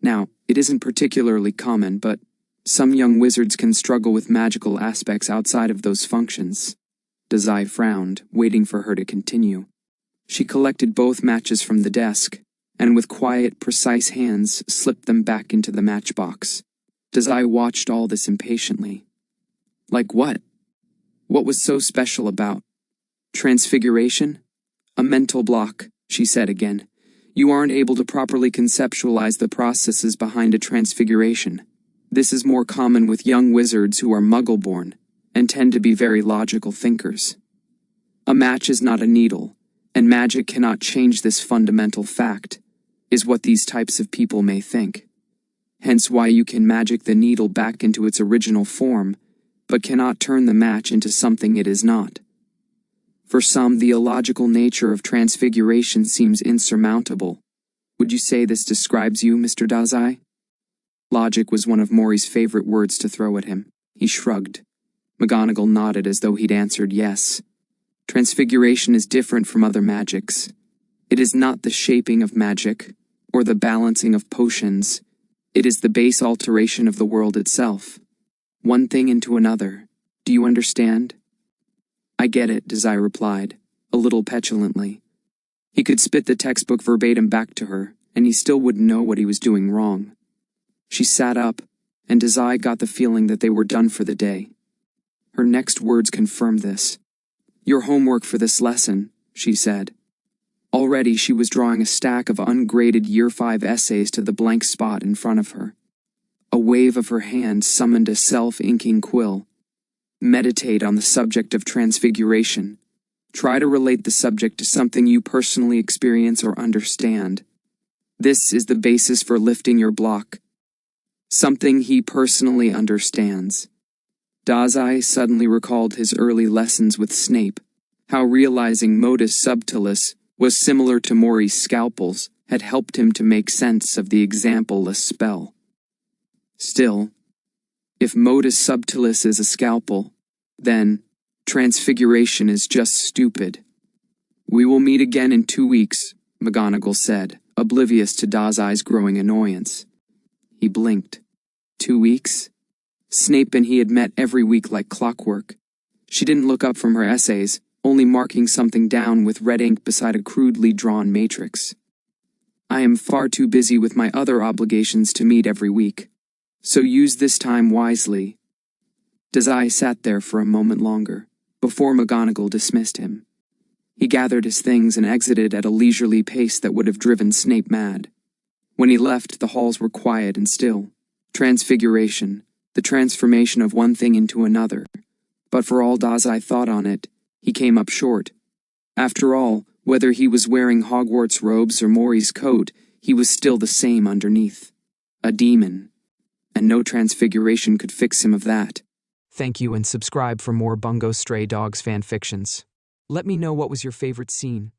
"Now, it isn't particularly common, but some young wizards can struggle with magical aspects outside of those functions." Dazai frowned, waiting for her to continue. She collected both matches from the desk, and with quiet, precise hands slipped them back into the matchbox. Dazai watched all this impatiently. "Like what? What was so special about transfiguration?" "A mental block," she said again. "You aren't able to properly conceptualize the processes behind a transfiguration. This is more common with young wizards who are muggle-born and tend to be very logical thinkers. A match is not a needle, and magic cannot change this fundamental fact, is what these types of people may think. Hence why you can magic the needle back into its original form, but cannot turn the match into something it is not. For some, the illogical nature of transfiguration seems insurmountable. Would you say this describes you, Mr. Dazai?" Logic was one of Mori's favorite words to throw at him. He shrugged. McGonagall nodded as though he'd answered yes. Transfiguration is different from other magics. It is not the shaping of magic, or the balancing of potions. It is the base alteration of the world itself. One thing into another. Do you understand? "I get it," Dazai replied, a little petulantly. He could spit the textbook verbatim back to her, and he still wouldn't know what he was doing wrong. She sat up, and Dazai got the feeling that they were done for the day. Her next words confirmed this. "Your homework for this lesson," she said. Already she was drawing a stack of ungraded Year 5 essays to the blank spot in front of her. A wave of her hand summoned a self-inking quill. "Meditate on the subject of transfiguration. Try to relate the subject to something you personally experience or understand. This is the basis for lifting your block. Something he personally understands." Dazai suddenly recalled his early lessons with Snape, how realizing modus subtilis was similar to Mori's scalpels had helped him to make sense of the example-less spell. Still, if modus subtilis is a scalpel, then transfiguration is just stupid. "We will meet again in 2 weeks, McGonagall said, oblivious to Dazai's growing annoyance. He blinked. 2 weeks? Snape and he had met every week like clockwork. She didn't look up from her essays, only marking something down with red ink beside a crudely drawn matrix. "I am far too busy with my other obligations to meet every week, so use this time wisely." Dazai sat there for a moment longer, before McGonagall dismissed him. He gathered his things and exited at a leisurely pace that would have driven Snape mad. When he left, the halls were quiet and still. Transfiguration, the transformation of one thing into another. But for all Dazai thought on it, he came up short. After all, whether he was wearing Hogwarts robes or Mori's coat, he was still the same underneath. A demon. And no transfiguration could fix him of that. Thank you and subscribe for more Bungo Stray Dogs fanfictions. Let me know what was your favorite scene.